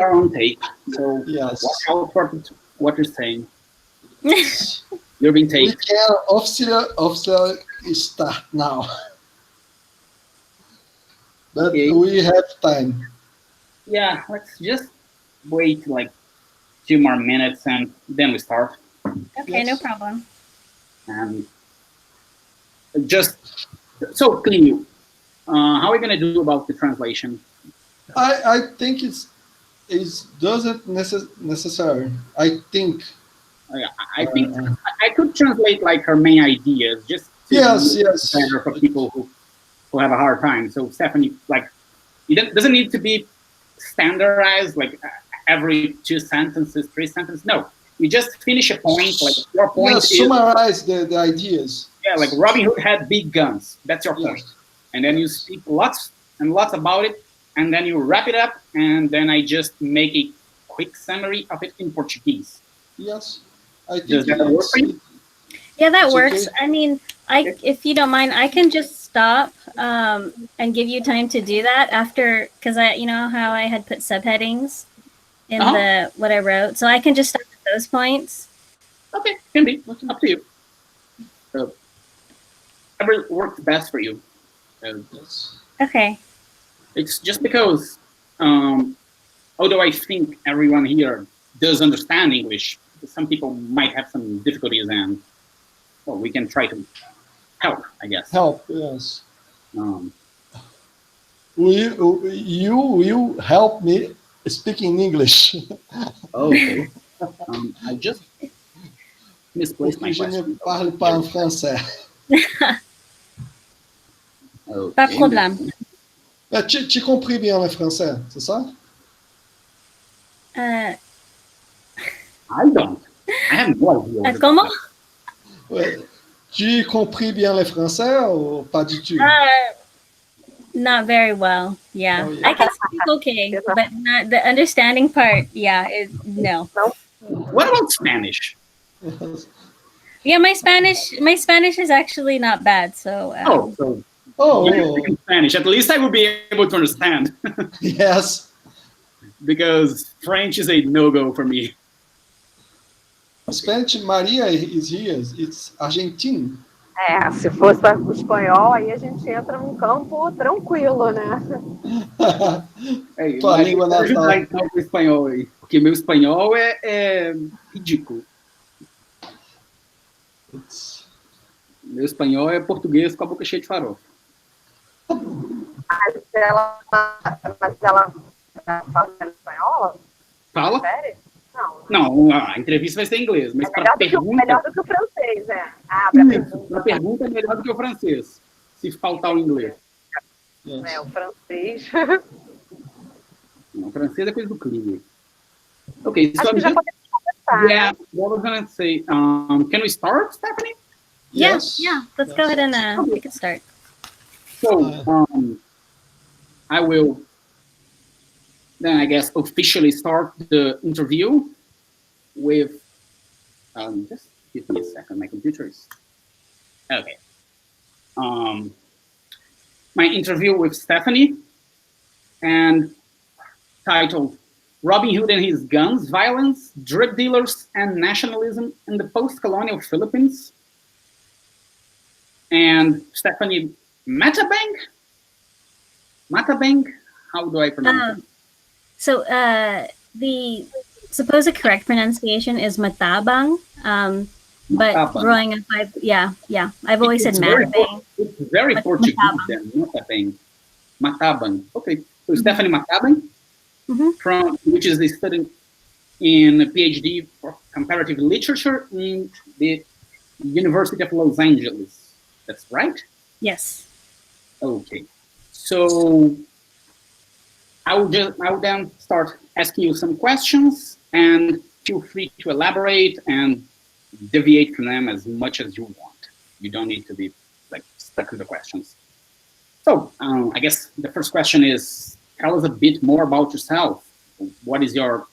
are on tape, so Yes. watch out for what you're saying. You're being We taped. can officially start now. But Okay. we have time. Yeah, let's just wait like 2 more minutes and then we start. Okay, no Yes. problem. And just so clean. How are we gonna do about the translation? I think it doesn't necessary. I think. I think I could translate like her main ideas, just to Yes, make it yes. better for people who have a hard time. So Stephanie, like, it doesn't need to be standardized, like every 2 sentences, 3 sentences. No, you just finish a point, like your point Yes, is, summarize the ideas. yeah, like Robin Hood had big guns. That's your point. Yes. And then you speak lots and lots about it, and then you wrap it up, and then I just make a quick summary of it in Portuguese. Yes. I think Does that work for you? Yeah, that It's works. okay. I mean, if you don't mind, I can just stop and give you time to do that after, because you know how I had put subheadings in the what I wrote, so I can just stop at those points. Okay, can be. Up to you. So, whatever works best for you. Yes. Okay. It's just because, although I think everyone here does understand English, some people might have some difficulties, and well, we can try to help, I guess. Help, yes. Um, You will help me speaking English. okay. I just misplaced my Porque je ne question. parle pas en français. Okay. Pas de problème. Tu compris bien le français, c'est ça? I don't. I have no idea. Comment? Ouais. Tu compris bien le français ou pas du tout? Not very well. Yeah. Oh, yeah. I can speak okay, but not the understanding part. Yeah, no. What about Spanish? Yeah, my Spanish is actually not bad. So. You're speaking Spanish. At least I will be able to understand. Yes. Because French is a no-go for me. Spanish, Maria is here. It's Argentine. Se fosse para o espanhol, aí a gente entra num campo tranquilo, né? Tua língua natal. Então, o espanhol aí, porque meu espanhol é ridículo. Meu espanhol é português com a boca cheia de farofa. Mas ela fala espanhola? Fala? Sério? Não, a entrevista vai ser em inglês, mas para pergunta... melhor do que o francês, né? Para pergunta é melhor do que o francês, se faltar o inglês. O francês... Não, o francês é coisa do clima. Okay, so Acho que já podemos começar. Yeah, what I was going to say, can we start, Stephanie? Yes. Yeah, let's go ahead and we can start. So, I will then, I guess, officially start the interview with, just give me a second, my computer is, okay. My interview with Stephanie, and titled, Robin Hood and His Guns, Violence, Drug Dealers, and Nationalism in the Post-Colonial Philippines. And Stefanie Matabang? Matabang? How do I pronounce it? So the supposed correct pronunciation is Matabang, but Matabang. growing up, I've always said Matabang. It's very Portuguese then, Matabang. Matabang. Okay, so Stefanie Matabang, from which is the student in a PhD for comparative literature in the University of Los Angeles. That's right? Yes. Okay, so I will then start asking you some questions, and feel free to elaborate and deviate from them as much as you want. You don't need to be like stuck with the questions. So I guess the first question is, tell us a bit more about yourself. What is your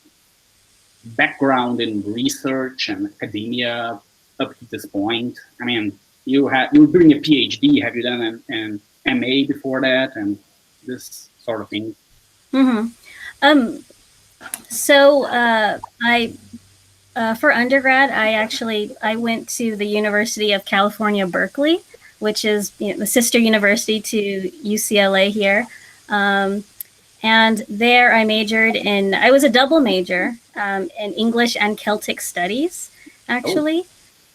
background in research and academia up to this point? I mean, you're doing a PhD. Have you done an MA before that and this sort of thing? So for undergrad, I went to the University of California, Berkeley, which is the sister university to UCLA here. And there I majored I was a double major in English and Celtic studies, actually,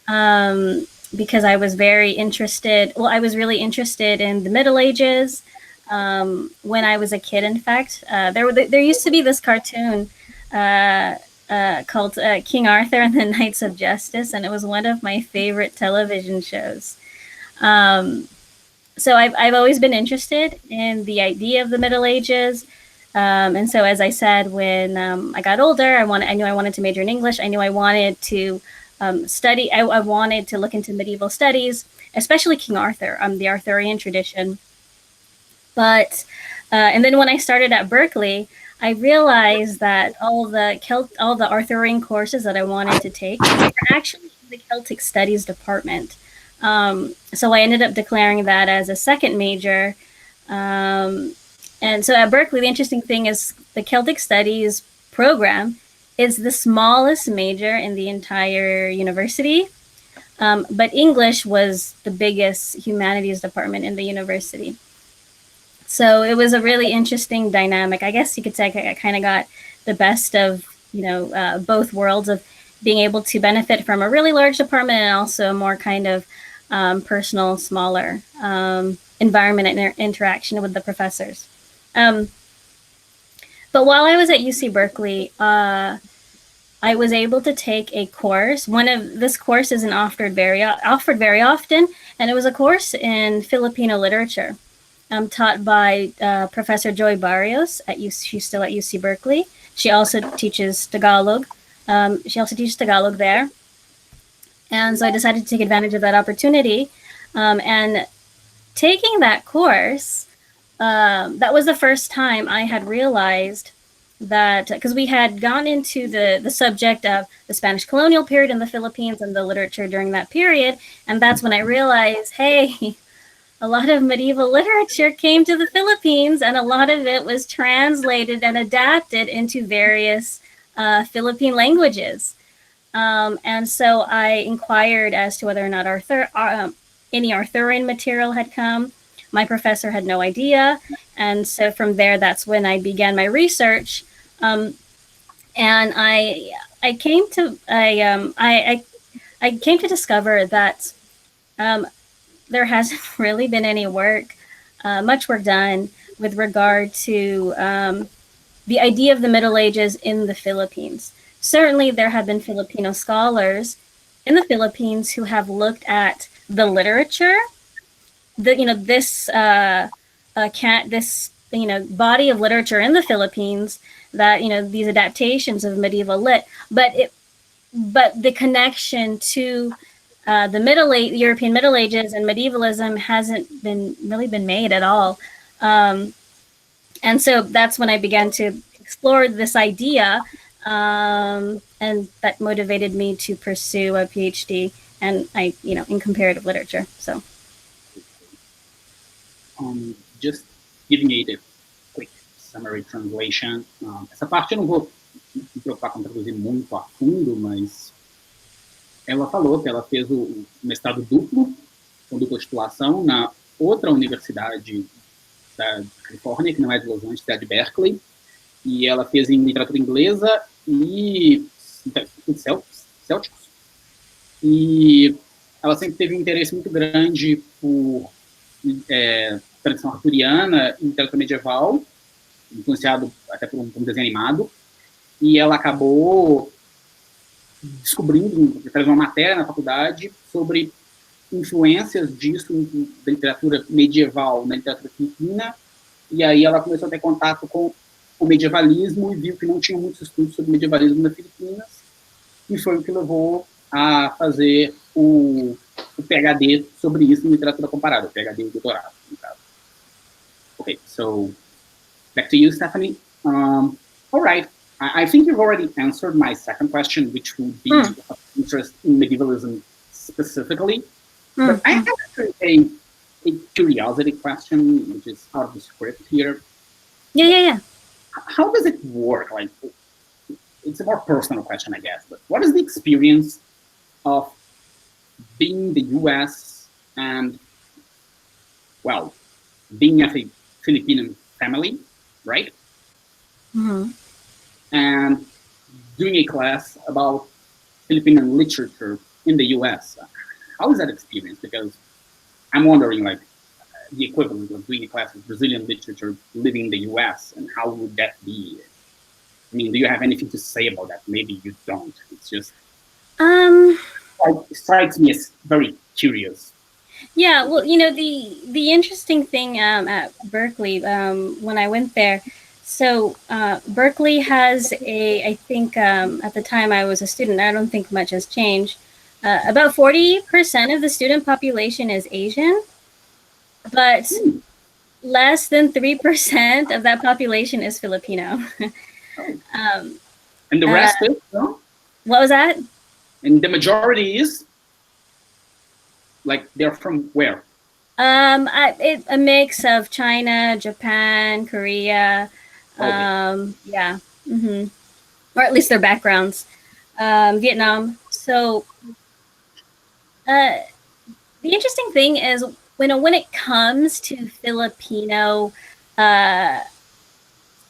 because I was very interested. Well, I was really interested in the Middle Ages when I was a kid. In fact, there used to be this cartoon called King Arthur and the Knights of Justice, and it was one of my favorite television shows. So I've always been interested in the idea of the Middle Ages. And so, as I said, when I got older, I knew I wanted to major in English. I knew I wanted to study. I wanted to look into medieval studies, especially King Arthur, the Arthurian tradition. But and then when I started at Berkeley, I realized that all the Arthurian courses that I wanted to take were actually in the Celtic Studies department. So I ended up declaring that as a second major. And so at Berkeley, the interesting thing is the Celtic Studies program is the smallest major in the entire university. But English was the biggest humanities department in the university. So it was a really interesting dynamic. I guess you could say I kind of got the best of, both worlds of being able to benefit from a really large department and also a more kind of personal, smaller environment and interaction with the professors. But while I was at UC Berkeley, I was able to take a course. This course isn't offered very often, and it was a course in Filipino literature, taught by Professor Joy Barrios she's still at UC Berkeley. She also teaches Tagalog. There. And so I decided to take advantage of that opportunity. And taking that course, that was the first time I had realized that, because we had gone into the subject of the Spanish colonial period in the Philippines and the literature during that period. And that's when I realized, hey, a lot of medieval literature came to the Philippines, and a lot of it was translated and adapted into various Philippine languages. And so I inquired as to whether or not any Arthurian material had come. My professor had no idea. And so from there, that's when I began my research. And I came to discover that there hasn't really been any much work done with regard to the idea of the Middle Ages in the Philippines. Certainly, there have been Filipino scholars in the Philippines who have looked at the literature, this body of literature in the Philippines, that these adaptations of medieval lit, but the connection to the European Middle Ages and medievalism hasn't really been made at all. And so that's when I began to explore this idea, and that motivated me to pursue a PhD in comparative literature. So, just giving a quick summary translation. Essa parte eu não vou me preocupar com traduzir muito a fundo, mas ela falou que ela fez o mestrado duplo, com dupla titulação, na outra universidade da Califórnia, que não é de Los Angeles, é de Berkeley, e ela fez em literatura inglesa e estudos célticos. E ela sempre teve um interesse muito grande por tradição arturiana e literatura medieval, influenciado até por um desenho animado, e ela acabou descobrindo, fez uma matéria na faculdade sobre influências disso da literatura medieval na literatura filipina, e aí ela começou a ter contato com o medievalismo e viu que não tinha muitos estudos sobre medievalismo nas Filipinas, e foi o que levou a fazer o PhD sobre isso em literatura comparada, o PhD e o doutorado, no caso. Okay, so back to you, Stefanie. All right. I think you've already answered my second question, which would be of interest in medievalism specifically. But I have a curiosity question, which is out of the script here. Yeah. How does it work? Like, a more personal question, I guess, but what is the experience of being in the US and, well, being a Filipino family, right? Mm-hmm. And doing a class about Filipino literature in the US. How is that experience? Because I'm wondering, like, the equivalent of doing a class of Brazilian literature living in the US, and how would that be? I mean, do you have anything to say about that? Maybe you don't. It's just it strikes me as very curious. Yeah, well, the interesting thing at Berkeley, when I went there, so Berkeley has I think at the time I was a student, I don't think much has changed. About 40% of the student population is Asian, but less than 3% of that population is Filipino. And the rest is, no? What was that? And the majority is, like, they're from where? A mix of China, Japan, Korea, yeah, or at least their backgrounds, Vietnam. So the interesting thing is, when it comes to Filipino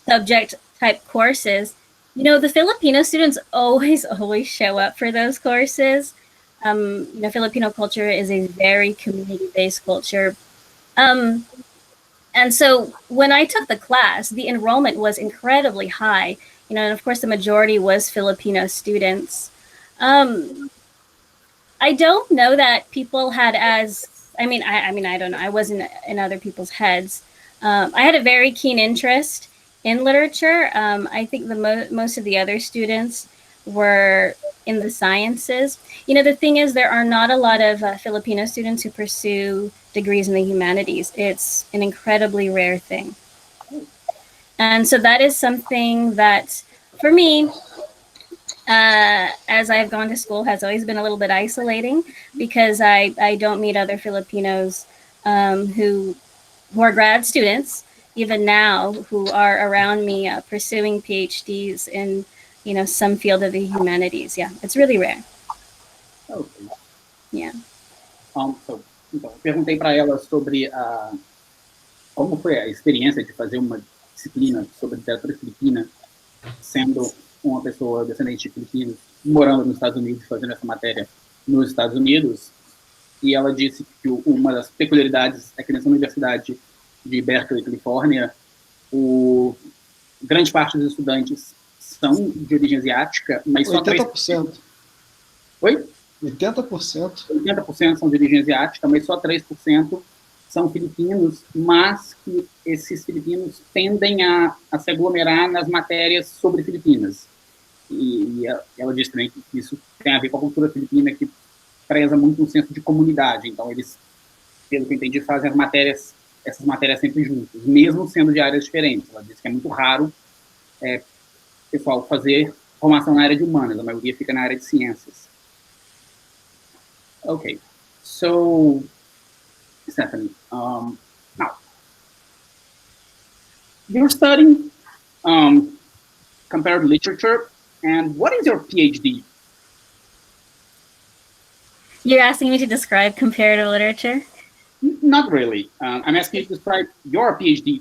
subject type courses, the Filipino students always show up for those courses. Filipino culture is a very community-based culture. And so when I took the class, the enrollment was incredibly high, and of course the majority was Filipino students. I don't know that people had I don't know. I wasn't in other people's heads. I had a very keen interest in literature. I think most of the other students were in the sciences. The thing is, there are not a lot of Filipino students who pursue degrees in the humanities. It's an incredibly rare thing. And so that is something that, for me, as I've gone to school, has always been a little bit isolating, because I don't meet other Filipinos who are grad students, even now, who are around me pursuing PhDs in some field of the humanities. Yeah, it's really rare. Okay. Yeah. Então, perguntei para ela sobre como foi a experiência de fazer uma disciplina sobre literatura filipina, sendo uma pessoa descendente de filipinos, morando nos Estados Unidos, fazendo essa matéria nos Estados Unidos. E ela disse que uma das peculiaridades é que nessa universidade de Berkeley, Califórnia, grande parte dos estudantes são de origem asiática, mas só 80%. Oi? 80%. 80% são de origem asiática, mas só 3% são filipinos, mas que esses filipinos tendem a se aglomerar nas matérias sobre Filipinas. E ela disse também que isso tem a ver com a cultura filipina, que preza muito um senso de comunidade. Então, eles, pelo que eu entendi, fazem essas matérias sempre juntos, mesmo sendo de áreas diferentes. Ela disse que é muito raro pessoal fazer formação na área de humanas, a maioria fica na área de ciências. Okay, so, Stefanie, now, you're studying comparative literature, and what is your PhD? You're asking me to describe comparative literature? Not really. I'm asking you to describe your PhD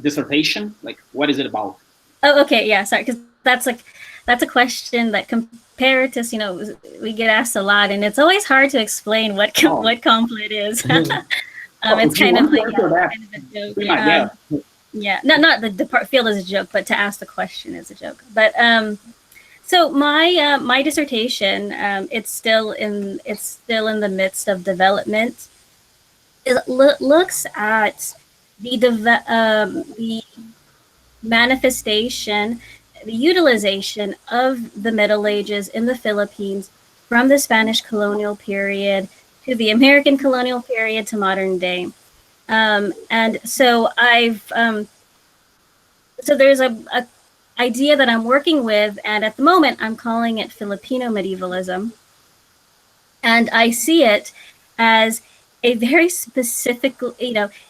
dissertation. Like, what is it about? Oh, okay, yeah, sorry, because that's a question that comparatists, we get asked a lot, and it's always hard to explain what complet is. It's kind of like a joke. Yeah, not the field is a joke, but to ask the question is a joke. But so my dissertation, it's still in the midst of development. It looks at the manifestation, the utilization of the Middle Ages in the Philippines from the Spanish colonial period to the American colonial period to modern day. And so so there's a idea that I'm working with, and at the moment I'm calling it Filipino medievalism. And I see it as a very specific, the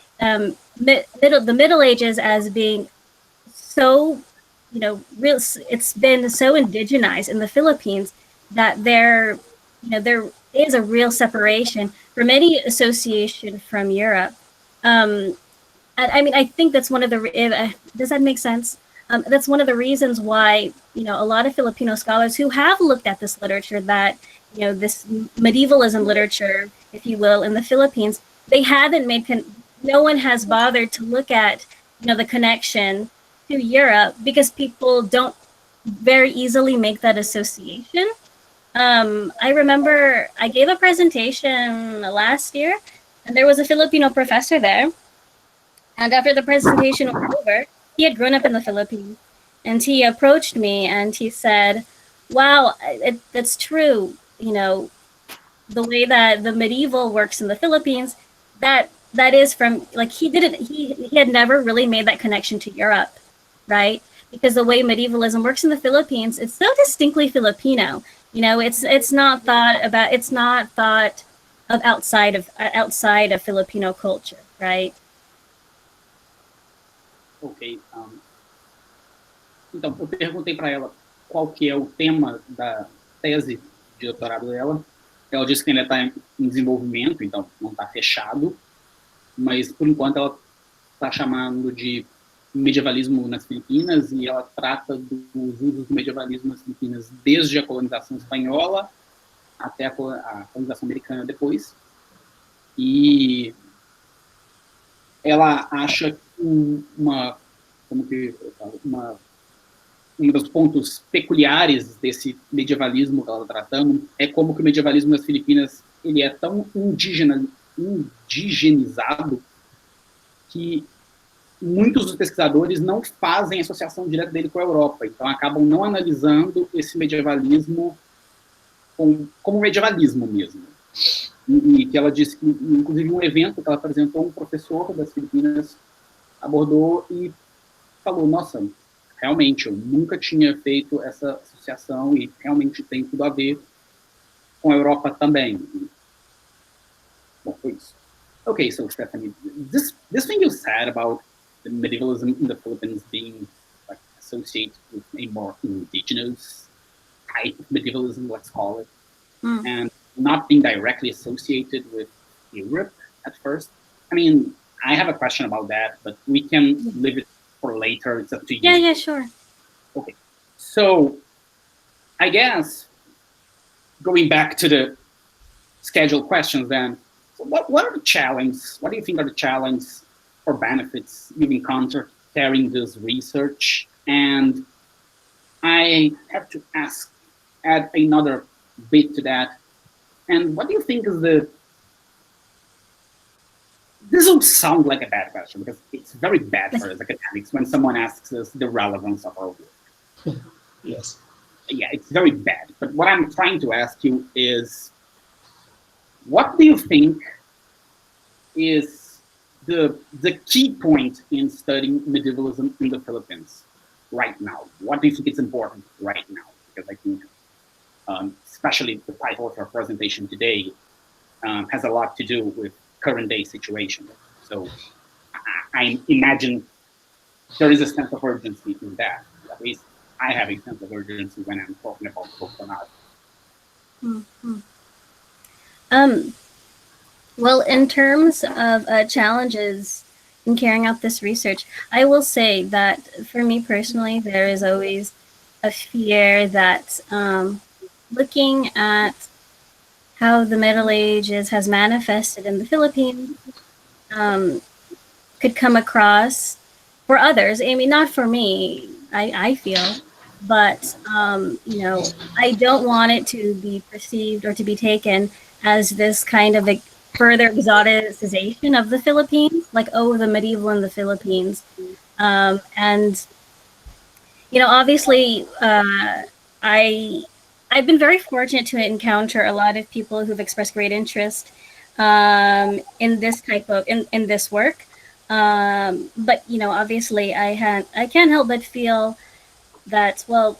Middle Ages as being so it's been so indigenized in the Philippines that there is a real separation from any association from Europe. I mean, I think that's one of the, does that make sense? That's one of the reasons why, a lot of Filipino scholars who have looked at this literature that, this medievalism literature, if you will, in the Philippines, they haven't no one has bothered to look at, the connection to Europe because people don't very easily make that association. I remember I gave a presentation last year and there was a Filipino professor there. And after the presentation was over, he had grown up in the Philippines and he approached me and he said, wow, that's true. The way that the medieval works in the Philippines, that is from, like, he had never really made that connection to Europe, right? Because the way medievalism works in the Philippines, it's so distinctly Filipino. It's not thought of outside of Filipino culture, right? Ok. Então, eu perguntei para ela qual que é o tema da tese de doutorado dela. Ela disse que ainda está em desenvolvimento, então não está fechado, mas por enquanto ela está chamando de medievalismo nas Filipinas e ela trata dos usos do medievalismo nas Filipinas desde a colonização espanhola até a colonização americana depois. E ela acha que um dos pontos peculiares desse medievalismo que ela está tratando é como que o medievalismo nas Filipinas ele é tão indigenizado que muitos dos pesquisadores não fazem associação direta dele com a Europa, então acabam não analisando esse medievalismo como medievalismo mesmo. E que ela disse que, inclusive, um evento que ela apresentou, um professor das Filipinas abordou e falou, nossa, realmente, eu nunca tinha feito essa associação e realmente tem tudo a ver com a Europa também. Bom, foi isso. Okay, so Stefanie, this thing you said about the medievalism in the Philippines being like associated with a more indigenous type of medievalism, let's call it, and not being directly associated with Europe at first. I mean, I have a question about that, but we can leave it for later. It's up to you. Yeah, sure. Okay, so I guess going back to the scheduled questions then, so what are the challenges? What do you think are the challenges or benefits you've encountered carrying this research? And I have to add another bit to that. And what do you think is this will sound like a bad question because it's very bad for us academics when someone asks us the relevance of our work. Yes. Yeah, it's very bad. But what I'm trying to ask you is, what do you think is the key point in studying medievalism in the Philippines right now? What do you think is important right now? Because I think, especially the title of our presentation today, has a lot to do with current day situation. So I imagine there is a sense of urgency in that. At least I have a sense of urgency when I'm talking about post-colonials. Well, in terms of challenges in carrying out this research, I will say that for me personally, there is always a fear that looking at how the Middle Ages has manifested in the Philippines could come across for others. I mean, not for me, I feel, but, I don't want it to be perceived or to be taken as this kind of a further exoticization of the Philippines, like, oh, the medieval in the Philippines. And, obviously, I've been very fortunate to encounter a lot of people who've expressed great interest in this type of, in this work. But, obviously I can't help but feel that, well,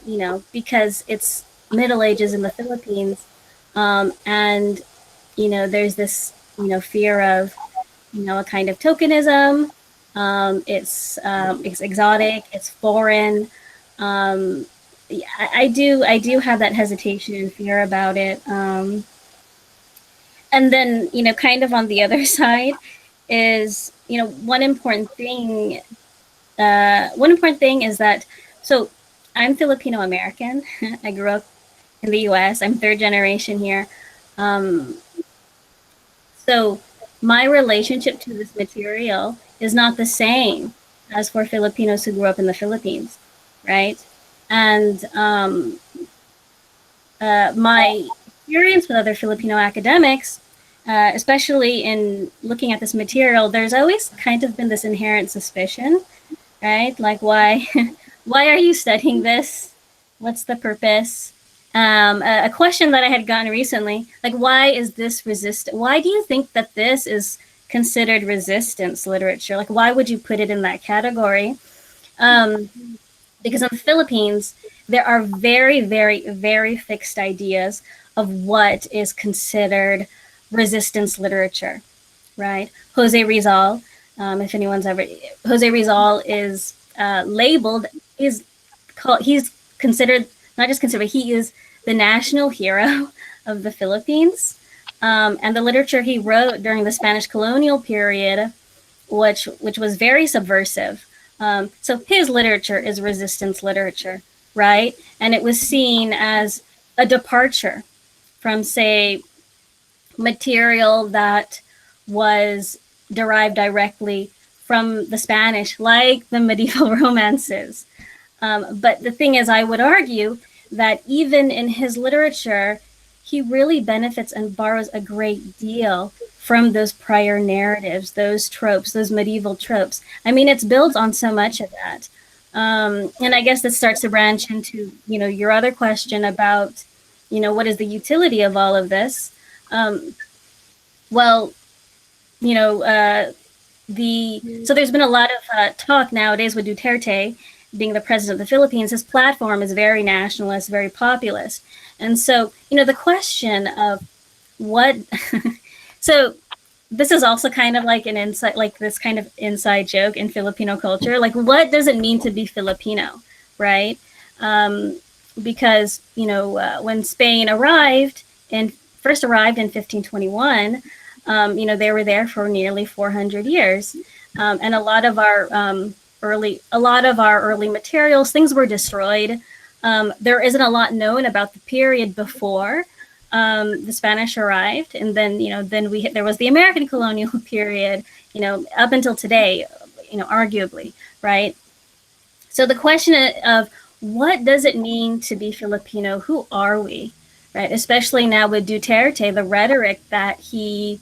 because it's Middle Ages in the Philippines, and, there's this, fear of, a kind of tokenism. It's exotic, it's foreign. I do have that hesitation and fear about it. And then, kind of on the other side is, one important thing is that, so I'm Filipino American. I grew up in the US. I'm third generation here. So my relationship to this material is not the same as for Filipinos who grew up in the Philippines, right? And my experience with other Filipino academics, especially in looking at this material, there's always kind of been this inherent suspicion, right? Like, why are you studying this? What's the purpose? A question that I had gotten recently, like, why is this why do you think that this is considered resistance literature? Like, why would you put it in that category? Because in the Philippines, there are very, very, very fixed ideas of what is considered resistance literature, right? Jose Rizal, if anyone's ever, Jose Rizal is labeled, he's considered, not just considered, he is the national hero of the Philippines. And the literature he wrote during the Spanish colonial period, which was very subversive. So his literature is resistance literature, right? And it was seen as a departure from, say, material that was derived directly from the Spanish, like the medieval romances. But the thing is, I would argue that even in his literature, he really benefits and borrows a great deal from those prior narratives, those tropes, those medieval tropes. I mean, it's built on so much of that. And I guess this starts to branch into, your other question about, what is the utility of all of this? So there's been a lot of talk nowadays with Duterte being the president of the Philippines. His platform is very nationalist, very populist. And so, the question of what, so this is also kind of like an insight, like this kind of inside joke in Filipino culture, like what does it mean to be Filipino, right? Because, when Spain first arrived in 1521, they were there for nearly 400 years. And a lot of our early materials, things were destroyed. There isn't a lot known about the period before the Spanish arrived, and then there was the American colonial period, up until today, arguably, right? So the question of what does it mean to be Filipino? Who are we, right? Especially now with Duterte, the rhetoric that he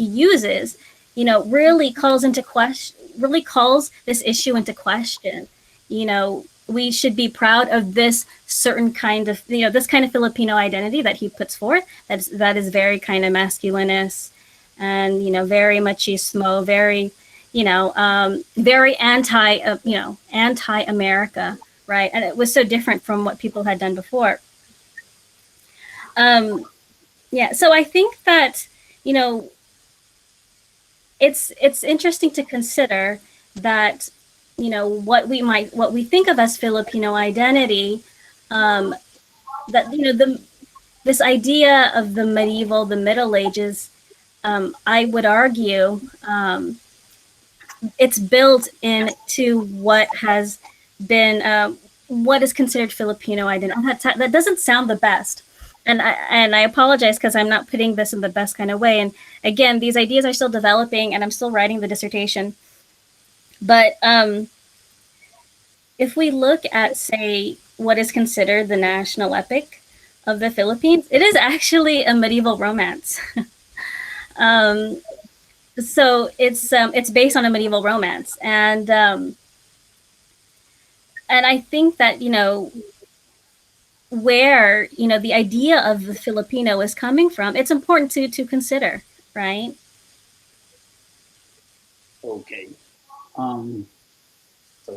uses, really calls this issue into question. We should be proud of this certain kind of, this kind of Filipino identity that he puts forth. That is very kind of masculinist and, very machismo, very, very anti-America, right? And it was so different from what people had done before. So I think that, it's interesting to consider that, what we think of as Filipino identity, that, this idea of the Middle Ages, I would argue, it's built into what has been, what is considered Filipino identity. That doesn't sound the best. And I apologize because I'm not putting this in the best kind of way. And again, these ideas are still developing and I'm still writing the dissertation. But if we look at, say, what is considered the national epic of the Philippines, it is actually a medieval romance. So it's based on a medieval romance. And I think that, where, the idea of the Filipino is coming from, it's important to consider, right? Okay. So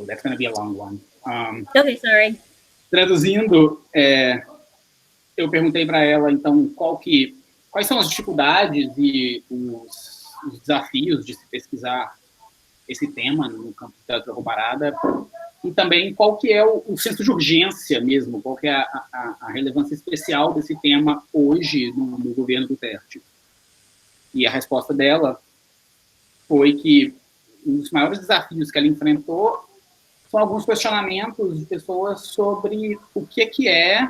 that's going to be a long one. Okay, sorry. Traduzindo, eu perguntei para ela, então, quais são as dificuldades e os desafios de se pesquisar esse tema no campo da literatura comparada, e também qual que é o senso de urgência mesmo, qual que é a relevância especial desse tema hoje no governo Duterte. E a resposta dela foi que um dos maiores desafios que ela enfrentou são alguns questionamentos de pessoas sobre o que é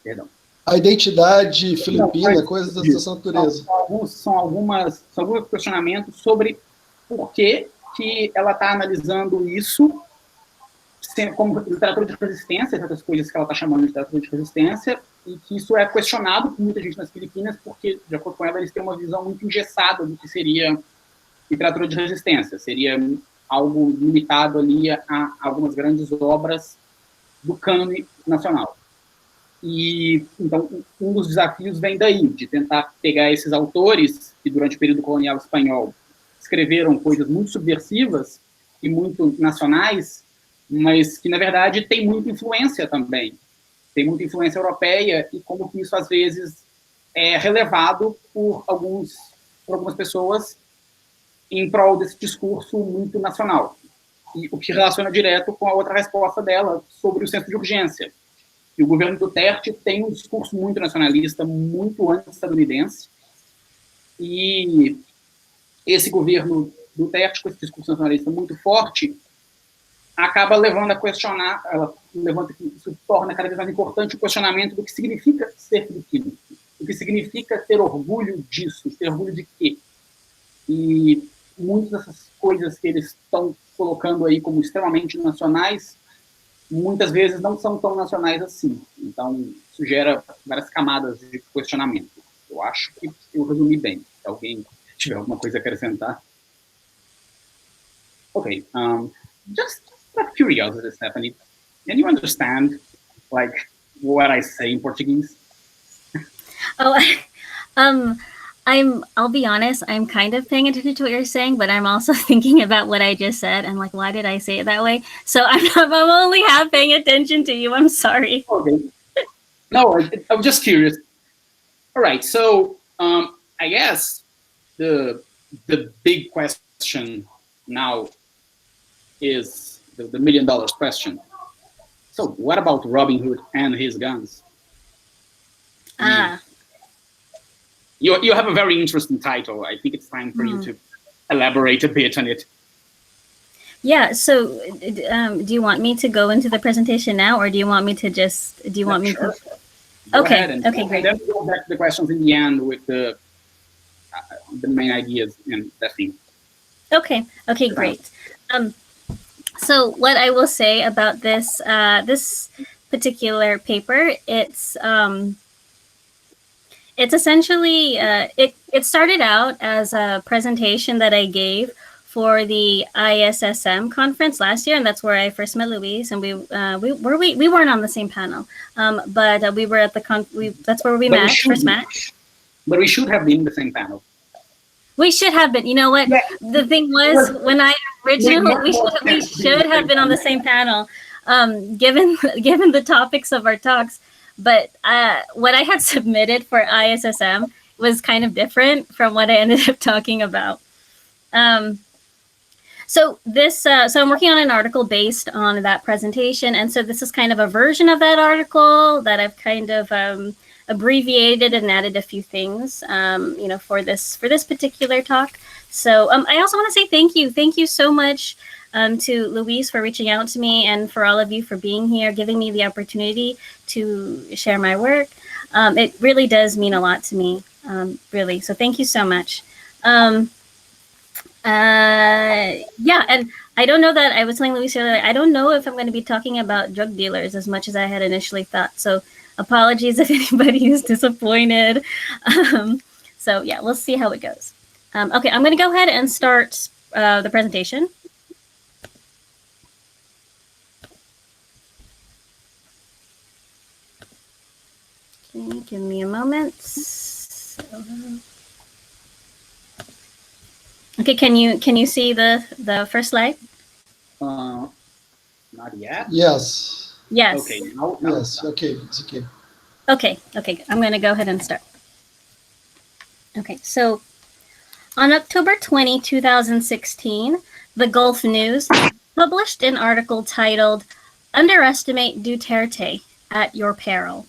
perdão. A identidade filipina, coisas dessa natureza. São alguns questionamentos sobre por que ela está analisando isso como literatura de resistência, certas coisas que ela está chamando de literatura de resistência, e que isso é questionado por muita gente nas Filipinas, porque, de acordo com ela, eles têm uma visão muito engessada do que seria literatura de resistência. Seria algo limitado ali a algumas grandes obras do cânone nacional. E, então, um dos desafios vem daí, de tentar pegar esses autores que, durante o período colonial espanhol, escreveram coisas muito subversivas e muito nacionais, mas que, na verdade, tem muita influência também. Tem muita influência europeia, e como que isso, às vezes, é relevado por algumas pessoas em prol desse discurso muito nacional. E o que relaciona direto com a outra resposta dela sobre o senso de urgência. E o governo Duterte tem um discurso muito nacionalista, muito anti-estadunidense, e esse governo Duterte, com esse discurso nacionalista muito forte, acaba levando a questionar, ela levanta que isso torna cada vez mais importante o questionamento do que significa ser filipino, o que significa ter orgulho disso, ter orgulho de quê? E muitas dessas coisas que eles estão colocando aí como extremamente nacionais, muitas vezes não são tão nacionais assim. Então, isso gera várias camadas de questionamento. Eu acho que eu resumi bem. Se alguém tiver alguma coisa a acrescentar. Ok. Just out of curiosity, Stefanie, can you understand, like, what I say in Portuguese? Oh, I'll be honest, I'm kind of paying attention to what you're saying, but I'm also thinking about what I just said and like, why did I say it that way? So I'm only half paying attention to you. I'm sorry. Okay. No, I'm just curious. All right. So I guess the big question now is the $1 million question. So what about Robin Hood and his guns? You have a very interesting title. I think it's time for you to elaborate a bit on it. Yeah, so do you want me to go into the presentation now, or do you want me to just, do you want me to? Okay, okay, great. Then we'll go back to the questions in the end with the main ideas and that thing. Okay, okay, great. So what I will say about this this particular paper, it's essentially, it started out as a presentation that I gave for the ISSM conference last year, and that's where I first met Luis, and we weren't on the same panel, but we were at the that's where we first met. But we should have been in the same panel. We should have been. You know what? Yeah. The thing was, when I originally, we should have been on the same panel, given the topics of our talks. But what I had submitted for ISSM was kind of different from what I ended up talking about. So I'm working on an article based on that presentation, and so this is kind of a version of that article that I've kind of abbreviated and added a few things, for this particular talk. So I also want to say thank you so much to Luis for reaching out to me, and for all of you for being here, giving me the opportunity to share my work. It really does mean a lot to me, really. So thank you so much. Yeah, and I don't know that I was telling Luis earlier, I don't know if I'm going to be talking about drug dealers as much as I had initially thought. So apologies if anybody is disappointed. So yeah, we'll see how it goes. Okay, I'm going to go ahead and start the presentation. Okay, give me a moment. Okay, can you see the first slide? Not yet. Yes. Yes. Okay. Now Yes. Okay. It's okay. Okay. I'm going to go ahead and start. Okay, so On October 20, 2016, the Gulf News published an article titled, "Underestimate Duterte at Your Peril,"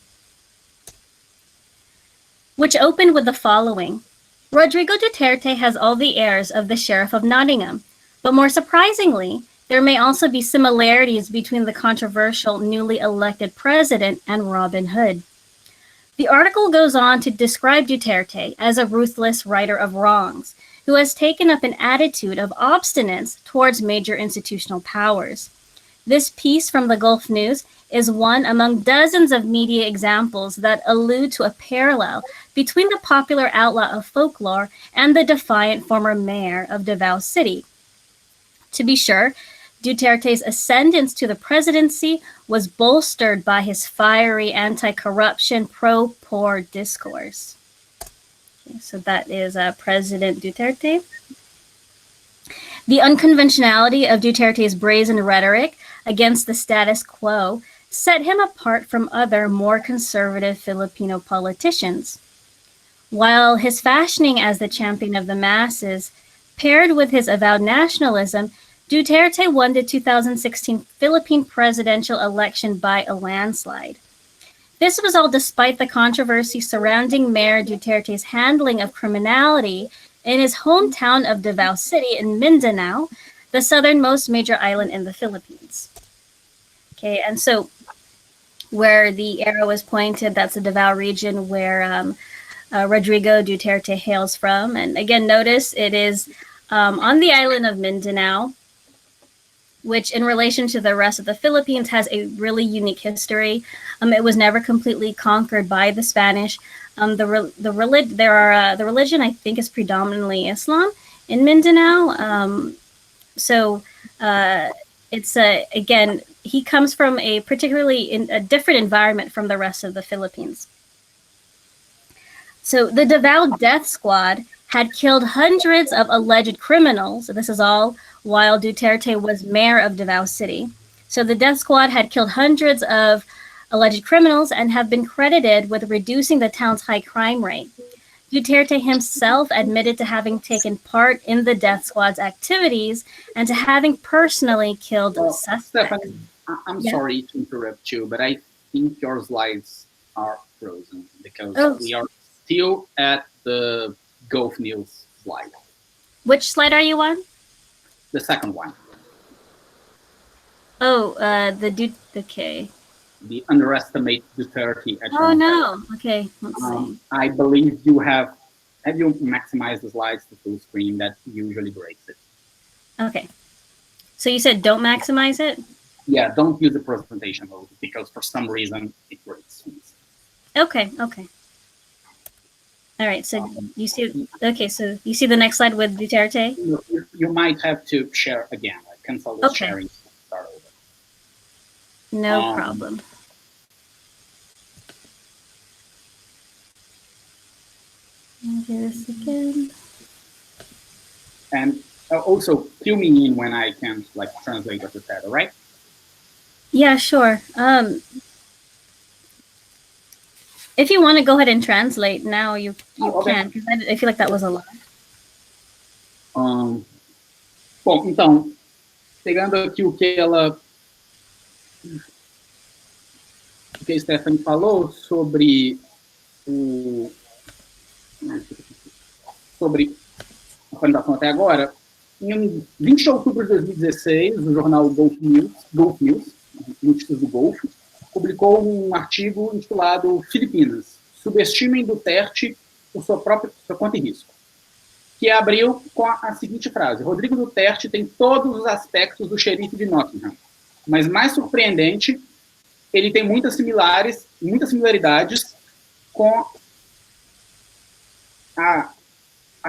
which opened with the following: "Rodrigo Duterte has all the airs of the Sheriff of Nottingham, but more surprisingly, there may also be similarities between the controversial newly elected president and Robin Hood." The article goes on to describe Duterte as a ruthless righter of wrongs, who has taken up an attitude of obstinance towards major institutional powers. This piece from the Gulf News is one among dozens of media examples that allude to a parallel between the popular outlaw of folklore and the defiant former mayor of Davao City. To be sure, Duterte's ascendance to the presidency was bolstered by his fiery anti-corruption pro-poor discourse. Okay, so that is President Duterte. The unconventionality of Duterte's brazen rhetoric against the status quo set him apart from other more conservative Filipino politicians. While his fashioning as the champion of the masses paired with his avowed nationalism, Duterte won the 2016 Philippine presidential election by a landslide. This was all despite the controversy surrounding Mayor Duterte's handling of criminality in his hometown of Davao City in Mindanao, the southernmost major island in the Philippines. Okay, and so where the arrow is pointed, that's the Davao region where Rodrigo Duterte hails from. And again, notice it is on the island of Mindanao, which in relation to the rest of the Philippines has a really unique history. It was never completely conquered by the Spanish. The religion, I think, is predominantly Islam in Mindanao. It's again, he comes from a particularly a different environment from the rest of the Philippines. So the Davao Death Squad had killed hundreds of alleged criminals. This is all while Duterte was mayor of Davao City. So the death squad had killed hundreds of alleged criminals and have been credited with reducing the town's high crime rate. Duterte himself admitted to having taken part in the death squad's activities and to having personally killed suspects. Stefanie, I'm sorry to interrupt you, but I think your slides are frozen because we are still at the Gulf News slide. Which slide are you on? The second one. Oh, okay. The underestimate Duterte. Oh no. Okay, let's see. I believe you have you maximized the slides to full screen? That usually breaks it. Okay. So you said don't maximize it? Yeah, don't use the presentation mode because for some reason it breaks. Okay. All right, so you see, okay, so you see the next slide with Duterte? You might have to share again, like cancel the sharing, start over. No problem. Do this again. And also, fill me in when I can like translate what you said, all right? Yeah, sure. If you want to go ahead and translate now, you can, because I feel like that was a lot. Bom, então, pegando aqui o que a Stefanie falou sobre a apresentação até agora, em 20 de outubro de 2016, o jornal Gulf News, Notícias do Golfo, publicou um artigo intitulado Filipinas, subestimem Duterte por sua conta e risco, que abriu com a seguinte frase: Rodrigo Duterte tem todos os aspectos do xerife de Nottingham, mas mais surpreendente, ele tem muitas similaridades com a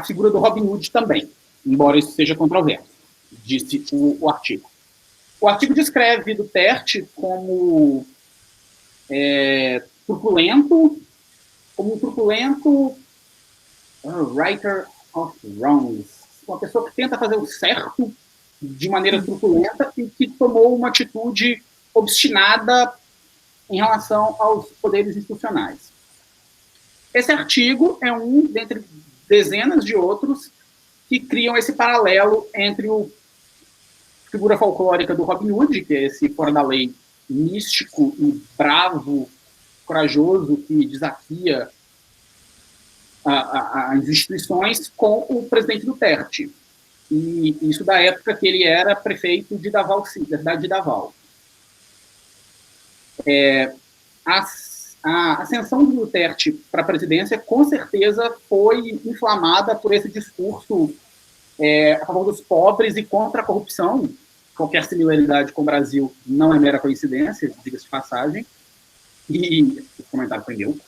figura do Robin Hood também, embora isso seja controverso, disse o artigo. O artigo descreve Duterte como truculento, writer of wrongs, uma pessoa que tenta fazer o certo de maneira truculenta e que tomou uma atitude obstinada em relação aos poderes institucionais. Esse artigo é um dentre dezenas de outros que criam esse paralelo entre a figura folclórica do Robin Hood, que é esse fora da lei místico e bravo, corajoso, que desafia as instituições, com o presidente Duterte. E isso da época que ele era prefeito de Davao, da cidade de Davao. A ascensão do Duterte para a presidência, com certeza, foi inflamada por esse discurso a favor dos pobres e contra a corrupção. Qualquer similaridade com o Brasil não é mera coincidência, diga-se de passagem. E o comentário foi meu.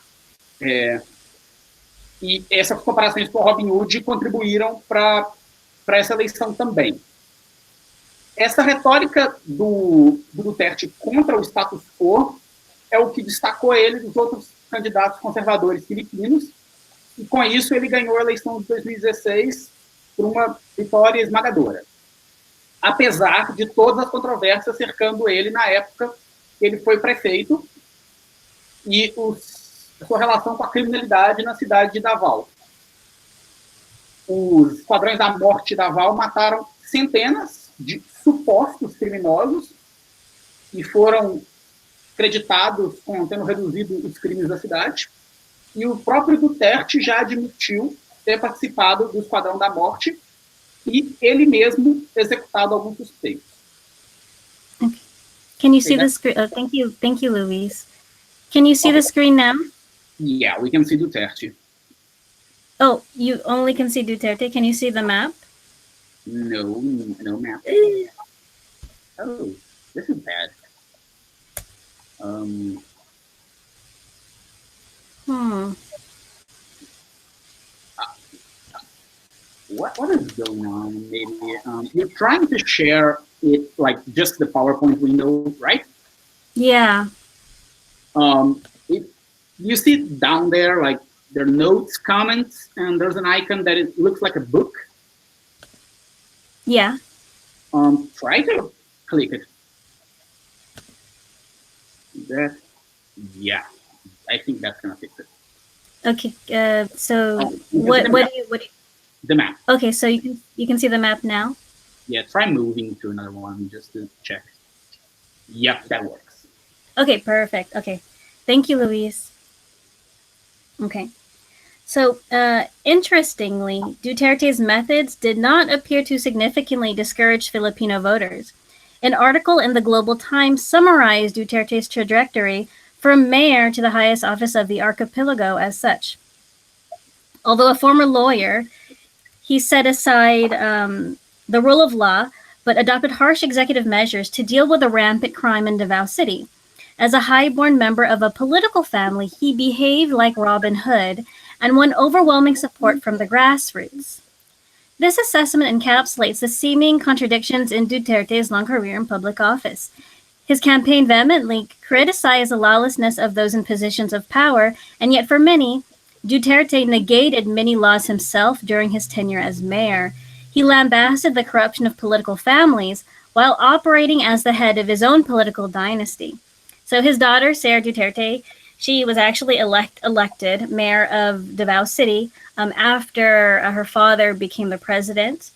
E essas comparações com o Robin Hood contribuíram para essa eleição também. Essa retórica do Duterte contra o status quo é o que destacou ele dos outros candidatos conservadores filipinos, e com isso ele ganhou a eleição de 2016 por uma vitória esmagadora. Apesar de todas as controvérsias cercando ele na época que ele foi prefeito, e a sua relação com a criminalidade na cidade de Davao. Os esquadrões da morte de Davao mataram centenas de supostos criminosos e foram creditados com tendo reduzido os crimes da cidade. E o próprio Duterte já admitiu ter participado do esquadrão da morte e ele mesmo executado alguns suspeitos. Okay. Can you see the screen? Thank you, Luis. Can you see the screen now? Yeah, we can see Duterte. Oh, you only can see Duterte. Can you see the map? No map. Oh, this is bad. What is going on? Maybe you're trying to share it like just the PowerPoint window, right? Yeah. You see down there, like there are notes, comments, and there's an icon that it looks like a book. Yeah. Try to click it. Yeah, I think that's gonna fix it. Okay. So what do you? The map. Okay, so you can see the map now. Yeah, try moving to another one just to check. Yep, that works. Okay, perfect. Okay, thank you, Luis. Okay, so interestingly, Duterte's methods did not appear to significantly discourage Filipino voters. An article in the Global Times summarized Duterte's trajectory from mayor to the highest office of the archipelago as such. Although a former lawyer, he set aside the rule of law, but adopted harsh executive measures to deal with the rampant crime in Davao City. As a high-born member of a political family, he behaved like Robin Hood and won overwhelming support from the grassroots. This assessment encapsulates the seeming contradictions in Duterte's long career in public office. His campaign vehemently criticized the lawlessness of those in positions of power, and yet for many, Duterte negated many laws himself during his tenure as mayor. He lambasted the corruption of political families while operating as the head of his own political dynasty. So his daughter, Sara Duterte, she was actually elected mayor of Davao City after her father became the president.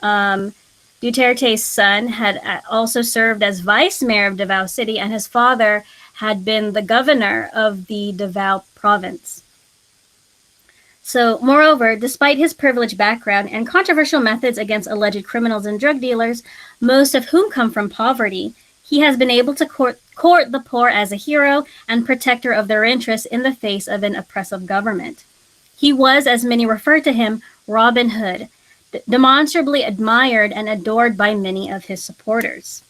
Duterte's son had also served as vice mayor of Davao City, and his father had been the governor of the Davao province. So, moreover, despite his privileged background and controversial methods against alleged criminals and drug dealers, most of whom come from poverty, he has been able to court the poor as a hero and protector of their interests in the face of an oppressive government. He was, as many refer to him, Robin Hood, demonstrably admired and adored by many of his supporters.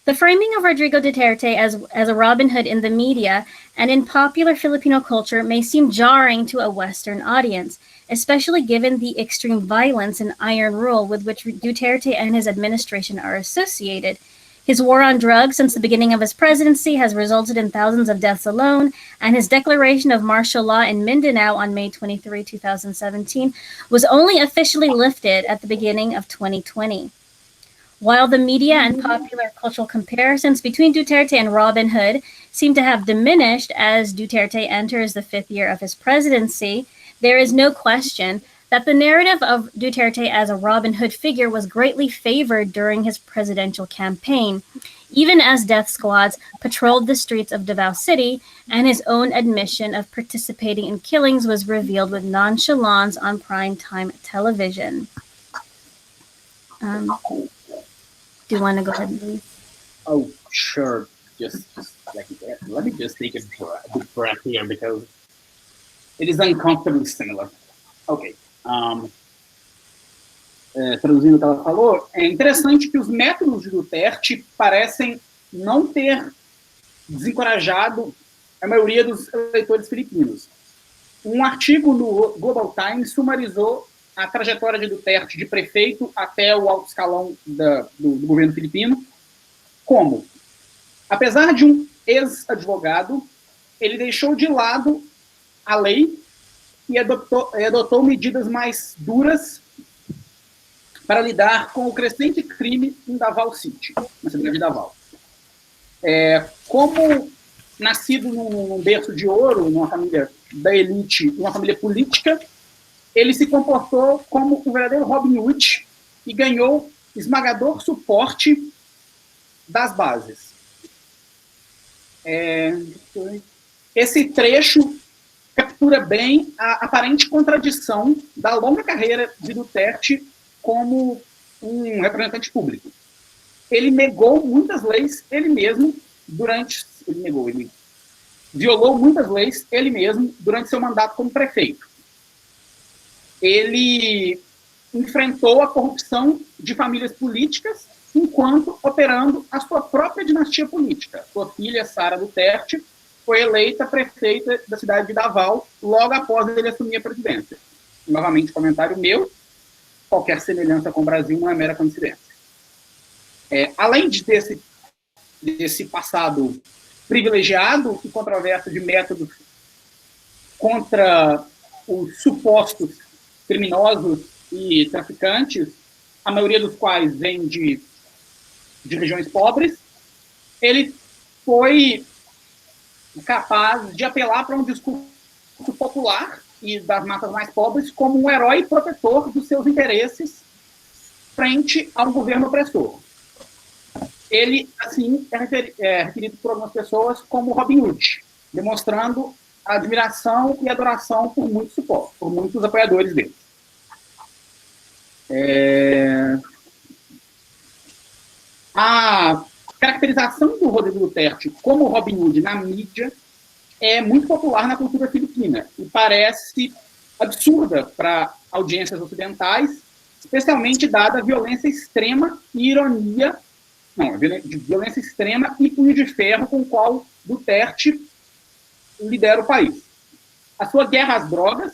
The framing of Rodrigo Duterte as a Robin Hood in the media and in popular Filipino culture may seem jarring to a Western audience, especially given the extreme violence and iron rule with which Duterte and his administration are associated. His war on drugs since the beginning of his presidency has resulted in thousands of deaths alone, and his declaration of martial law in Mindanao on May 23, 2017 was only officially lifted at the beginning of 2020. While the media and popular cultural comparisons between Duterte and Robin Hood seem to have diminished as Duterte enters the fifth year of his presidency, there is no question that the narrative of Duterte as a Robin Hood figure was greatly favored during his presidential campaign, even as death squads patrolled the streets of Davao City, and his own admission of participating in killings was revealed with nonchalance on primetime television. Do you want to go ahead, please? Oh, sure. Just like that. Let me just take a deep breath here because it is uncomfortably similar. Ok. Traduzindo o que ela falou, é interessante que os métodos de Duterte parecem não ter desencorajado a maioria dos eleitores filipinos. Um artigo no Global Times sumarizou a trajetória de Duterte de prefeito até o alto escalão do governo filipino, como, apesar de um ex-advogado, ele deixou de lado a lei e adotou medidas mais duras para lidar com o crescente crime em Davao City, na cidade de Davao. Como nascido num berço de ouro, numa família da elite, uma família política, ele se comportou como um verdadeiro Robin Hood e ganhou esmagador suporte das bases. Esse trecho captura bem a aparente contradição da longa carreira de Duterte como um representante público. Ele negou muitas leis ele mesmo ele violou muitas leis ele mesmo durante seu mandato como prefeito. Ele enfrentou a corrupção de famílias políticas enquanto operando a sua própria dinastia política. Sua filha, Sara Duterte, foi eleita prefeita da cidade de Davao logo após ele assumir a presidência. Novamente, comentário meu, qualquer semelhança com o Brasil não é mera coincidência. Além desse passado privilegiado e controverso de métodos contra os supostos criminosos e traficantes, a maioria dos quais vem de regiões pobres, ele foi capaz de apelar para um discurso popular e das massas mais pobres como um herói protetor dos seus interesses frente a um governo opressor. Ele, assim, é referido por algumas pessoas como Robin Hood, demonstrando a admiração e adoração por muitos apoiadores dele. A caracterização do Rodrigo Duterte como Robin Hood na mídia é muito popular na cultura filipina e parece absurda para audiências ocidentais, especialmente dada a violência extrema e violência extrema e punho de ferro com o qual Duterte lidera o país. A sua guerra às drogas,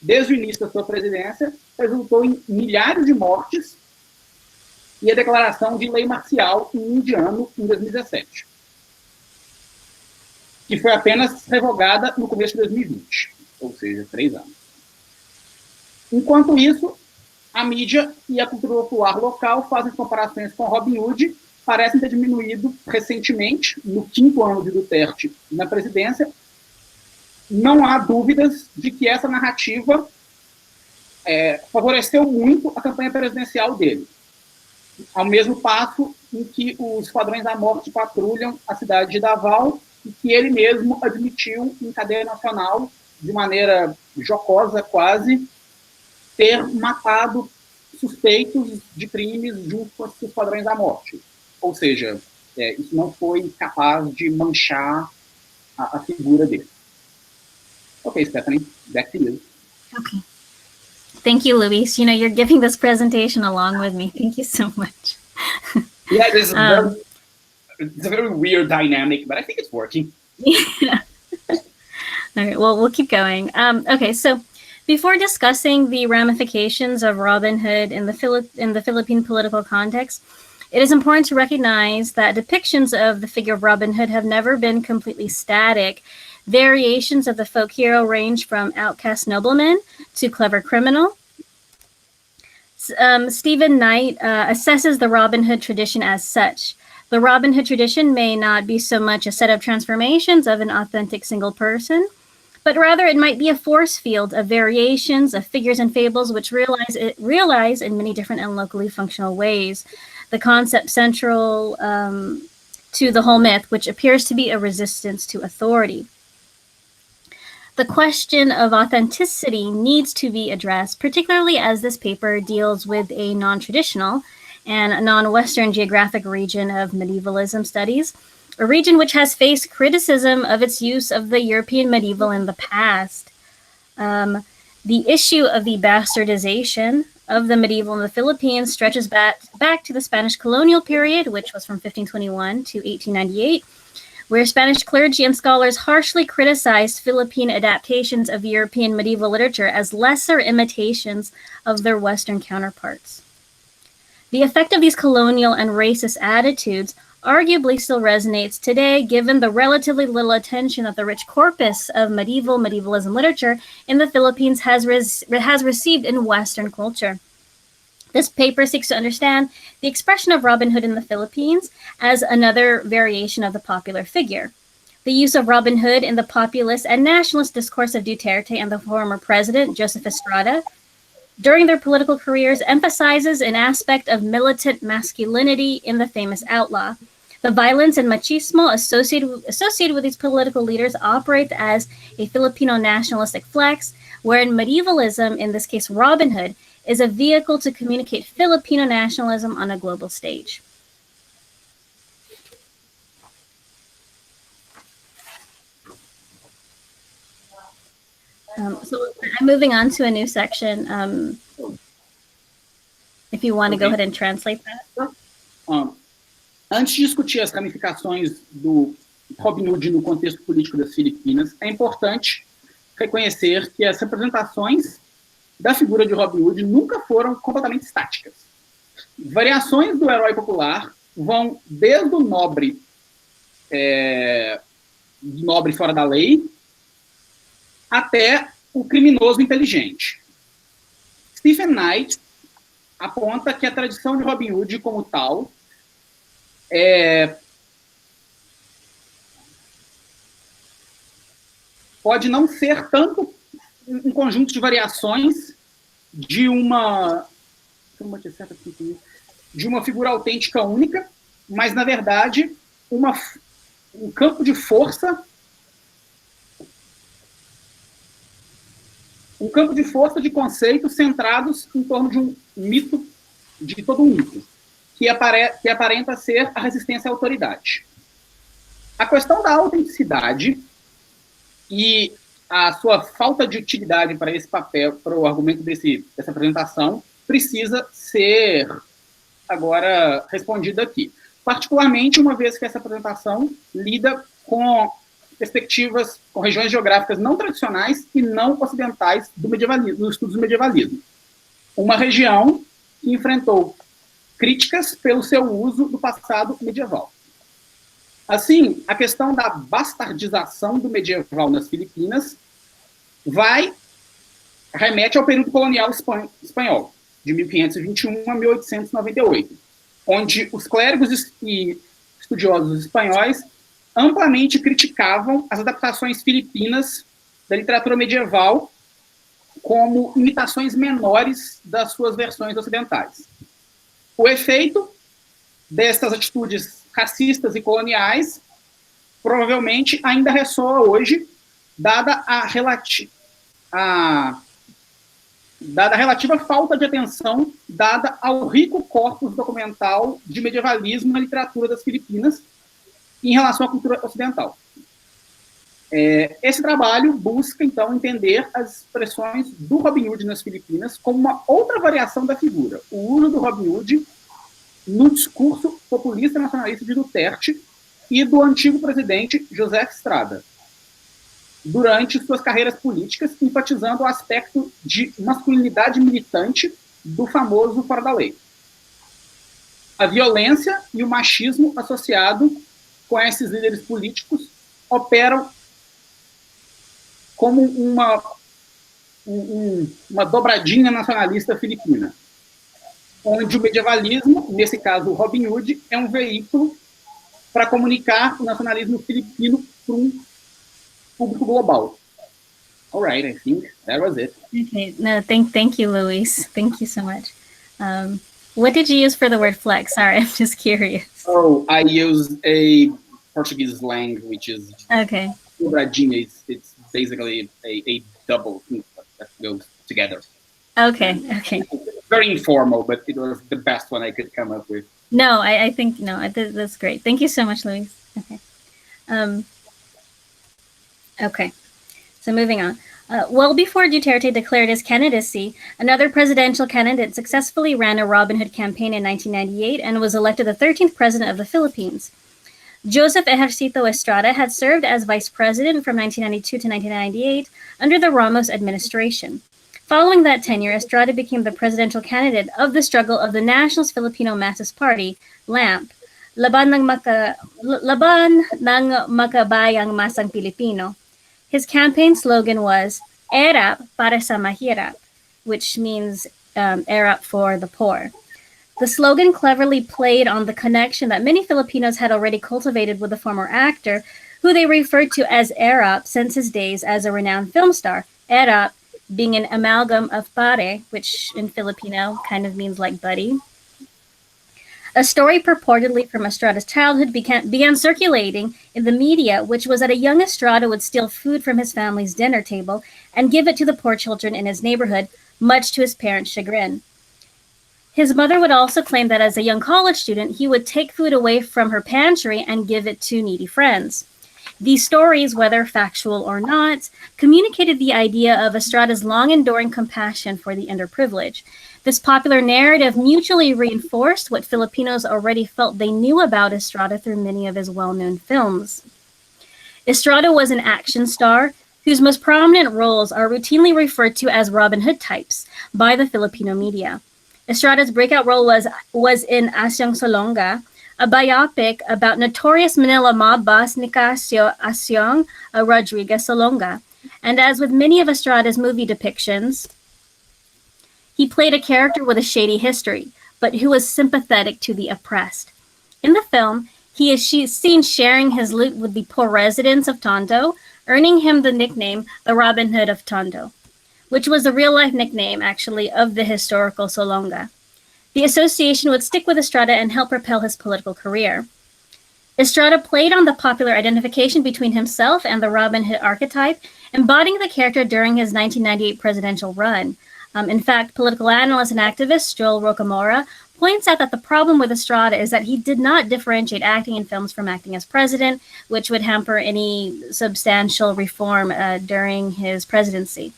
desde o início da sua presidência, resultou em milhares de mortes e a declaração de lei marcial em indiano em 2017, que foi apenas revogada no começo de 2020, ou seja, 3 anos. Enquanto isso, a mídia e a cultura popular local fazem comparações com Robin Hood, parecem ter diminuído recentemente, no 5º ano de Duterte na presidência. Não há dúvidas de que essa narrativa favoreceu muito a campanha presidencial dele, ao mesmo passo em que os esquadrões da morte patrulham a cidade de Davao e que ele mesmo admitiu em cadeia nacional, de maneira jocosa quase, ter matado suspeitos de crimes junto com os esquadrões da morte. Ou seja, isso não foi capaz de manchar a figura dele. Ok, Stefanie, back to you. Okay. Thank you, Luis. You're giving this presentation along with me. Thank you so much. Yeah, this is it's a very weird dynamic, but I think it's working. Yeah. All right, well, we'll keep going. Okay, so before discussing the ramifications of Robin Hood in the Philippine political context, it is important to recognize that depictions of the figure of Robin Hood have never been completely static. Variations of the folk hero range from outcast nobleman to clever criminal. Stephen Knight assesses the Robin Hood tradition as such. The Robin Hood tradition may not be so much a set of transformations of an authentic single person, but rather it might be a force field of variations, of figures and fables, which realize in many different and locally functional ways the concept central to the whole myth, which appears to be a resistance to authority. The question of authenticity needs to be addressed, particularly as this paper deals with a non-traditional and non-Western geographic region of medievalism studies, a region which has faced criticism of its use of the European medieval in the past. The issue of the bastardization of the medieval in the Philippines stretches back to the Spanish colonial period, which was from 1521 to 1898, where Spanish clergy and scholars harshly criticized Philippine adaptations of European medieval literature as lesser imitations of their Western counterparts. The effect of these colonial and racist attitudes arguably still resonates today, given the relatively little attention that the rich corpus of medievalism literature in the Philippines has received in Western culture. This paper seeks to understand the expression of Robin Hood in the Philippines as another variation of the popular figure. The use of Robin Hood in the populist and nationalist discourse of Duterte and the former president, Joseph Estrada, during their political careers emphasizes an aspect of militant masculinity in the famous outlaw. The violence and machismo associated with these political leaders operates as a Filipino nationalistic flex, wherein medievalism, in this case Robin Hood, is a vehicle to communicate Filipino nationalism on a global stage. So I'm moving on to a new section. If you want to go ahead and translate that. Antes de discutir as ramificações do Robin Hood no contexto político das Filipinas, é importante reconhecer que as representações da figura de Robin Hood nunca foram completamente estáticas. Variações do herói popular vão desde o nobre fora da lei até o criminoso inteligente. Stephen Knight aponta que a tradição de Robin Hood como tal pode não ser tanto um conjunto de variações de uma figura autêntica única, mas, na verdade, um campo de força de conceitos centrados em torno de um mito, de todo um mito, que aparenta ser a resistência à autoridade. A questão da autenticidade e a sua falta de utilidade para esse papel, para o argumento dessa apresentação, precisa ser agora respondida aqui. Particularmente uma vez que essa apresentação lida com perspectivas, com regiões geográficas não tradicionais e não ocidentais do medievalismo, dos estudos do medievalismo. Uma região que enfrentou críticas pelo seu uso do passado medieval. Assim, a questão da bastardização do medieval nas Filipinas remete ao período colonial espanhol, de 1521 a 1898, onde os clérigos e estudiosos espanhóis amplamente criticavam as adaptações filipinas da literatura medieval como imitações menores das suas versões ocidentais. O efeito destas atitudes racistas e coloniais provavelmente ainda ressoa hoje, dada a relativa falta de atenção dada ao rico corpus documental de medievalismo na literatura das Filipinas em relação à cultura ocidental. Esse trabalho busca, então, entender as expressões do Robin Hood nas Filipinas como uma outra variação da figura, o uso do Robin Hood no discurso populista nacionalista de Duterte e do antigo presidente José Estrada, durante suas carreiras políticas, enfatizando o aspecto de masculinidade militante do famoso fora da lei. A violência e o machismo associado com esses líderes políticos operam como uma dobradinha nacionalista filipina, onde o medievalismo, nesse caso o Robin Hood, é um veículo para comunicar o nacionalismo filipino para um público global. All right, I think that was it. Okay, no, thank you, Luis. Thank you so much. What did you use for the word flex? Sorry, I'm just curious. Oh, I used a Portuguese slang, which is Okay. dobradinha. It's basically a double that goes together. Okay, okay. Very informal, but it was the best one I could come up with. No, I think, no, that's great. Thank you so much, Luis. Okay. Okay, so moving on. Well before Duterte declared his candidacy, another presidential candidate successfully ran a Robin Hood campaign in 1998 and was elected the 13th president of the Philippines. Joseph Ejercito Estrada had served as vice president from 1992 to 1998 under the Ramos administration. Following that tenure, Estrada became the presidential candidate of the struggle of the Nationalist Filipino Masses Party, LAMP, Laban ng Makabayang Masang Pilipino. His campaign slogan was "Erap para sa mahirap," which means "Erap for the poor." The slogan cleverly played on the connection that many Filipinos had already cultivated with the former actor, who they referred to as Erap since his days as a renowned film star. Erap being an amalgam of pare, which in Filipino kind of means like buddy. A story purportedly from Estrada's childhood began circulating in the media, which was that a young Estrada would steal food from his family's dinner table and give it to the poor children in his neighborhood, much to his parents' chagrin. His mother would also claim that as a young college student, he would take food away from her pantry and give it to needy friends. These stories, whether factual or not, communicated the idea of Estrada's long-enduring compassion for the underprivileged. This popular narrative mutually reinforced what Filipinos already felt they knew about Estrada through many of his well-known films. Estrada was an action star whose most prominent roles are routinely referred to as Robin Hood types by the Filipino media. Estrada's breakout role was in Asyong Solonga, a biopic about notorious Manila mob boss Nicasio Asyong Rodriguez Solonga. And as with many of Estrada's movie depictions, he played a character with a shady history, but who was sympathetic to the oppressed. In the film, he is seen sharing his loot with the poor residents of Tondo, earning him the nickname the Robin Hood of Tondo, which was the real-life nickname, actually, of the historical Solonga. The association would stick with Estrada and help propel his political career. Estrada played on the popular identification between himself and the Robin Hood archetype, embodying the character during his 1998 presidential run. In fact, political analyst and activist Joel Rocamora points out that the problem with Estrada is that he did not differentiate acting in films from acting as president, which would hamper any substantial reform during his presidency.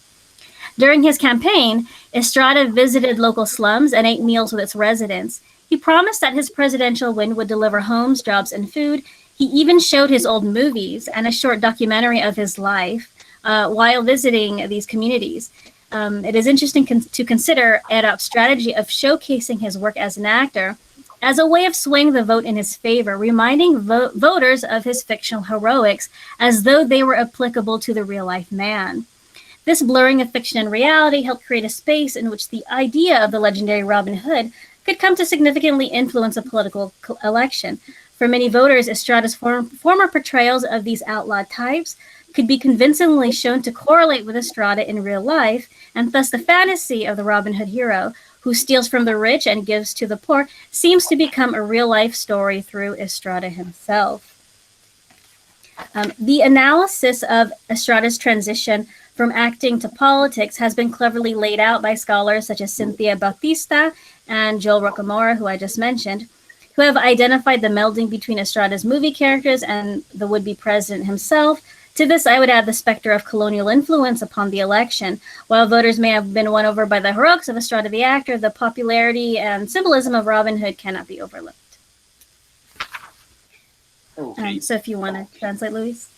During his campaign, Estrada visited local slums and ate meals with its residents. He promised that his presidential win would deliver homes, jobs, and food. He even showed his old movies and a short documentary of his life while visiting these communities. It is interesting to consider Erap's strategy of showcasing his work as an actor as a way of swaying the vote in his favor, reminding voters of his fictional heroics as though they were applicable to the real-life man. This blurring of fiction and reality helped create a space in which the idea of the legendary Robin Hood could come to significantly influence a political election. For many voters, Estrada's former portrayals of these outlawed types could be convincingly shown to correlate with Estrada in real life, and thus the fantasy of the Robin Hood hero, who steals from the rich and gives to the poor, seems to become a real-life story through Estrada himself. The analysis of Estrada's transition from acting to politics has been cleverly laid out by scholars such as Cynthia Bautista and Joel Rocamora, who I just mentioned, who have identified the melding between Estrada's movie characters and the would-be president himself. To this, I would add the specter of colonial influence upon the election. While voters may have been won over by the heroics of Estrada the actor, the popularity and symbolism of Robin Hood cannot be overlooked. Okay. So if you want to translate, Luis.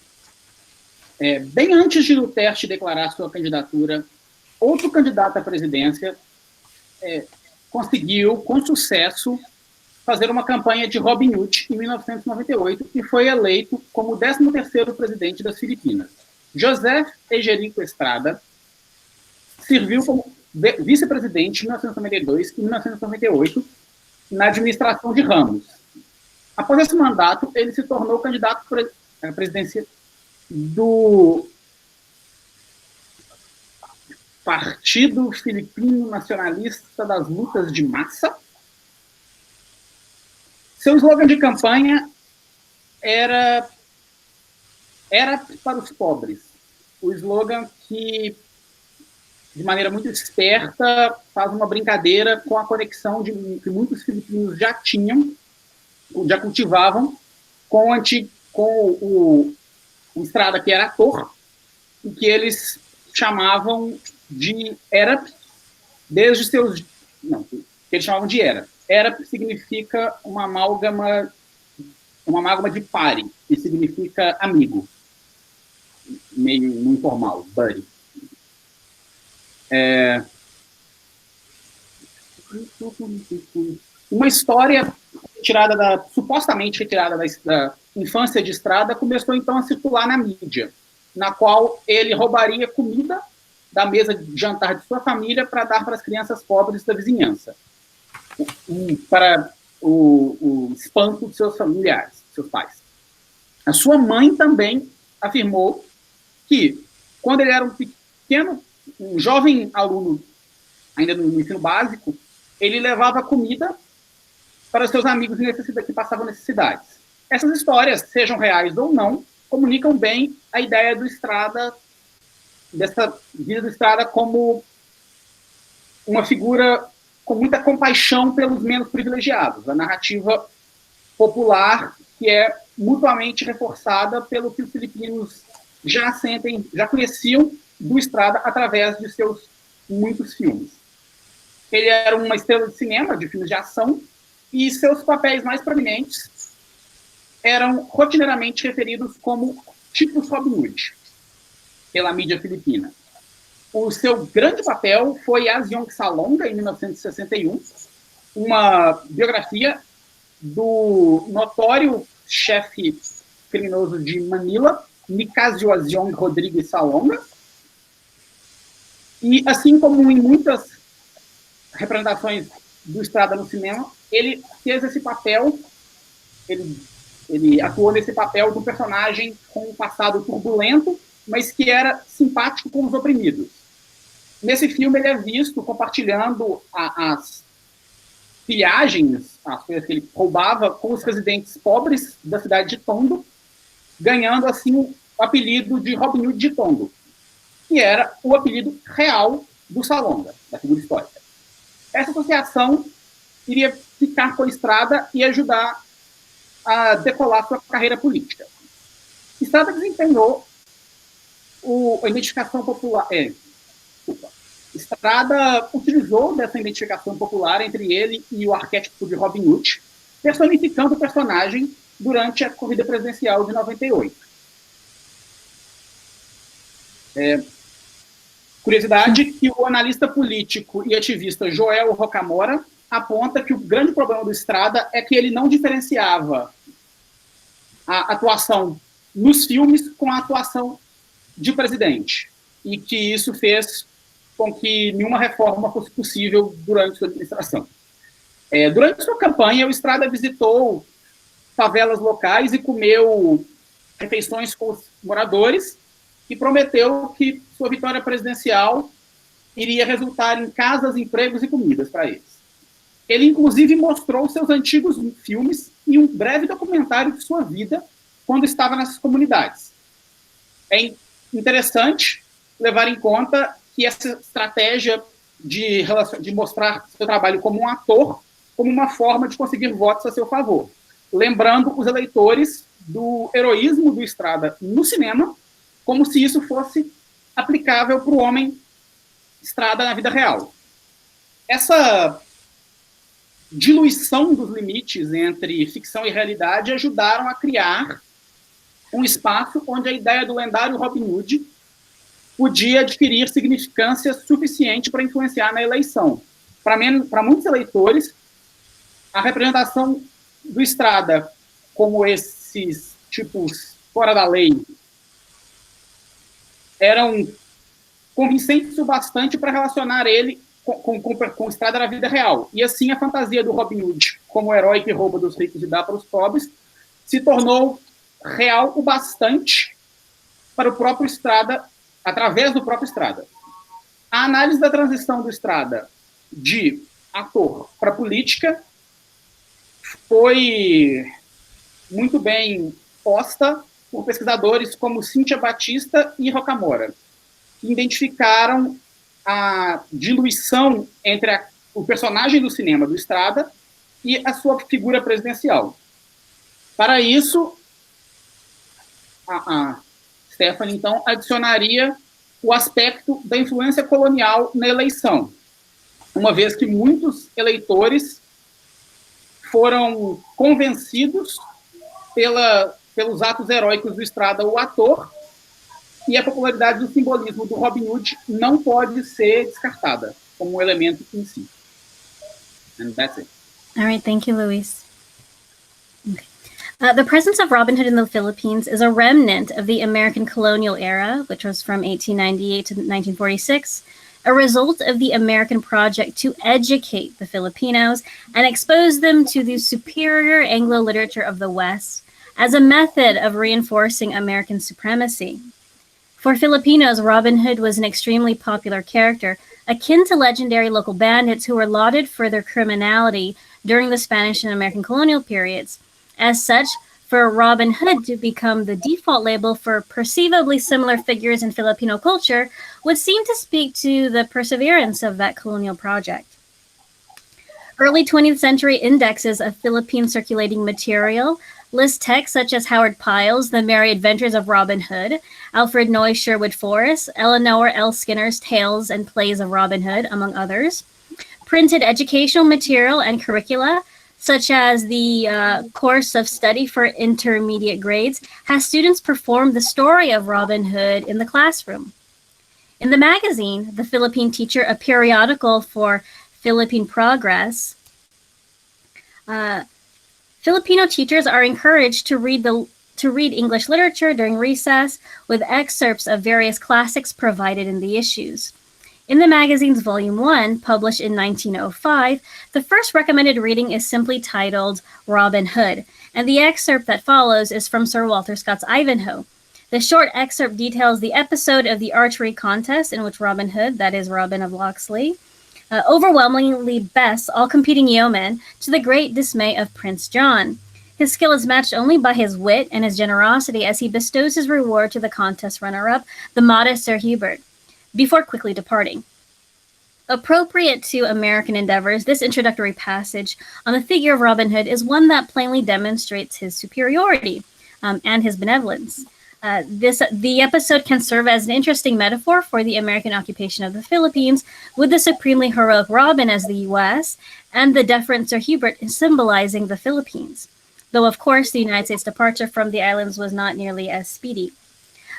Bem antes de Duterte declarar sua candidatura, outro candidato à presidência conseguiu, com sucesso, fazer uma campanha de Robin Hood em 1998 e foi eleito como o 13º presidente das Filipinas. José Egerico Estrada serviu como vice-presidente em 1992 e 1998 na administração de Ramos. Após esse mandato, ele se tornou candidato à presidência do Partido Filipino Nacionalista das Lutas de Massa. Seu slogan de campanha era para os pobres. O slogan que, de maneira muito esperta, faz uma brincadeira com a conexão que muitos filipinos já cultivavam com o estrada que era ator, e que eles chamavam de ERAP, desde seus... Não, que eles chamavam de ERAP. ERAP significa uma amálgama de pare, que significa amigo, meio informal, buddy. Uma história supostamente retirada da infância de Estrada começou então a circular na mídia, na qual ele roubaria comida da mesa de jantar de sua família para dar para as crianças pobres da vizinhança, para o espanto de seus familiares, seus pais. A sua mãe também afirmou que, quando ele era um jovem aluno, ainda no ensino básico, ele levava comida para seus amigos que passavam necessidades. Essas histórias, sejam reais ou não, comunicam bem a ideia do Estrada, dessa vida do Estrada como uma figura com muita compaixão pelos menos privilegiados. A narrativa popular que é mutuamente reforçada pelo que os filipinos já conheciam do Estrada através de seus muitos filmes. Ele era uma estrela de cinema, de filmes de ação, e seus papéis mais prominentes eram rotineiramente referidos como tipos Robin Hood, pela mídia filipina. O seu grande papel foi As Yong Salonga, em 1961, uma biografia do notório chefe criminoso de Manila, Nicasio Aziong Rodrigues Salonga. E, assim como em muitas representações do Estrada no cinema, ele fez esse papel, ele atuou nesse papel de um personagem com um passado turbulento, mas que era simpático com os oprimidos. Nesse filme ele é visto compartilhando as pilhagens, as coisas que ele roubava com os residentes pobres da cidade de Tondo, ganhando assim o apelido de Robin Hood de Tondo, que era o apelido real do Salonga, da figura histórica. Essa associação iria ficar com a Estrada e ajudar a decolar sua carreira política. Estrada desempenhou a identificação popular... Estrada utilizou dessa identificação popular entre ele e o arquétipo de Robin Hood, personificando o personagem durante a corrida presidencial de 98. Curiosidade que o analista político e ativista Joel Rocamora aponta que o grande problema do Estrada é que ele não diferenciava a atuação nos filmes com a atuação de presidente, e que isso fez com que nenhuma reforma fosse possível durante sua administração. Durante sua campanha, o Estrada visitou favelas locais e comeu refeições com os moradores e prometeu que sua vitória presidencial iria resultar em casas, empregos e comidas para eles. Ele, inclusive, mostrou seus antigos filmes e um breve documentário de sua vida quando estava nessas comunidades. É interessante levar em conta que essa estratégia de mostrar seu trabalho como um ator, como uma forma de conseguir votos a seu favor, lembrando os eleitores do heroísmo do Estrada no cinema, como se isso fosse aplicável para o homem Estrada na vida real. Essa diluição dos limites entre ficção e realidade ajudaram a criar um espaço onde a ideia do lendário Robin Hood podia adquirir significância suficiente para influenciar na eleição. Para muitos eleitores, a representação do Estrada como esses tipos fora da lei eram convincentes o bastante para relacionar ele com o Estrada na vida real. E assim a fantasia do Robin Hood como o herói que rouba dos ricos e dá para os pobres se tornou real o bastante para o próprio Estrada, através do próprio Estrada. A análise da transição do Estrada de ator para política foi muito bem posta por pesquisadores como Cíntia Batista e Rocamora, que identificaram a diluição entre o personagem do cinema do Estrada e a sua figura presidencial. Para isso, a Stefanie, então, adicionaria o aspecto da influência colonial na eleição, uma vez que muitos eleitores foram convencidos pelos atos heróicos do Estrada, o ator, e a popularidade do simbolismo do Robin Hood não pode ser descartada como um elemento em si. And that's it. All right, thank you, Luis. Okay. The presence of Robin Hood in the Philippines is a remnant of the American colonial era, which was from 1898 to 1946, a result of the American project to educate the Filipinos and expose them to the superior Anglo literature of the West as a method of reinforcing American supremacy. For Filipinos, Robin Hood was an extremely popular character, akin to legendary local bandits who were lauded for their criminality during the Spanish and American colonial periods. As such, for Robin Hood to become the default label for perceivably similar figures in Filipino culture would seem to speak to the perseverance of that colonial project. Early 20th century indexes of Philippine circulating material list texts such as Howard Pyle's The Merry Adventures of Robin Hood, Alfred Noyes' Sherwood Forest, Eleanor L. Skinner's Tales and Plays of Robin Hood, among others. Printed educational material and curricula, such as the course of study for intermediate grades, has students perform the story of Robin Hood in the classroom. In the magazine, The Philippine Teacher, a periodical for Philippine progress, Filipino teachers are encouraged to read English literature during recess with excerpts of various classics provided in the issues. In the magazine's Volume 1, published in 1905, the first recommended reading is simply titled Robin Hood, and the excerpt that follows is from Sir Walter Scott's Ivanhoe. The short excerpt details the episode of the archery contest in which Robin Hood, that is Robin of Locksley, overwhelmingly bests all competing yeomen to the great dismay of Prince John. His skill is matched only by his wit and his generosity as he bestows his reward to the contest runner-up, the modest Sir Hubert, before quickly departing. Appropriate to American endeavors, this introductory passage on the figure of Robin Hood is one that plainly demonstrates his superiority and his benevolence. The episode can serve as an interesting metaphor for the American occupation of the Philippines, with the supremely heroic Robin as the U.S. and the deferent Sir Hubert symbolizing the Philippines. Though, of course, the United States' departure from the islands was not nearly as speedy.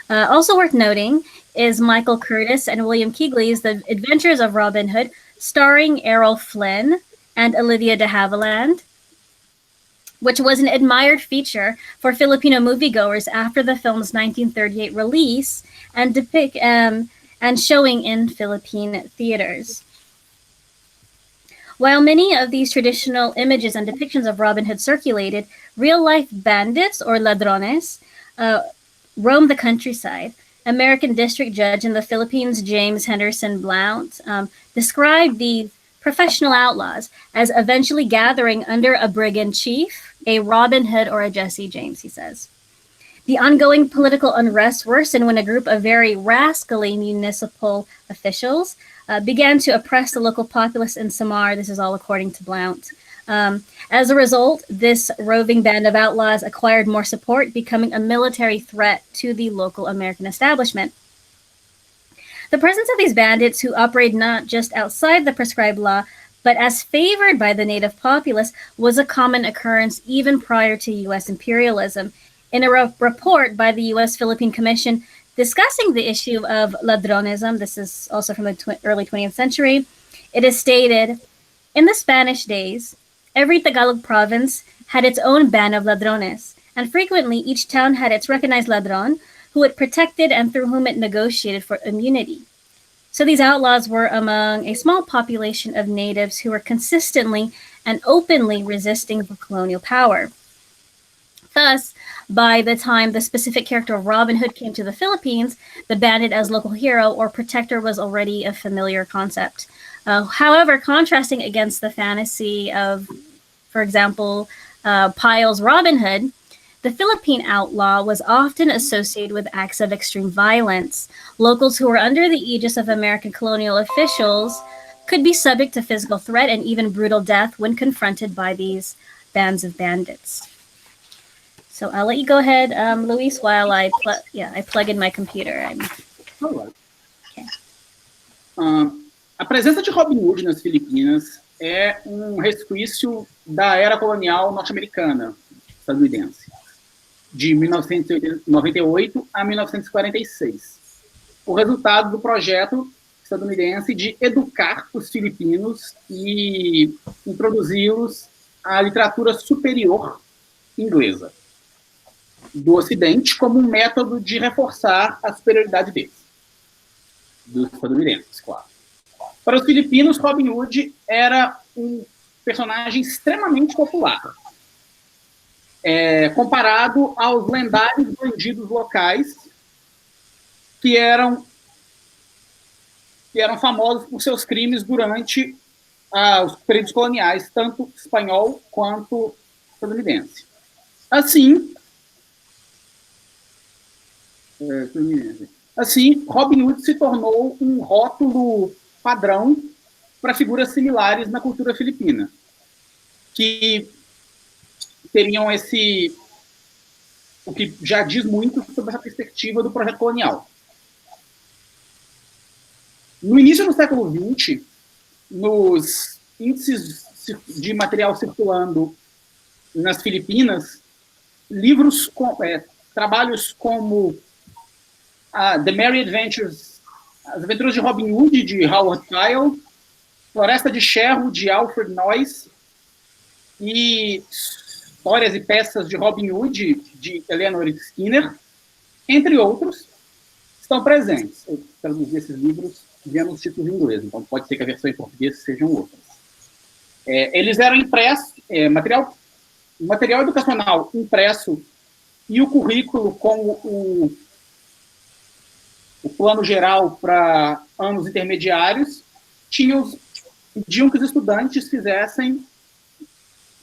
Also worth noting is Michael Curtis and William Keighley's The Adventures of Robin Hood, starring Errol Flynn and Olivia de Havilland, which was an admired feature for Filipino moviegoers after the film's 1938 release and showing in Philippine theaters. While many of these traditional images and depictions of Robin Hood circulated, real-life bandits, or ladrones, roamed the countryside. American district judge in the Philippines, James Henderson Blount, described the professional outlaws as eventually gathering under a brigand chief, a Robin Hood or a Jesse James, he says. The ongoing political unrest worsened when a group of very rascally municipal officials began to oppress the local populace in Samar. This is all according to Blount. As a result, this roving band of outlaws acquired more support, becoming a military threat to the local American establishment. The presence of these bandits, who operate not just outside the prescribed law, but as favored by the native populace, was a common occurrence even prior to U.S. imperialism. In a report by the U.S. Philippine Commission discussing the issue of ladronism, this is also from the early 20th century, it is stated, in the Spanish days, every Tagalog province had its own band of ladrones, and frequently each town had its recognized ladron, who it protected and through whom it negotiated for immunity. So these outlaws were among a small population of natives who were consistently and openly resisting the colonial power. Thus, by the time the specific character of Robin Hood came to the Philippines, the bandit as local hero or protector was already a familiar concept. However, contrasting against the fantasy of, for example, Pyle's Robin Hood, the Philippine outlaw was often associated with acts of extreme violence. Locals who were under the aegis of American colonial officials could be subject to physical threat and even brutal death when confronted by these bands of bandits. So I'll let you go ahead, Luis, while I plug in my computer. Okay. A presença de Robin Hood nas Filipinas é resquício da era colonial norte-americana, estadunidense, de 1998 a 1946. O resultado do projeto estadunidense de educar os filipinos e introduzi-los à literatura superior inglesa do Ocidente como um método de reforçar a superioridade deles, dos estadunidenses, claro. Para os filipinos, Robin Hood era um personagem extremamente popular, comparado aos lendários bandidos locais que eram famosos por seus crimes durante os períodos coloniais, tanto espanhol quanto estadunidense. Assim, Robin Hood se tornou um rótulo padrão para figuras similares na cultura filipina, que teriam o que já diz muito sobre essa perspectiva do projeto colonial. No início do século XX, nos índices de material circulando nas Filipinas, trabalhos como The Merry Adventures, As Aventuras de Robin Hood, de Howard Pyle, Floresta de Sherwood, de Alfred Noyes, e Histórias e Peças de Robin Hood, de Eleanor Skinner, entre outros, estão presentes. Eu traduzi esses livros vendo os títulos em inglês, então pode ser que a versão em português sejam outras. Eles eram impressos, material educacional impresso e o currículo com o plano geral para anos intermediários pediam que os estudantes fizessem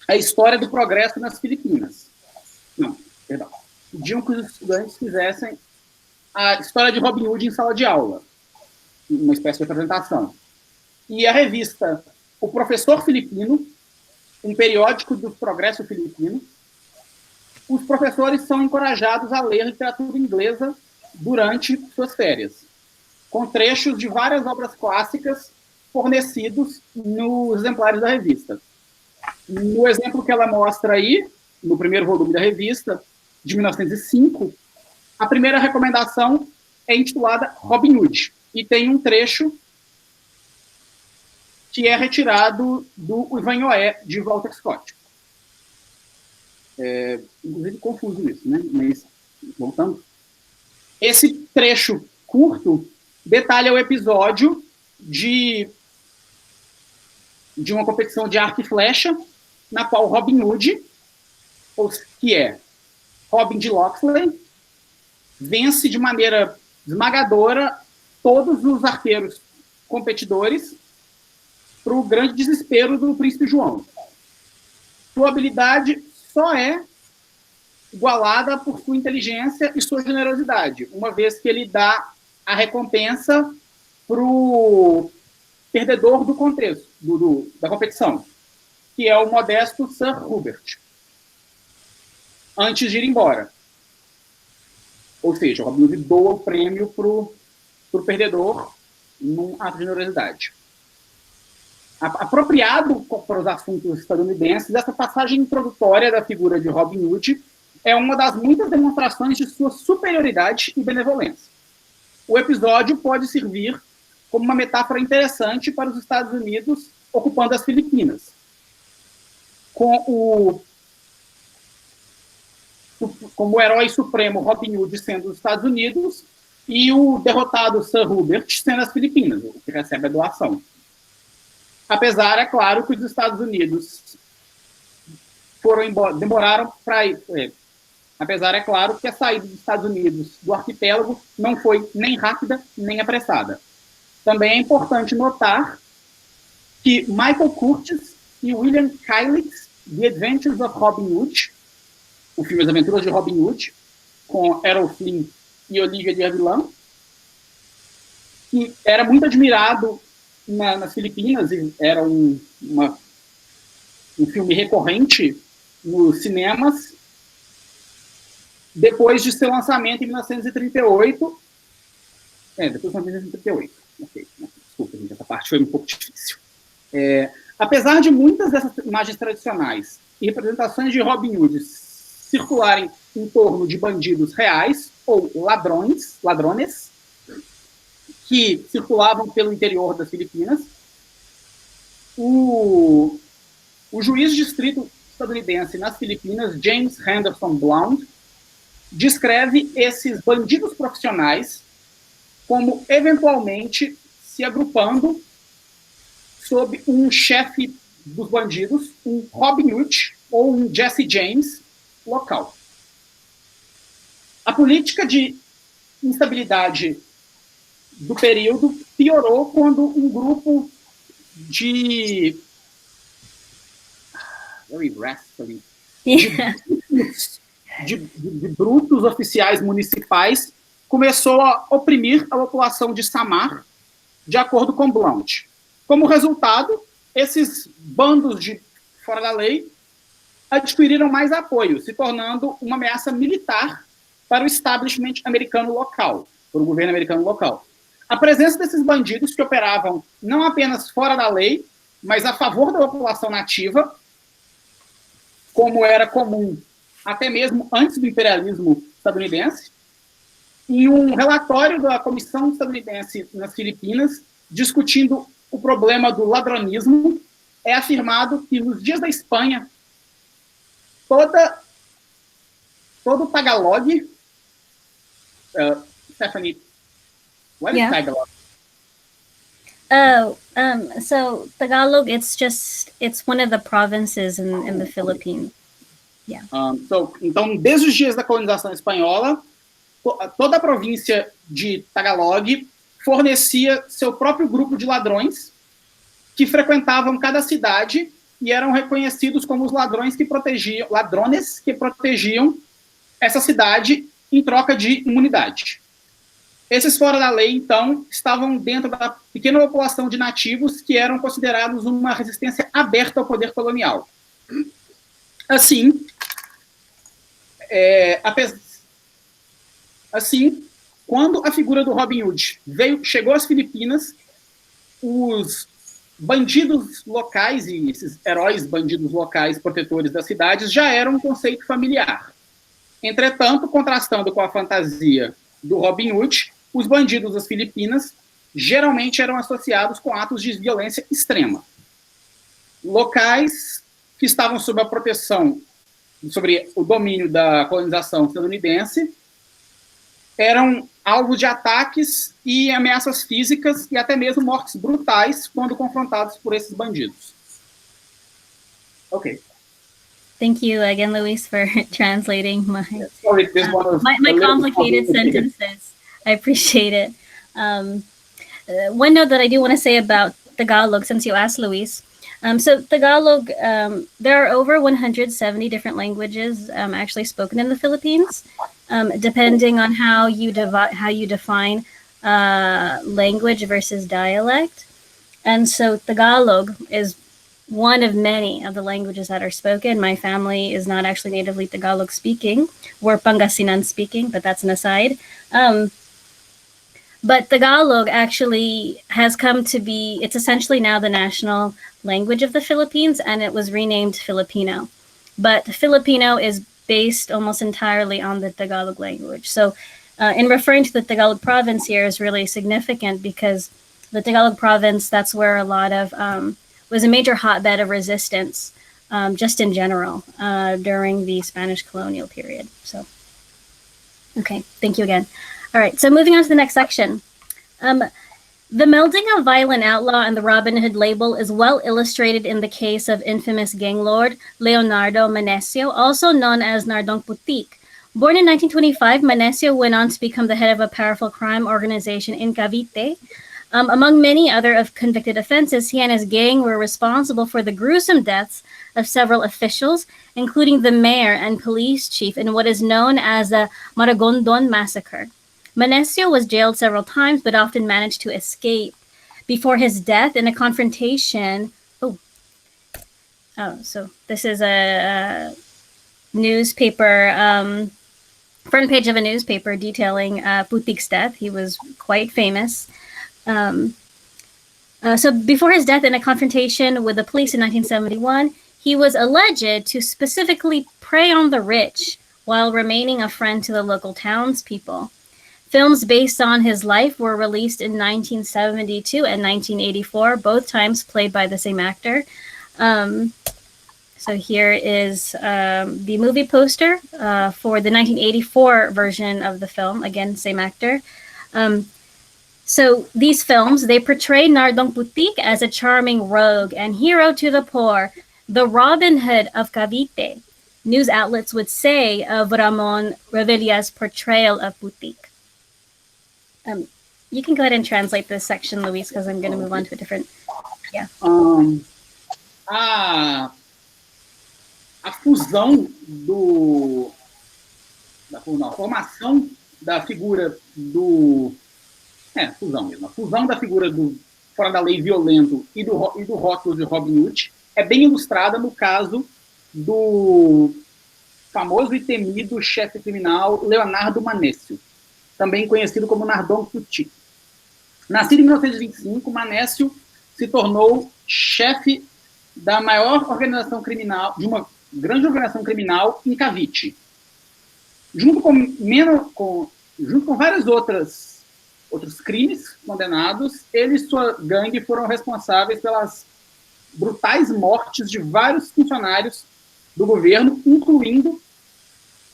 a história do progresso nas Filipinas. Pediam que os estudantes fizessem a história de Robin Hood em sala de aula, uma espécie de apresentação. E a revista O Professor Filipino, um periódico do progresso filipino, os professores são encorajados a ler literatura inglesa durante suas férias, com trechos de várias obras clássicas fornecidos nos exemplares da revista. No exemplo que ela mostra aí, no primeiro volume da revista, de 1905, a primeira recomendação é intitulada Robin Hood, e tem um trecho que é retirado do Ivanhoé, de Walter Scott. Inclusive, confuso isso, né? Mas, voltando. Esse trecho curto detalha o episódio de uma competição de arco e flecha, na qual Robin Hood, que é Robin de Locksley, vence de maneira esmagadora todos os arqueiros competidores, para o grande desespero do príncipe João. Sua habilidade só é igualada por sua inteligência e sua generosidade, uma vez que ele dá a recompensa para o perdedor do contexto, da competição, que é o modesto Sir Hubert, antes de ir embora. Ou seja, o Robin Hood doa o prêmio para o perdedor num ato de generosidade. Apropriado para os assuntos estadunidenses, essa passagem introdutória da figura de Robin Hood é uma das muitas demonstrações de sua superioridade e benevolência. O episódio pode servir como uma metáfora interessante para os Estados Unidos ocupando as Filipinas, com como o herói supremo Robin Hood sendo os Estados Unidos e o derrotado Sir Hubert sendo as Filipinas, o que recebe a doação. Apesar, é claro, que os Estados Unidos demoraram para Apesar, é claro, que a saída dos Estados Unidos do arquipélago não foi nem rápida, nem apressada. Também é importante notar que Michael Curtis e William Kylix, The Adventures of Robin Hood, o filme As Aventuras de Robin Hood, com Errol Flynn e Olivia de Havilland, que era muito admirado nas Filipinas, e era um filme recorrente nos cinemas, depois de seu lançamento em 1938. Depois de 1938. Okay. Desculpa, gente, essa parte foi um pouco difícil. Apesar de muitas dessas imagens tradicionais e representações de Robin Hood circularem em torno de bandidos reais ou ladrones, que circulavam pelo interior das Filipinas, o juiz de distrito estadunidense nas Filipinas, James Henderson Blount, descreve esses bandidos profissionais como eventualmente se agrupando sob um chefe dos bandidos, um Robin Hood ou um Jesse James local. A política de instabilidade do período piorou quando um grupo de brutos oficiais municipais começou a oprimir a população de Samar, de acordo com Blount. Como resultado, esses bandos de fora da lei adquiriram mais apoio, se tornando uma ameaça militar para o establishment americano local, para o governo americano local. A presença desses bandidos que operavam não apenas fora da lei, mas a favor da população nativa, como era comum até mesmo antes do imperialismo estadunidense, em um relatório da Comissão Estadunidense nas Filipinas, discutindo o problema do ladronismo, é afirmado que nos dias da Espanha, todo Tagalog, Stefanie, what is Tagalog? So Tagalog, it's one of the provinces in the Philippines. Yeah. Então, desde os dias da colonização espanhola, toda a província de Tagalog fornecia seu próprio grupo de ladrões que frequentavam cada cidade e eram reconhecidos como os ladrones que protegiam essa cidade em troca de imunidade. Esses fora da lei, então, estavam dentro da pequena população de nativos que eram considerados uma resistência aberta ao poder colonial. Assim, quando a figura do Robin Hood chegou às Filipinas, os bandidos locais e esses heróis bandidos locais protetores das cidades já eram um conceito familiar. Entretanto, contrastando com a fantasia do Robin Hood, os bandidos das Filipinas geralmente eram associados com atos de violência extrema. Locais que estavam sob a proteção, sobre o domínio da colonização estadunidense, eram alvos de ataques e ameaças físicas e até mesmo mortes brutais quando confrontados por esses bandidos. Ok. Thank you again, Luis, for translating my complicated sentences. I appreciate it. One note that I do want to say about Tagalog, since you asked, Luis. So Tagalog, there are over 170 different languages actually spoken in the Philippines, depending on how you define language versus dialect. And so Tagalog is one of many of the languages that are spoken. My family is not actually natively Tagalog speaking. We're Pangasinan speaking, but that's an aside. But Tagalog actually has come to be, it's essentially now the national language of the Philippines, and it was renamed Filipino. But Filipino is based almost entirely on the Tagalog language. So in referring to the Tagalog province here is really significant because the Tagalog province, that's where a lot of, was a major hotbed of resistance just in general during the Spanish colonial period. So, okay, thank you again. All right, so moving on to the next section. The melding of violent outlaw and the Robin Hood label is well illustrated in the case of infamous gang lord Leonardo Manesio, also known as Nardong Putik, Born in 1925, Manesio went on to become the head of a powerful crime organization in Cavite. Among many other of convicted offenses, he and his gang were responsible for the gruesome deaths of several officials, including the mayor and police chief in what is known as the Maragondon massacre. Manesio was jailed several times, but often managed to escape. Before his death, in a confrontation, so this is a newspaper, front page of a newspaper detailing Putik's death. He was quite famous. So before his death, in a confrontation with the police in 1971, he was alleged to specifically prey on the rich while remaining a friend to the local townspeople. Films based on his life were released in 1972 and 1984, both times played by the same actor. So here is the movie poster for the 1984 version of the film, again, same actor. So these films, they portray Nardong Putik as a charming rogue and hero to the poor, the Robin Hood of Cavite. News outlets would say of Ramon Revilla's portrayal of Putik. You can go ahead and translate this section, Luis, because I'm going to move on to a different. Yeah. A fusão a formação da figura do fusão mesmo. A fusão da figura do fora da lei violento e do rótulo de Robin Hood é bem ilustrada no caso do famoso e temido chefe criminal Leonardo Manesio, também conhecido como Nardong Putik. Nascido em 1925, Manesio se tornou chefe da maior organização criminal, de uma grande organização criminal em Cavite. Junto com vários outros crimes condenados, ele e sua gangue foram responsáveis pelas brutais mortes de vários funcionários do governo, incluindo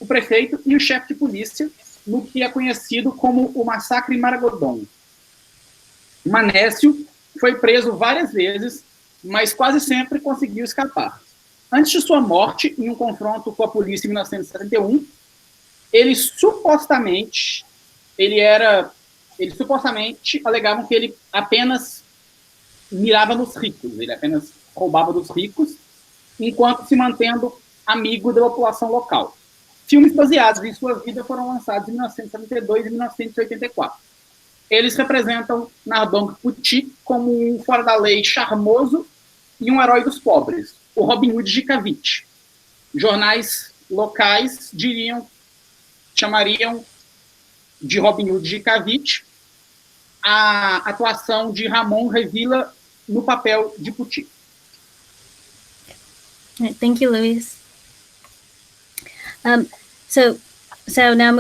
o prefeito e o chefe de polícia, no que é conhecido como o Massacre em Maragondon. Manesio foi preso várias vezes, mas quase sempre conseguiu escapar. Antes de sua morte, em um confronto com a polícia em 1971, eles supostamente alegavam que ele apenas mirava nos ricos, ele apenas roubava dos ricos, enquanto se mantendo amigo da população local. Filmes baseados em sua vida foram lançados em 1972 e 1984. Eles representam Nardong Putik como um fora-da-lei charmoso e um herói dos pobres, o Robin Hood de Cavite. Jornais locais chamariam de Robin Hood de Cavite a atuação de Ramon Revilla no papel de Putik. Thank you, Luis. So now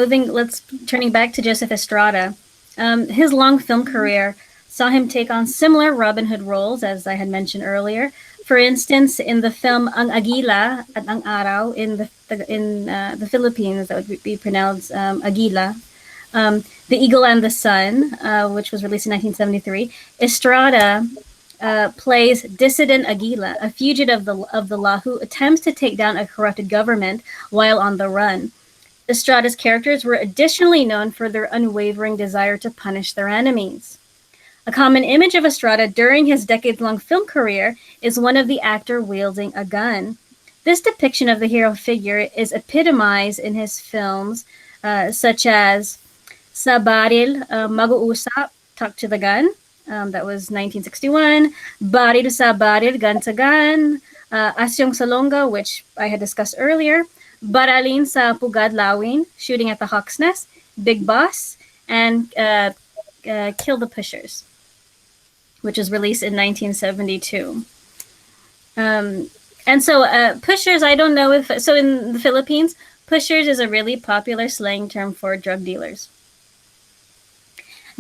turning back to Joseph Estrada. His long film career saw him take on similar Robin Hood roles, as I had mentioned earlier. For instance, in the film Ang Agila at Ang Araw in the Philippines, that would be pronounced Agila. The Eagle and the Sun, which was released in 1973. Estrada plays dissident Aguila, a fugitive of the law who attempts to take down a corrupted government while on the run. Estrada's characters were additionally known for their unwavering desire to punish their enemies. A common image of Estrada during his decades-long film career is one of the actor wielding a gun. This depiction of the hero figure is epitomized in his films, such as Sa Baril Mag-uusap, Talk to the Gun, that was 1961, Baril sa Baril, Gun to Gun, Asyong Salonga, which I had discussed earlier, Baralin sa Pugad Lawin, Shooting at the Hawk's Nest, Big Boss, and Kill the Pushers, which was released in 1972. And so pushers, I don't know if, so in the Philippines, pushers is a really popular slang term for drug dealers.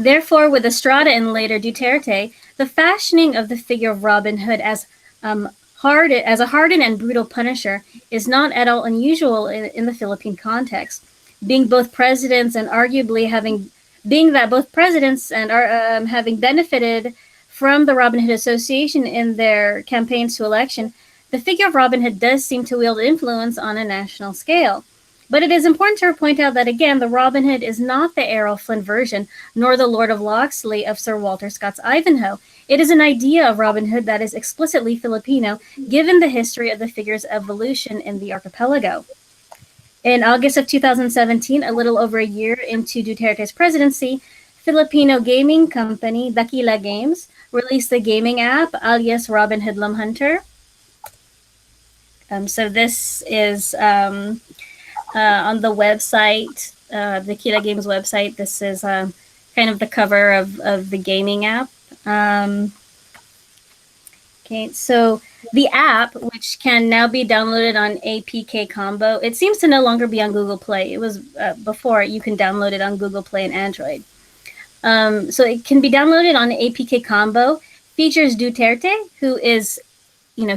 Therefore, with Estrada and later Duterte, the fashioning of the figure of Robin Hood as a hardened and brutal punisher is not at all unusual in the Philippine context. Being that both presidents are having benefited from the Robin Hood Association in their campaigns to election, the figure of Robin Hood does seem to wield influence on a national scale. But it is important to point out that, again, the Robin Hood is not the Errol Flynn version, nor the Lord of Locksley of Sir Walter Scott's Ivanhoe. It is an idea of Robin Hood that is explicitly Filipino, given the history of the figure's evolution in the archipelago. In August of 2017, a little over a year into Duterte's presidency, Filipino gaming company Dakila Games released the gaming app alias Robin Hoodlum Hunter. So this is on the website, the Dakila Games website. This is kind of the cover of the gaming app. Okay, so the app, which can now be downloaded on APK Combo, it seems to no longer be on Google Play. It was before, you can download it on Google Play and Android. So it can be downloaded on APK Combo, features Duterte, who is,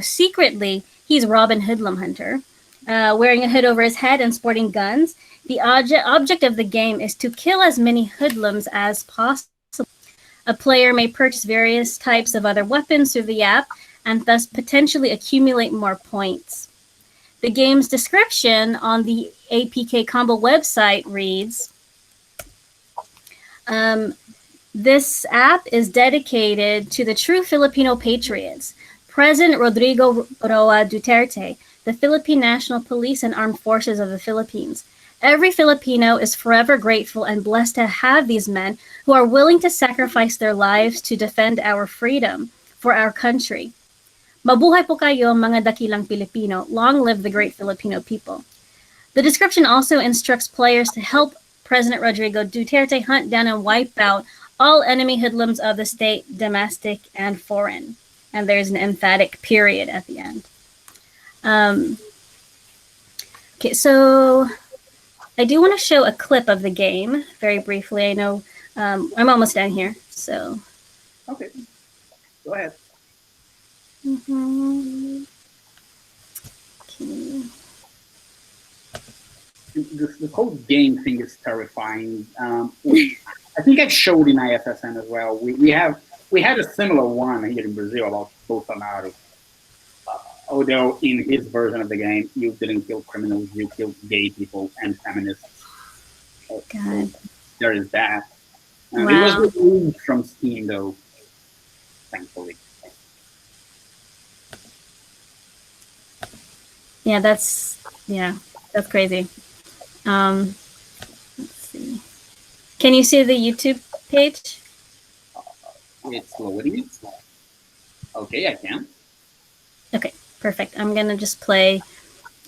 secretly, he's Robin Hoodlum Hunter, wearing a hood over his head and sporting guns. The object of the game is to kill as many hoodlums as possible. A player may purchase various types of other weapons through the app and thus potentially accumulate more points. The game's description on the APK Combo website reads, this app is dedicated to the true Filipino patriots, President Rodrigo Roa Duterte, the Philippine National Police and Armed Forces of the Philippines. Every Filipino is forever grateful and blessed to have these men who are willing to sacrifice their lives to defend our freedom for our country. Mabuhay po kayo, mga dakilang Pilipino. Long live the great Filipino people. The description also instructs players to help President Rodrigo Duterte hunt down and wipe out all enemy hoodlums of the state, domestic and foreign. And there's an emphatic period at the end. Okay, so I do want to show a clip of the game very briefly. I know I'm almost done here, so. Okay, go ahead. Mm-hmm. Okay. The whole game thing is terrifying. I think I've showed in IFSN as well. We had a similar one here in Brazil about Bolsonaro. Although in his version of the game, you didn't kill criminals, you killed gay people and feminists. God. So there is that. Wow. It was removed from Steam, though, thankfully. Yeah, that's crazy. Let's see. Can you see the YouTube page? It's loading. Okay, I can. Okay, perfect. I'm gonna just play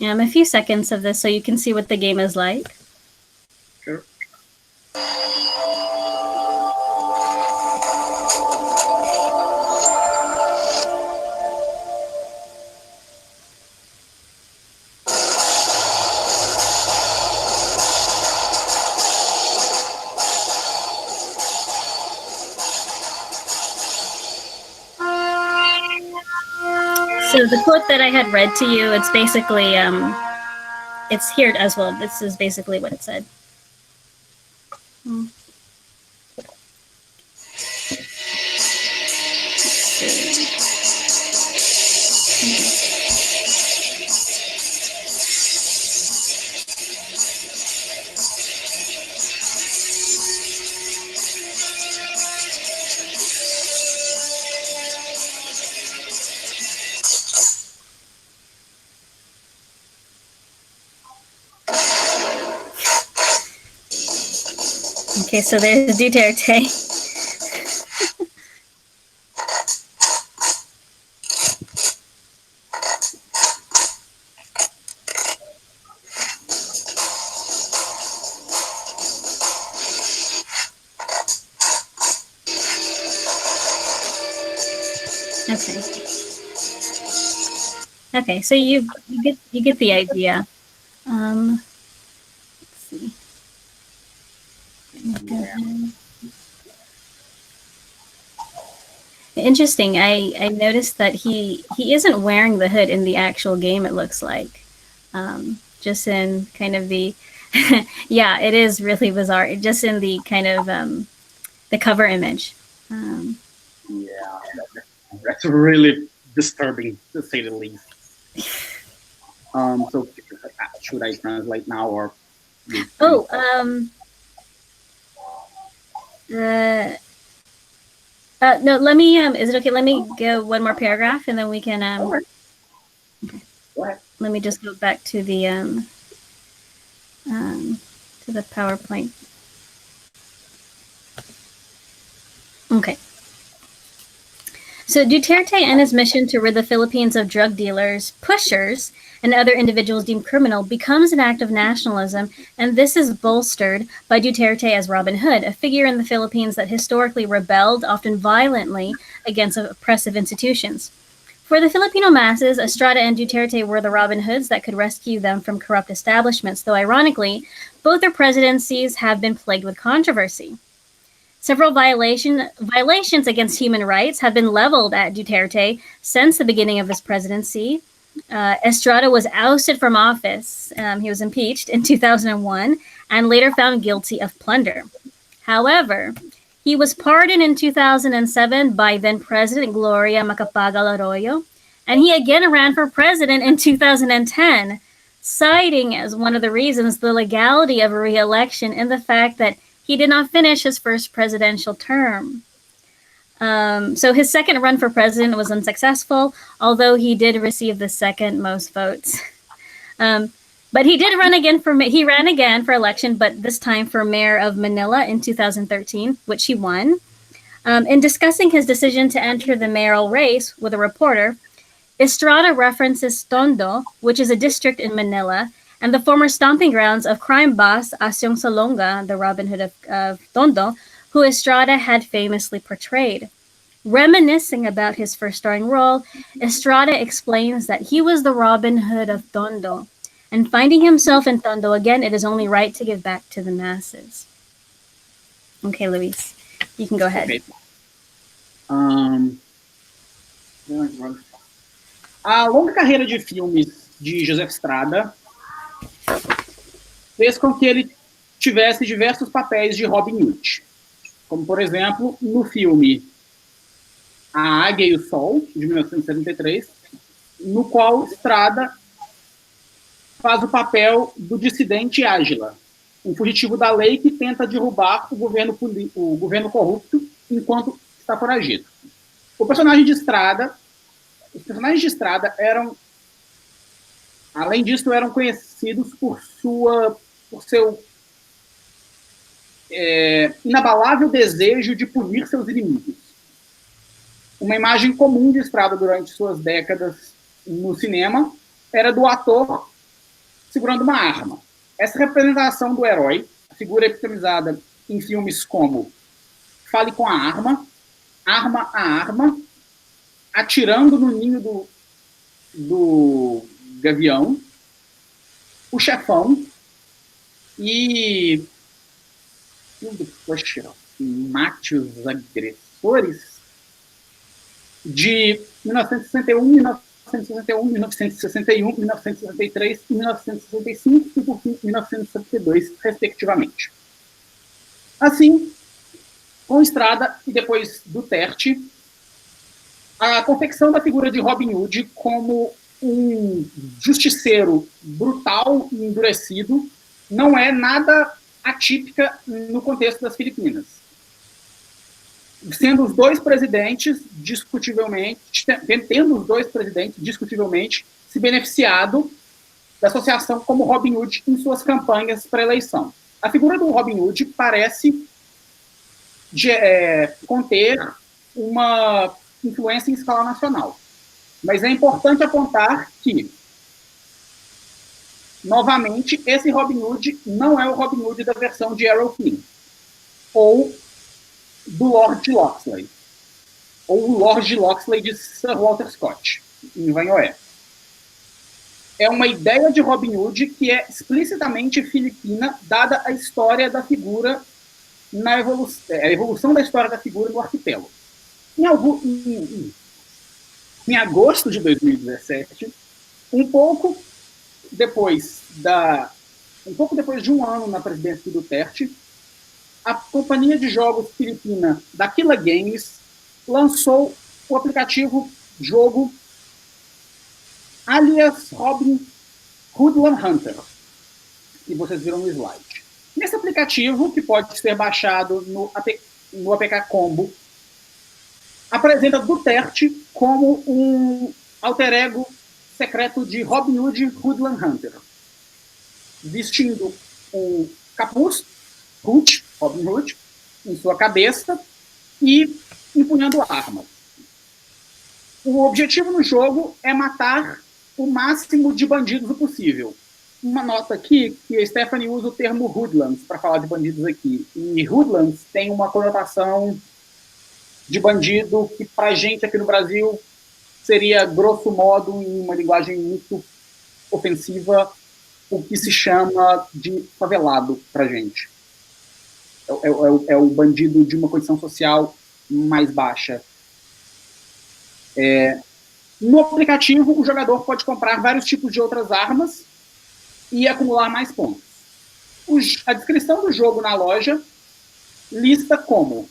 a few seconds of this so you can see what the game is like. Sure. So the quote that I had read to you, it's basically, it's here as well. This is basically what it said. Okay, so there's Duterte. Okay, so you get the idea. Let's see. Interesting. I noticed that he isn't wearing the hood in the actual game. It looks like, just in kind of the, yeah, it is really bizarre. Just in the kind of the cover image. Yeah, that's really disturbing to say the least. So should I translate now or? Oh, no, let me, is it okay? Let me go one more paragraph and then we can, Right. Go ahead. let me just go back to the PowerPoint. Okay. So Duterte and his mission to rid the Philippines of drug dealers, pushers, and other individuals deemed criminal becomes an act of nationalism, and this is bolstered by Duterte as Robin Hood, a figure in the Philippines that historically rebelled, often violently, against oppressive institutions. For the Filipino masses, Estrada and Duterte were the Robin Hoods that could rescue them from corrupt establishments, though ironically, both their presidencies have been plagued with controversy. Several violations against human rights have been leveled at Duterte since the beginning of his presidency. Estrada was ousted from office. He was impeached in 2001 and later found guilty of plunder. However, he was pardoned in 2007 by then President Gloria Macapagal Arroyo, and he again ran for president in 2010, citing as one of the reasons the legality of a re-election and the fact that he did not finish his first presidential term. So his second run for president was unsuccessful, although he did receive the second most votes. But he did run again he ran again for election, but this time for mayor of Manila in 2013, which he won. In discussing his decision to enter the mayoral race with a reporter, Estrada references Tondo, which is a district in Manila, and the former stomping grounds of crime boss Asyong Salonga, the Robin Hood of Tondo, who Estrada had famously portrayed. Reminiscing about his first starring role, Estrada explains that he was the Robin Hood of Tondo, and finding himself in Tondo again, it is only right to give back to the masses. Okay, Luis, you can go ahead. Okay. A longa carreira de filmes de José Estrada fez com que ele tivesse diversos papéis de Robin Hood, como, por exemplo, no filme A Águia e o Sol, de 1973, no qual Estrada faz o papel do dissidente Ágila, um fugitivo da lei que tenta derrubar o governo corrupto enquanto está foragido. Os personagens de Estrada eram, além disso, eram conhecidos por seu inabalável desejo de punir seus inimigos. Uma imagem comum de Estrada durante suas décadas no cinema era do ator segurando uma arma. Essa representação do herói, a figura epitomizada em filmes como Fale com a Arma, Arma a Arma, Atirando no Ninho do Gavião, O Chefão e Mate os Agressores, de 1961, 1961, 1963, 1965 e, por fim, 1972, respectivamente. Assim, com Estrada e depois Duterte, a confecção da figura de Robin Hood como um justiceiro brutal e endurecido não é nada atípica no contexto das Filipinas. Tendo os dois presidentes discutivelmente se beneficiado da associação como Robin Hood em suas campanhas para a eleição. A figura do Robin Hood parece conter uma influência em escala nacional. Mas é importante apontar que, novamente, esse Robin Hood não é o Robin Hood da versão de Errol Flynn, ou do Lord Loxley, ou o Lord Loxley de Sir Walter Scott, em Vanhoé. É uma ideia de Robin Hood que é explicitamente filipina, dada a história da figura, a evolução da história da figura no arquipélago. Em agosto de 2017, um pouco depois de um ano na presidência do Duterte, a companhia de jogos filipina Daquila Games lançou o aplicativo jogo alias Robin Hoodlum Hunter, que vocês viram no slide. Nesse aplicativo, que pode ser baixado no APK Combo, apresenta Duterte como um alter ego secreto de Robin Hood Hoodlum Hunter, vestindo um capuz, Robin Hood, em sua cabeça e empunhando armas. O objetivo no jogo é matar o máximo de bandidos possível. Uma nota aqui que a Stefanie usa o termo hoodlums para falar de bandidos aqui. E hoodlums tem uma conotação de bandido que, para a gente aqui no Brasil, seria, grosso modo, em uma linguagem muito ofensiva, o que se chama de favelado para a gente. É o bandido de uma condição social mais baixa. No aplicativo, o jogador pode comprar vários tipos de outras armas e acumular mais pontos. A descrição do jogo na loja lista como: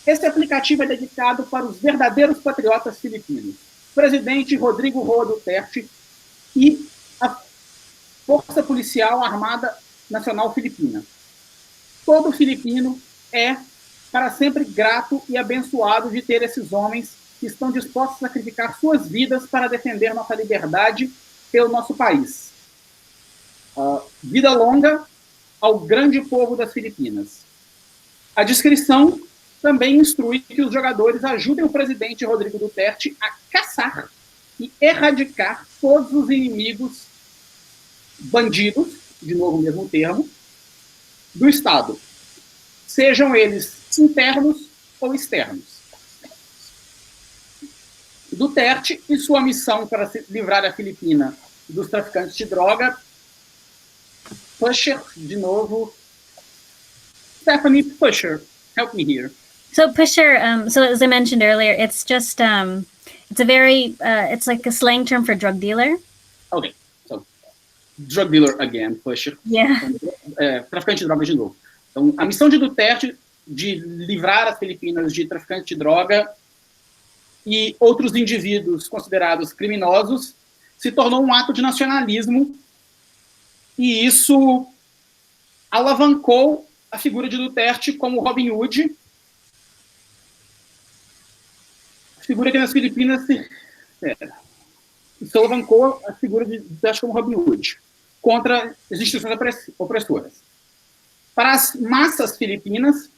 esse aplicativo é dedicado para os verdadeiros patriotas filipinos, presidente Rodrigo Roa Duterte e a Força Policial Armada Nacional Filipina. Todo filipino é para sempre grato e abençoado de ter esses homens que estão dispostos a sacrificar suas vidas para defender nossa liberdade pelo nosso país. Vida longa ao grande povo das Filipinas. A descrição também instrui que os jogadores ajudem o presidente Rodrigo Duterte a caçar e erradicar todos os inimigos bandidos, de novo o mesmo termo, do Estado, sejam eles internos ou externos. Duterte e sua missão para se livrar a Filipina dos traficantes de droga. Pusher, de novo. Stefanie, Pusher, help me here. So pusher, so as I mentioned earlier, it's just, it's a very, it's like a slang term for drug dealer. Okay, so drug dealer again, Pusher. Yeah. Traficante de droga de novo. Então, a missão de Duterte de livrar as Filipinas de traficantes de droga e outros indivíduos considerados criminosos se tornou um ato de nacionalismo, e isso alavancou a figura de Duterte como Robin Hood, figura que nas Filipinas isso alavancou a figura de Duterte como Robin Hood contra as instituições opressoras. Para as massas filipinas,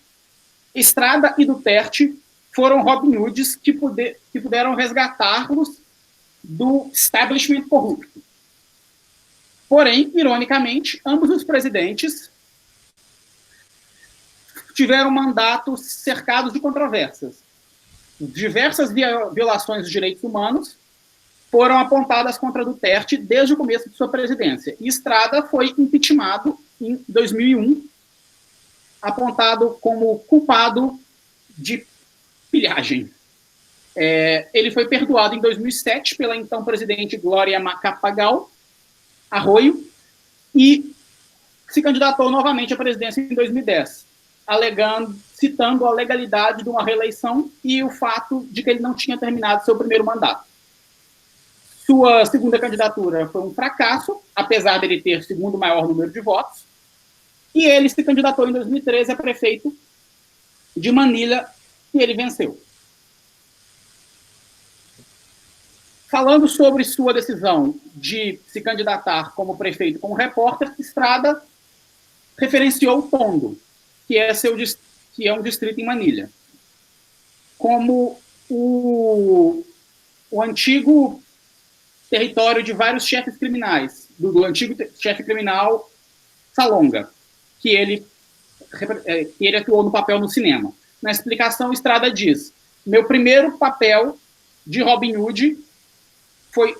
Estrada e Duterte foram Robin Hoods que puderam resgatá-los do establishment corrupto. Porém, ironicamente, ambos os presidentes tiveram mandatos cercados de controvérsias. Diversas violações dos direitos humanos foram apontadas contra Duterte desde o começo de sua presidência. E Estrada foi impeachmentado em 2001, apontado como culpado de pilhagem. Ele foi perdoado em 2007 pela então presidente Glória Macapagal Arroyo e se candidatou novamente à presidência em 2010, citando a legalidade de uma reeleição e o fato de que ele não tinha terminado seu primeiro mandato. Sua segunda candidatura foi um fracasso, apesar de ele ter o segundo maior número de votos, e ele se candidatou em 2013 a prefeito de Manilha, e ele venceu. Falando sobre sua decisão de se candidatar como prefeito, como repórter, Estrada referenciou Tondo, que é um distrito em Manilha, como o antigo território de vários chefes criminais, do antigo chefe criminal Salonga, que ele atuou no papel no cinema. Na explicação, Estrada diz: meu primeiro papel de Robin Hood foi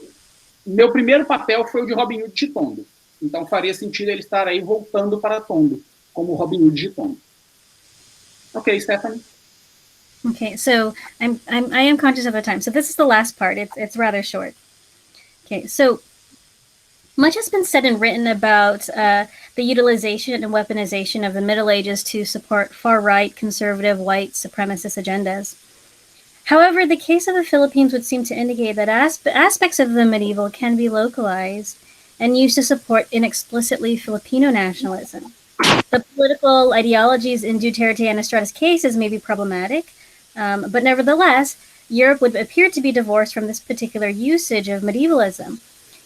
o de Robin Hood de Tondo. Então faria sentido ele estar aí voltando para Tondo, como Robin Hood de Tondo. Ok, Stefanie. Okay, so I am conscious of the time. So this is the last part. It's rather short. Okay, so much has been said and written about the utilization and weaponization of the Middle Ages to support far-right, conservative, white supremacist agendas. However, the case of the Philippines would seem to indicate that aspects of the medieval can be localized and used to support inexplicitly Filipino nationalism. The political ideologies in Duterte and Estrada's cases may be problematic, but nevertheless, Europe would appear to be divorced from this particular usage of medievalism.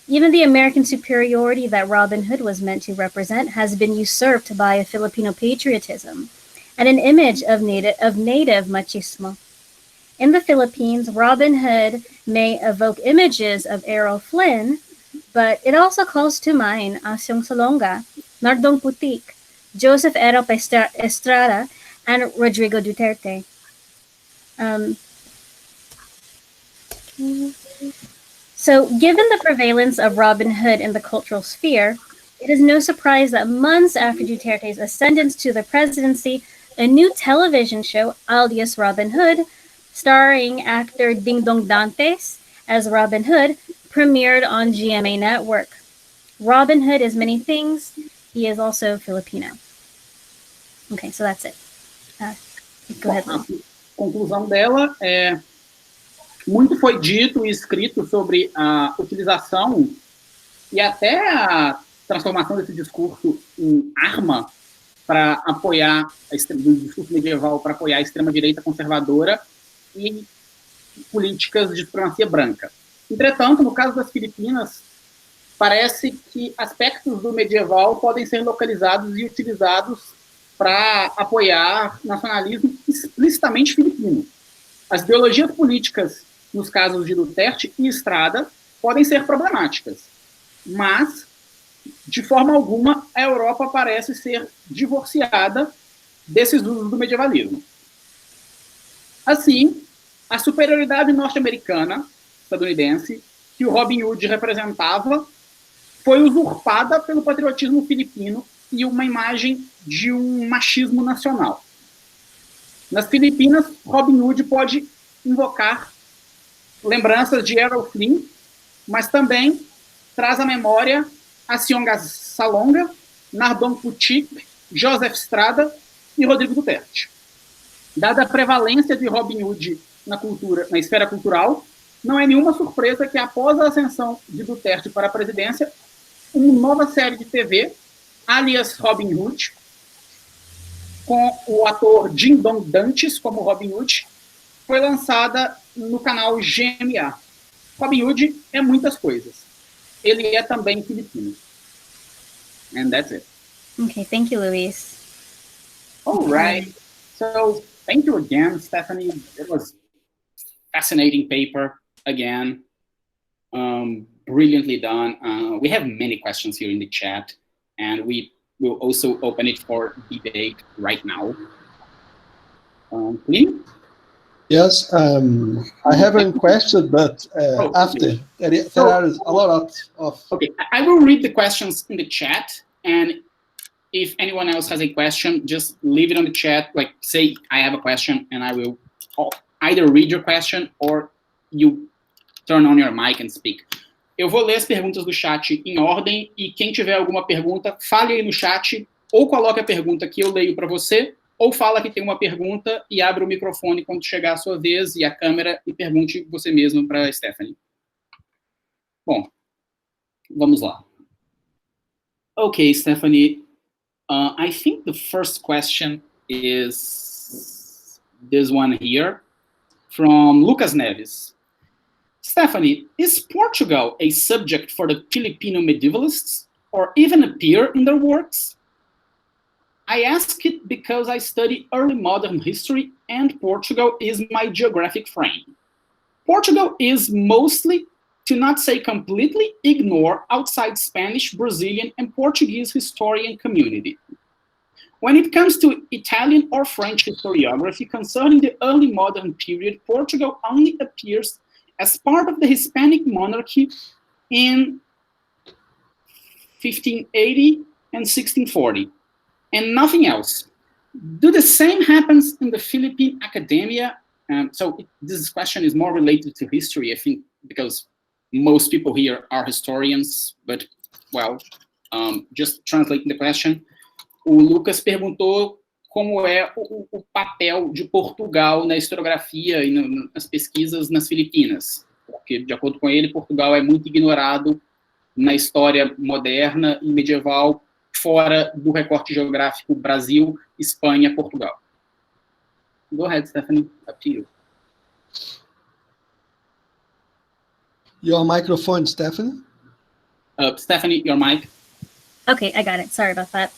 Even the American superiority that Robin Hood was meant to represent has been usurped by a Filipino patriotism and an image of native machismo. In the Philippines, Robin Hood may evoke images of Errol Flynn, but it also calls to mind Asyong Salonga, Nardong Putik, Joseph Erop Estrada, and Rodrigo Duterte. So, given the prevalence of Robin Hood in the cultural sphere, it is no surprise that months after Duterte's ascendance to the presidency, a new television show, alias Robin Hood, starring actor Ding Dong Dantes as Robin Hood, premiered on GMA Network. Robin Hood is many things. He is also Filipino. Okay, so that's it. Go ahead. A conclusão dela é: muito foi dito e escrito sobre a utilização e até a transformação desse discurso em arma para apoiar do discurso medieval para apoiar a extrema-direita conservadora e políticas de supremacia branca. Entretanto, no caso das Filipinas, parece que aspectos do medieval podem ser localizados e utilizados para apoiar nacionalismo explicitamente filipino. As ideologias políticas, nos casos de Duterte e Estrada, podem ser problemáticas, mas, de forma alguma, a Europa parece ser divorciada desses usos do medievalismo. Assim, a superioridade norte-americana, estadunidense, que o Robin Hood representava, foi usurpada pelo patriotismo filipino e uma imagem de um machismo nacional. Nas Filipinas, Robin Hood pode invocar lembranças de Errol Flynn, mas também traz à memória Asyong Salonga, Nardong Putik, Joseph Estrada e Rodrigo Duterte. Dada a prevalência de Robin Hood na esfera cultural, não é nenhuma surpresa que, após a ascensão de Duterte para a presidência, uma nova série de TV, alias Robin Hood, com o ator Ding Dong Dantes como Robin Hood, foi lançada no canal GMA. Robin Hood é muitas coisas. Ele é também filipino. And that's it. Okay, thank you, Luis. All right. So, thank you again, Stephanie. It was a fascinating paper again. Brilliantly done. We have many questions here in the chat, and we will also open it for debate right now. Please? Yes, I haven't questioned, but after, there are a lot of... Okay, I will read the questions in the chat, and if anyone else has a question, just leave it on the chat, like say I have a question, and I will either read your question or you turn on your mic and speak. Eu vou ler as perguntas do chat em ordem, e quem tiver alguma pergunta, fale aí no chat, ou coloque a pergunta que eu leio para você, ou fala que tem uma pergunta e abre o microfone quando chegar a sua vez e a câmera e pergunte você mesmo para a Stephanie. Bom, vamos lá. Okay, Stephanie, I think the first question is this one here from Lucas Neves. Stephanie, is Portugal a subject for the Filipino medievalists or even appear in their works? I ask it because I study early modern history and Portugal is my geographic frame. Portugal is mostly, to not say completely, ignore outside Spanish, Brazilian, and Portuguese historian community. When it comes to Italian or French historiography concerning the early modern period, Portugal only appears as part of the Hispanic monarchy in 1580 and 1640. And nothing else. Do the same happens in the Philippine academia? This question is more related to history, I think, because most people here are historians, but, well, just translating the question. O Lucas perguntou como é o papel de Portugal na historiografia e nas pesquisas nas Filipinas. Porque, de acordo com ele, Portugal é muito ignorado na história moderna e medieval, fora do recorte geográfico Brasil, Espanha, Portugal. Go ahead, Stefanie, up to you. Your microphone, Stefanie. Stefanie, your mic. Okay, I got it. Sorry about that.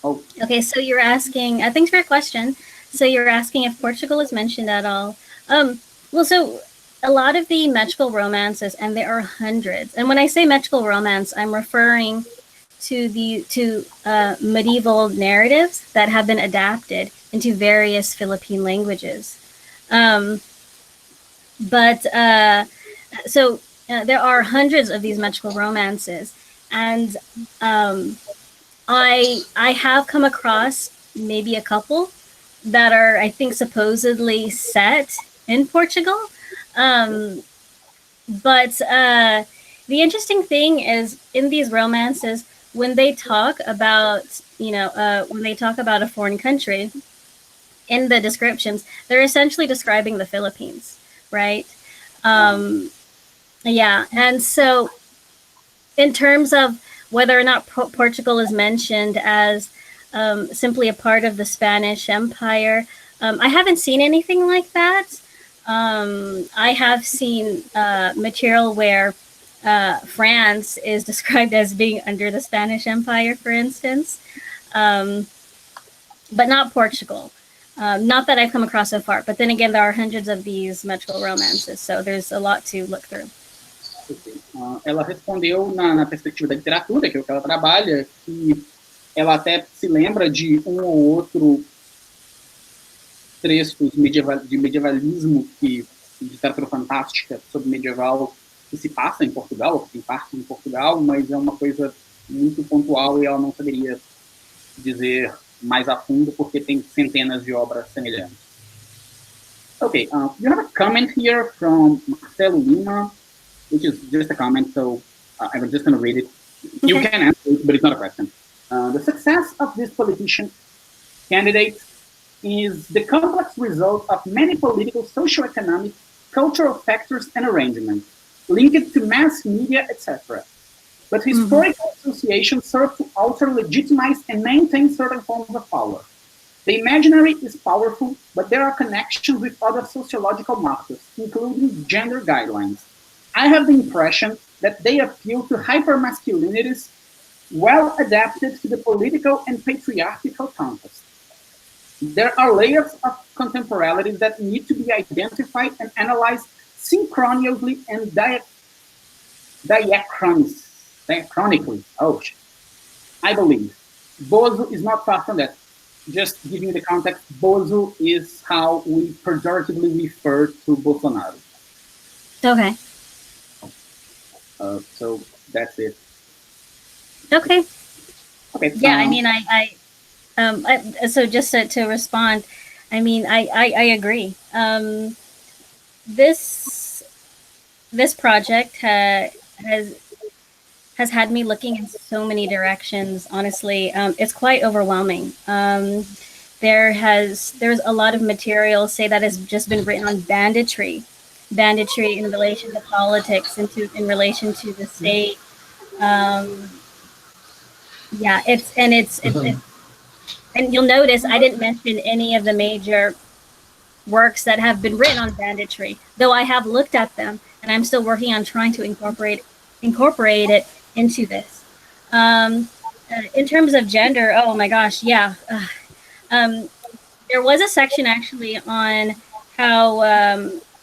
Oh. Okay, so you're asking, thanks for your question. So you're asking if Portugal is mentioned at all. Well, so a lot of the magical romances, and there are hundreds, and when I say magical romance, I'm referring to medieval narratives that have been adapted into various Philippine languages. So there are hundreds of these magical romances, and I have come across maybe a couple that are, I think, supposedly set in Portugal. But the interesting thing is, in these romances, when they talk about, when they talk about a foreign country, in the descriptions, they're essentially describing the Philippines, right? Yeah, and so in terms of whether or not Portugal is mentioned as simply a part of the Spanish Empire, I haven't seen anything like that. I have seen material where France is described as being under the Spanish Empire, for instance, but not Portugal. Not that I've come across so far, but then again, there are hundreds of these magical romances, so there's a lot to look through. Ela respondeu na perspectiva da literatura, que é o que ela trabalha, que ela até se lembra de um ou outro trechos de medievalismo, de literatura fantástica sobre medieval, que se passa em Portugal, ou que tem parte em Portugal, mas é uma coisa muito pontual e ela não saberia dizer mais a fundo, porque tem centenas de obras semelhantes. Okay, you have a comment here from Marcelo Lima, which is just a comment, so I'm just going to read it. Okay. You can answer it, but it's not a question. The success of this politician candidate is the complex result of many political, socio-economic, cultural factors and arrangements, linked to mass media, etc. But historical associations serve to alter, legitimize, and maintain certain forms of power. The imaginary is powerful, but there are connections with other sociological markers, including gender guidelines. I have the impression that they appeal to hypermasculinities well adapted to the political and patriarchal context. There are layers of contemporaneity that need to be identified and analyzed synchronously and diachronically. Oh, I believe. Bozo is not far from that. Just giving the context, Bozo is how we pejoratively refer to Bolsonaro. Okay. So that's it. Okay. Yeah, I mean, so just to respond, I mean, I agree. This project has had me looking in so many directions. Honestly, it's quite overwhelming. There's a lot of material, say, that has just been written on banditry in relation to politics, in relation to the state. Yeah, and you'll notice I didn't mention any of the major works that have been written on banditry, though I have looked at them, and I'm still working on trying to incorporate it into this. In terms of gender, oh my gosh, yeah. There was a section actually on how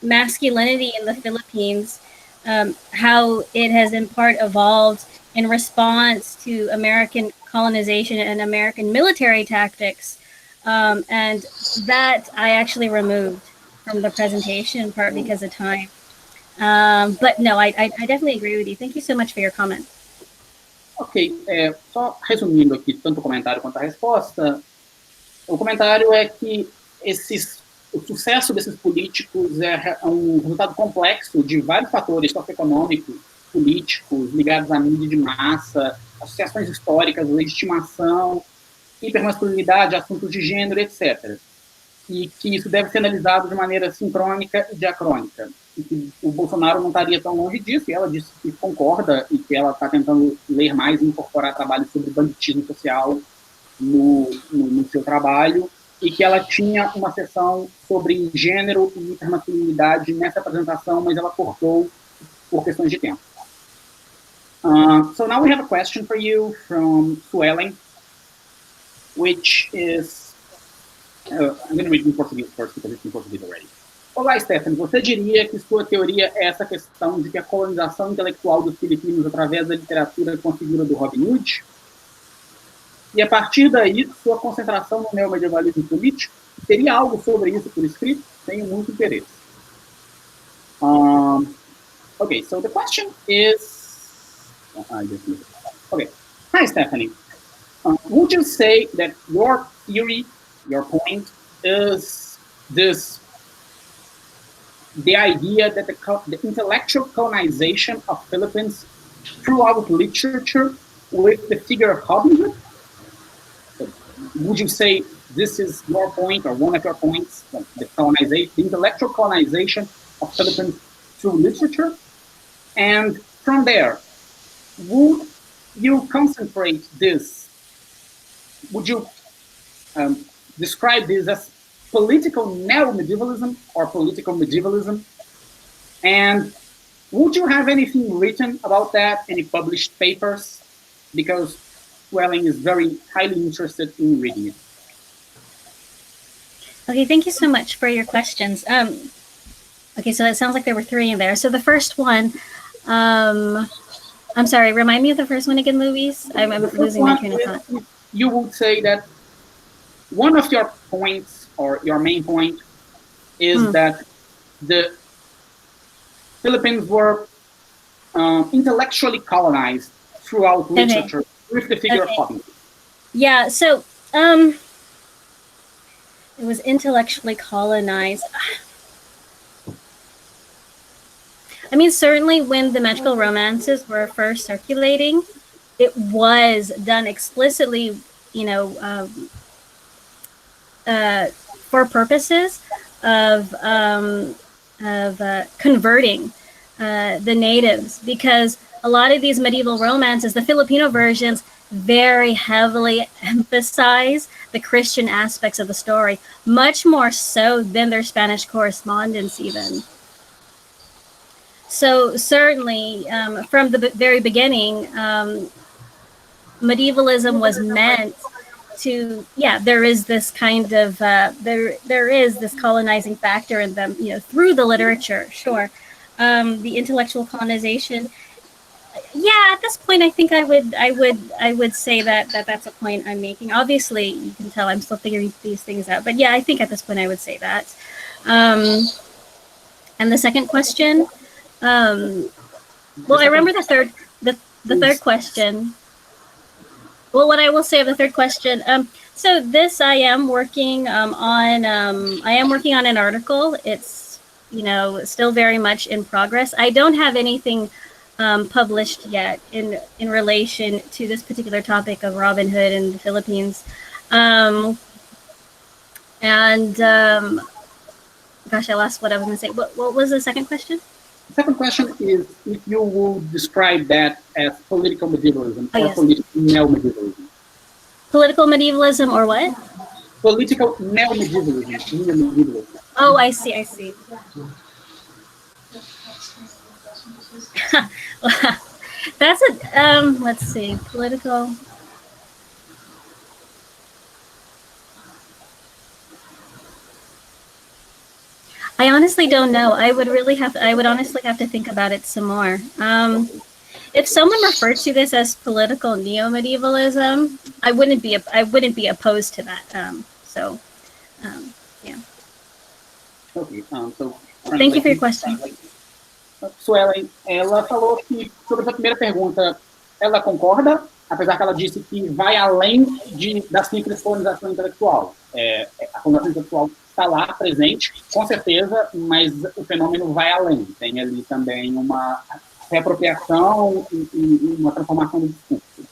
masculinity in the Philippines, how it has in part evolved in response to American colonization and American military tactics. And that I actually removed from the presentation, part because of time. But no, I definitely agree with you. Thank you so much for your comment. Ok, só resumindo aqui tanto o comentário quanto a resposta, o comentário é que o sucesso desses políticos é um resultado complexo de vários fatores socioeconômicos, políticos, ligados à mídia de massa, associações históricas, legitimação, hipermasculinidade, assuntos de gênero, etc. E que isso deve ser analisado de maneira sincrônica e diacrônica. que o Bolsonaro não estaria tão longe disso, e ela disse que concorda e que ela está tentando ler mais e incorporar trabalhos sobre banditismo social no seu trabalho, e que ela tinha uma sessão sobre gênero e intermasculinidade nessa apresentação, mas ela cortou por questões de tempo. So now we have a question for you from Suelen, which is, I'm going to read in Portuguese first because it's in Portuguese already. Olá, Stefanie, você diria que sua teoria é essa questão de que a colonização intelectual dos filipinos através da literatura com a figura do Robin Hood? E a partir daí, sua concentração no neomedievalismo político? Teria algo sobre isso por escrito? Tenho muito interesse. Okay, so the question is... Okay. Hi, Stefanie. Would you say that your theory, your point, is the idea that the intellectual colonization of Philippines throughout literature with the figure of Robin Hood? Would you say this is your point or one of your points, the intellectual colonization of Philippines through literature? And from there, would you concentrate this? Would you describe this as political neo-medievalism or political medievalism? And would you have anything written about that, any published papers? Because Welling is very highly interested in reading it. Okay, thank you so much for your questions. Okay, so it sounds like there were three in there. So the first one, I'm sorry, remind me of the first one again, Luis? I'm losing my train of thought. You would say that one of your points, or your main point, is that the Philippines were intellectually colonized throughout literature with the figure of Robin Hood. Yeah, so it was intellectually colonized. I mean, certainly when the magical romances were first circulating, it was done explicitly, you know, for purposes of converting the natives, because a lot of these medieval romances, the Filipino versions, very heavily emphasize the Christian aspects of the story, much more so than their Spanish correspondence even. So certainly, from the very beginning, medievalism was meant to, there is this kind of, there is this colonizing factor in them, you know, through the literature, sure. The intellectual colonization, at this point, I think I would say that that's a point I'm making. Obviously, you can tell I'm still figuring these things out, but I think at this point I would say that. And the second question, well, I remember the third question. Well, what I will say of the third question, so this I am working on an article. It's, you know, still very much in progress. I don't have anything published yet in relation to this particular topic of Robin Hood in the Philippines. Gosh, I lost what I was going to say. What was the second question? The second question is if you would describe that as political medievalism or political neo-medievalism. Political medievalism or what? Political neo-medievalism. Oh, I see. That's a, let's see, political. I honestly don't know. I would honestly have to think about it some more. If someone referred to this as political neo-medievalism, I wouldn't be opposed to that. Okay, so thank you for your question. Suelen, ela falou que sobre essa primeira pergunta, ela concorda, apesar que ela disse que vai além da simples colonização intelectual. A colonização intelectual está lá, presente, com certeza, mas o fenômeno vai além. Tem ali também uma reapropriação e uma transformação do discurso.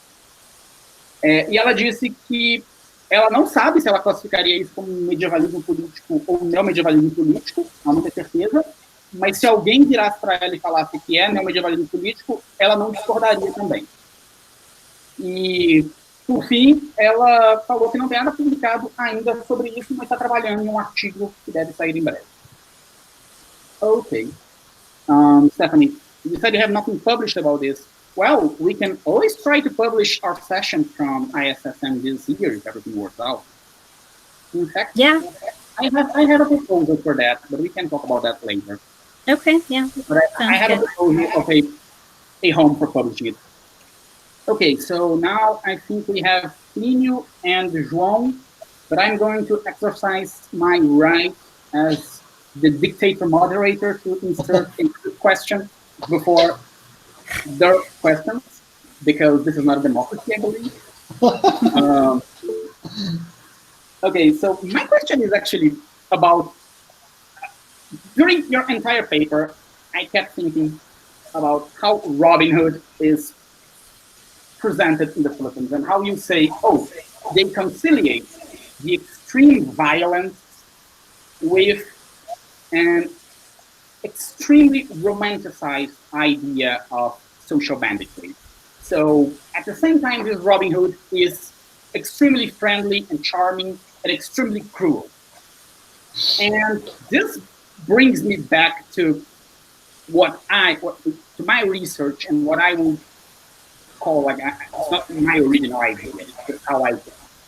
E ela disse que ela não sabe se ela classificaria isso como medievalismo político ou neomedievalismo político, ela não tem certeza, mas se alguém virasse para ela e falasse que é neomedievalismo político, ela não discordaria também. E, por fim, ela falou que não tem nada publicado ainda sobre isso, mas está trabalhando em um artigo que deve sair em breve. Okay. Stefanie, you said you have nothing published about this. Well, we can always try to publish our session from ISSM this year if everything works out. In fact, Yeah. I have a proposal for that, but we can talk about that later. Okay, yeah. But I have a proposal of a home for publishing it. Okay, so now I think we have Plínio and João, but I'm going to exercise my right as the dictator moderator to insert a question before their questions, because this is not a democracy, I believe. Okay, so my question is actually about, during your entire paper, I kept thinking about how Robin Hood is presented in the Philippines and how you say, oh, they conciliate the extreme violence with an extremely romanticized idea of social banditry. So at the same time, this Robin Hood is extremely friendly and charming and extremely cruel. And this brings me back to to my research and what I would call, like, it's not my original idea, it's how I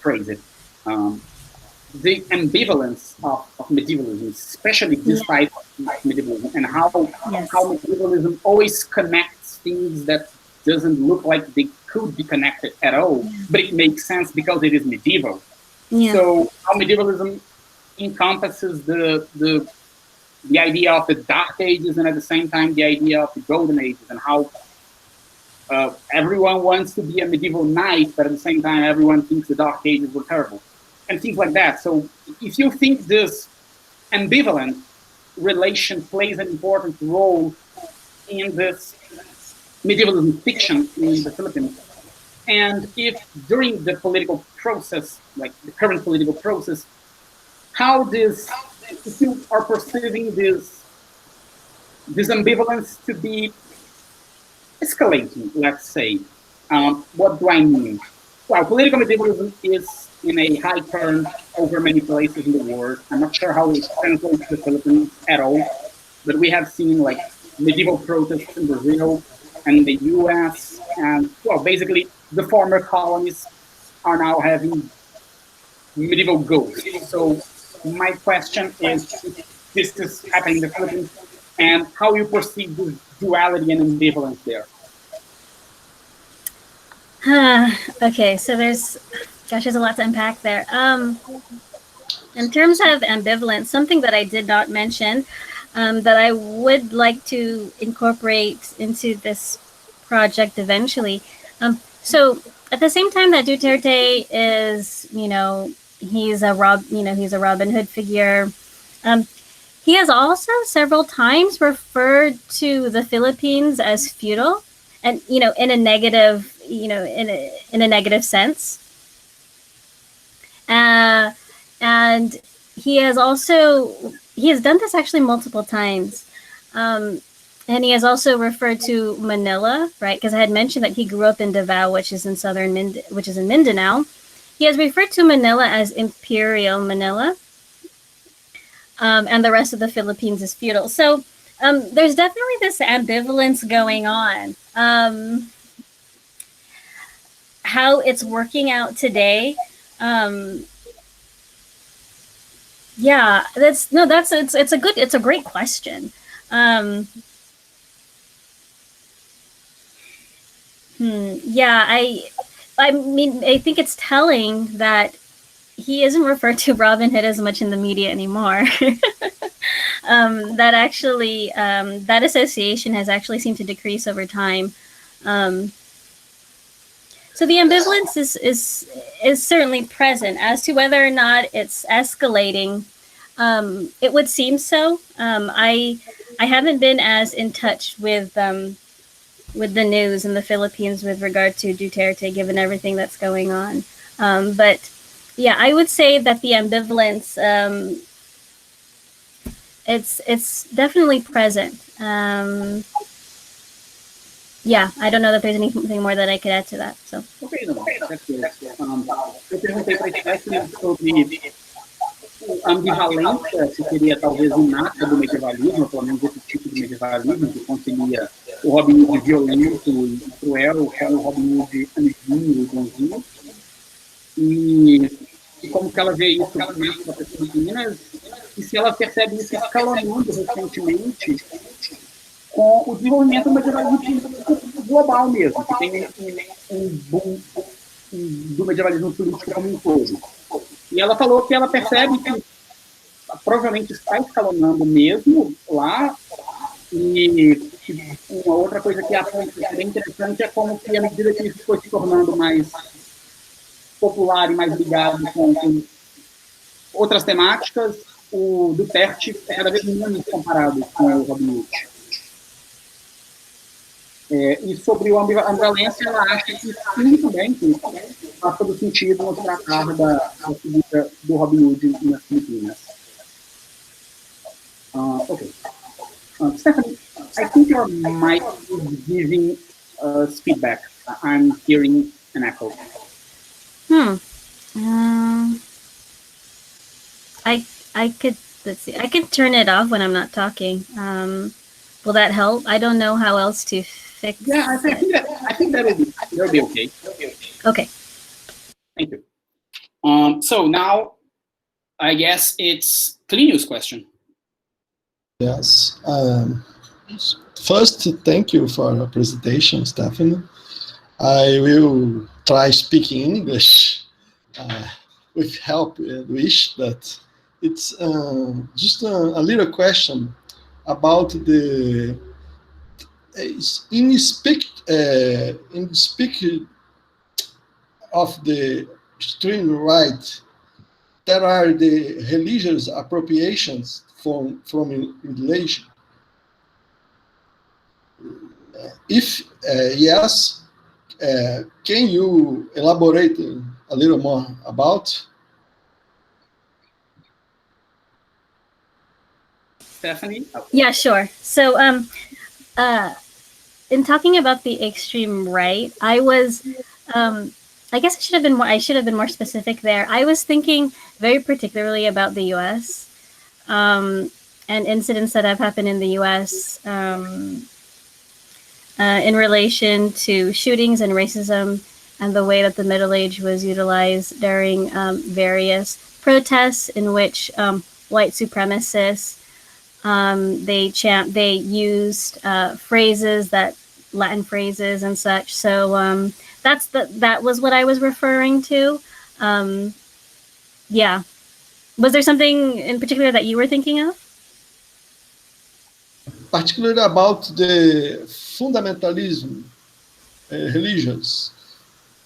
phrase it. The ambivalence of medievalism, especially this type of medievalism, and how medievalism always connects things that doesn't look like they could be connected at all, but it makes sense because it is medieval. Yeah. So how medievalism encompasses the idea of the Dark Ages and at the same time the idea of the Golden Ages, and how everyone wants to be a medieval knight, but at the same time everyone thinks the Dark Ages were terrible, and things like that. So if you think this ambivalent relation plays an important role in this medievalism fiction in the Philippines, and if during the political process, like the current political process, how this, if you are perceiving this ambivalence to be escalating, let's say. What do I mean? Well, political medievalism is in a high turn over many places in the world. I'm not sure how it translates to the Philippines at all, but we have seen like medieval protests in Brazil and the US, and well, basically the former colonies are now having medieval ghosts. So my question is, if this is happening in the Philippines, and how you perceive this duality and ambivalence there. Okay, so there's a lot to unpack there. In terms of ambivalence, something that I did not mention that I would like to incorporate into this project eventually. So at the same time that Duterte is, he's a Robin Hood figure. He has also several times referred to the Philippines as feudal, and in a negative, in a negative sense. And he has done this actually multiple times. And he has also referred to Manila, right? Because I had mentioned that he grew up in Davao, which is in in Mindanao. He has referred to Manila as Imperial Manila. And the rest of the Philippines is feudal. So there's definitely this ambivalence going on. How it's working out today, it's a great question. I mean, I think it's telling that he isn't referred to Robin Hood as much in the media anymore. That actually, that association has actually seemed to decrease over time. So the ambivalence is certainly present. As to whether or not it's escalating, it would seem so. I haven't been as in touch with the news in the Philippines with regard to Duterte, given everything that's going on. But yeah, I would say that the ambivalence it's definitely present. Yeah, I don't know that there's anything more that I could add to that. So. Ok, não, that's good. Eu perguntei para a Stefanie sobre a ambivalência, se seria talvez inata do medievalismo, pelo menos esse tipo de medievalismo, que concilia o Robin Hood violento e cruel com o Robin Hood amiguinho e bonzinho. E como que ela vê isso nas próprias Filipinas, e se ela percebe isso escalonando recentemente com o desenvolvimento do medievalismo global mesmo, que tem um boom do medievalismo político como um todo. E ela falou que ela percebe que provavelmente está escalonando mesmo lá, e uma outra coisa que é bem interessante é como que, à medida que isso foi se tornando mais popular e mais ligado com outras temáticas, o Durante é cada vez menos comparado com o Robin Hood. E sobre a ambivalência, ela acha que sim também, que faz todo sentido no tratar da figura do Robin Hood nas Filipinas. Okay. Stefanie, I think your mic is giving us feedback. I'm hearing an echo. I could, let's see, I could turn it off when I'm not talking. Will that help? I don't know how else to fix it. Yeah, I think that'll be okay. Okay. Thank you. So now, I guess it's Clinio's question. Yes. First, thank you for your presentation, Stefanie. I will try speaking English with help and wish, but it's just a little question about the in speak of the extreme right. There are the religious appropriations from religion. If yes, can you elaborate a little more about? Stefanie? Yeah, sure. So, in talking about the extreme right, I was, I guess I should have been more specific there. I was thinking very particularly about the U.S. And incidents that have happened in the U.S. In relation to shootings and racism, and the way that the Middle Age was utilized during various protests in which white supremacists they used phrases, Latin phrases and such. So that was what I was referring to. Yeah. Was there something in particular that you were thinking of? Particularly about the fundamentalism religions,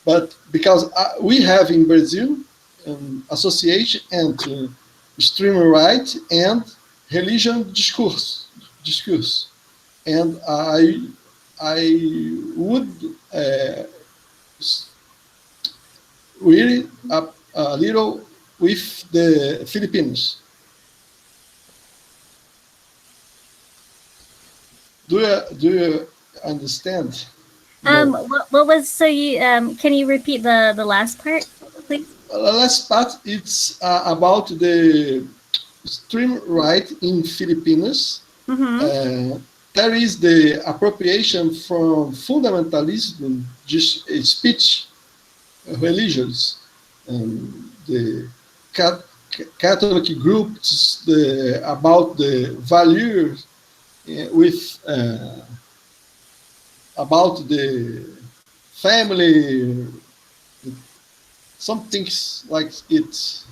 but because we have in Brazil association entre extreme right and religion discourse, and I would really a little with the Filipinas. Do you understand? What was, so you can you repeat the last part, please? The last part, it's about the extreme right in Filipinas. Mm-hmm. There is the appropriation from fundamentalism, just speech religions, the Catholic groups, about the values with about the family, some things like it.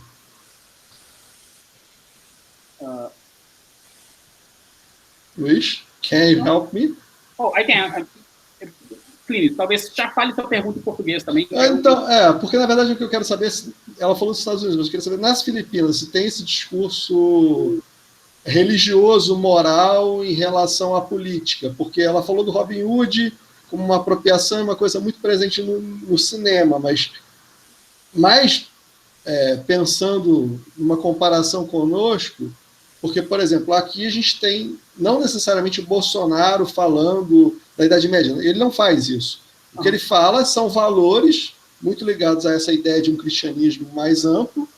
Wish, can you help me? Oh, I can. Clínio, talvez já fale sua pergunta em português também. Então, porque na verdade o que eu quero saber, ela falou dos Estados Unidos, mas eu queria saber nas Filipinas se tem esse discurso religioso, moral em relação à política, porque ela falou do Robin Hood como uma apropriação e uma coisa muito presente no cinema, mas mais pensando numa comparação conosco, Porque, por exemplo, aqui a gente tem, não necessariamente o Bolsonaro falando da Idade Média, ele não faz isso. O que ele fala são valores muito ligados a essa ideia de um cristianismo mais amplo,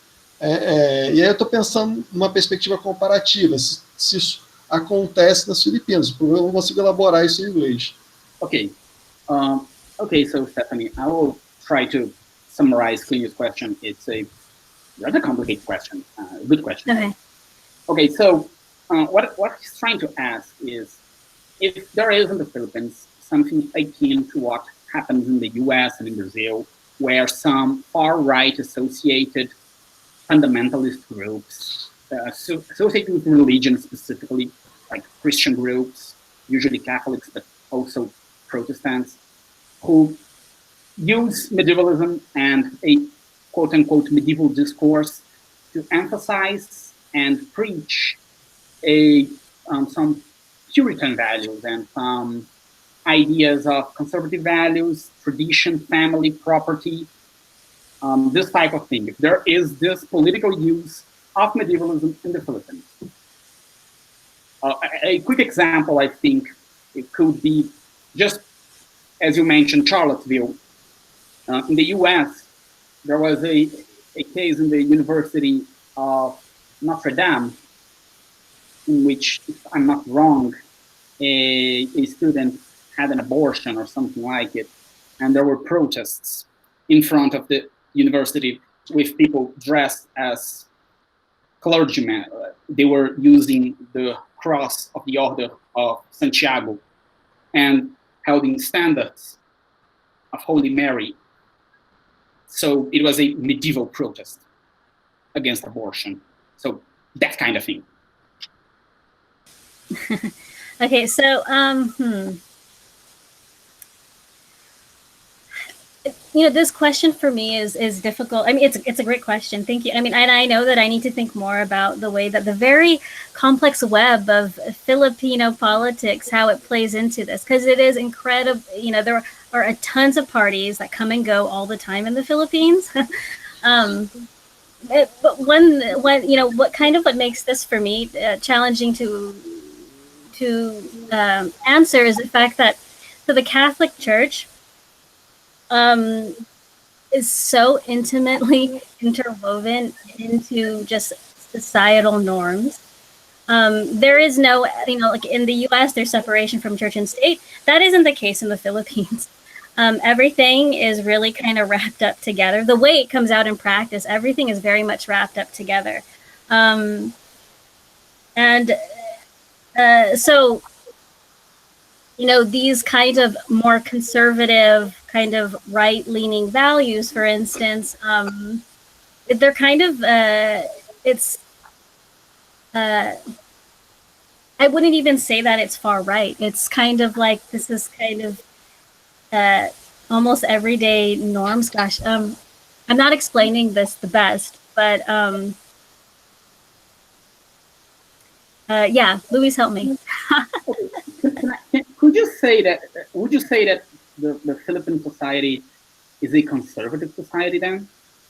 e aí eu estou pensando numa perspectiva comparativa, se isso acontece nas Filipinas, porque eu não consigo elaborar isso em inglês. Okay. Okay, so Stefanie, I will try to summarize Clinia's question. It's a rather complicated question, a good question. Okay. Okay, so what he's trying to ask is, if there is in the Philippines something akin to what happens in the US and in Brazil, where some far-right associated fundamentalist groups, associated with religion specifically, like Christian groups, usually Catholics, but also Protestants, who use medievalism and a quote-unquote medieval discourse to emphasize and preach some Puritan values and some ideas of conservative values, tradition, family, property, this type of thing. If there is this political use of medievalism in the Philippines. A quick example, I think, it could be just, as you mentioned, Charlottesville. In the US, there was a case in the University of Notre Dame, in which, if I'm not wrong, a student had an abortion or something like it, and there were protests in front of the university with people dressed as clergymen. They were using the cross of the Order of Santiago and holding standards of Holy Mary. So it was a medieval protest against abortion. So that kind of thing. Okay, so this question for me is difficult. I mean, it's a great question. Thank you. I mean, and I know that I need to think more about the way that the very complex web of Filipino politics, how it plays into this, because it is incredible. There are tons of parties that come and go all the time in the Philippines. But what makes this for me challenging to answer is the fact that the Catholic Church is so intimately interwoven into just societal norms. There is no, like in the US, there's separation from church and state. That isn't the case in the Philippines. Everything is really kind of wrapped up together. The way it comes out in practice, everything is very much wrapped up together. So these kind of more conservative, kind of right-leaning values, for instance, they're kind of, I wouldn't even say that it's far right. It's kind of like, this is kind of almost everyday norms. Gosh, I'm not explaining this the best, but yeah, Louise, help me. Would you say that the Philippine society is a conservative society then?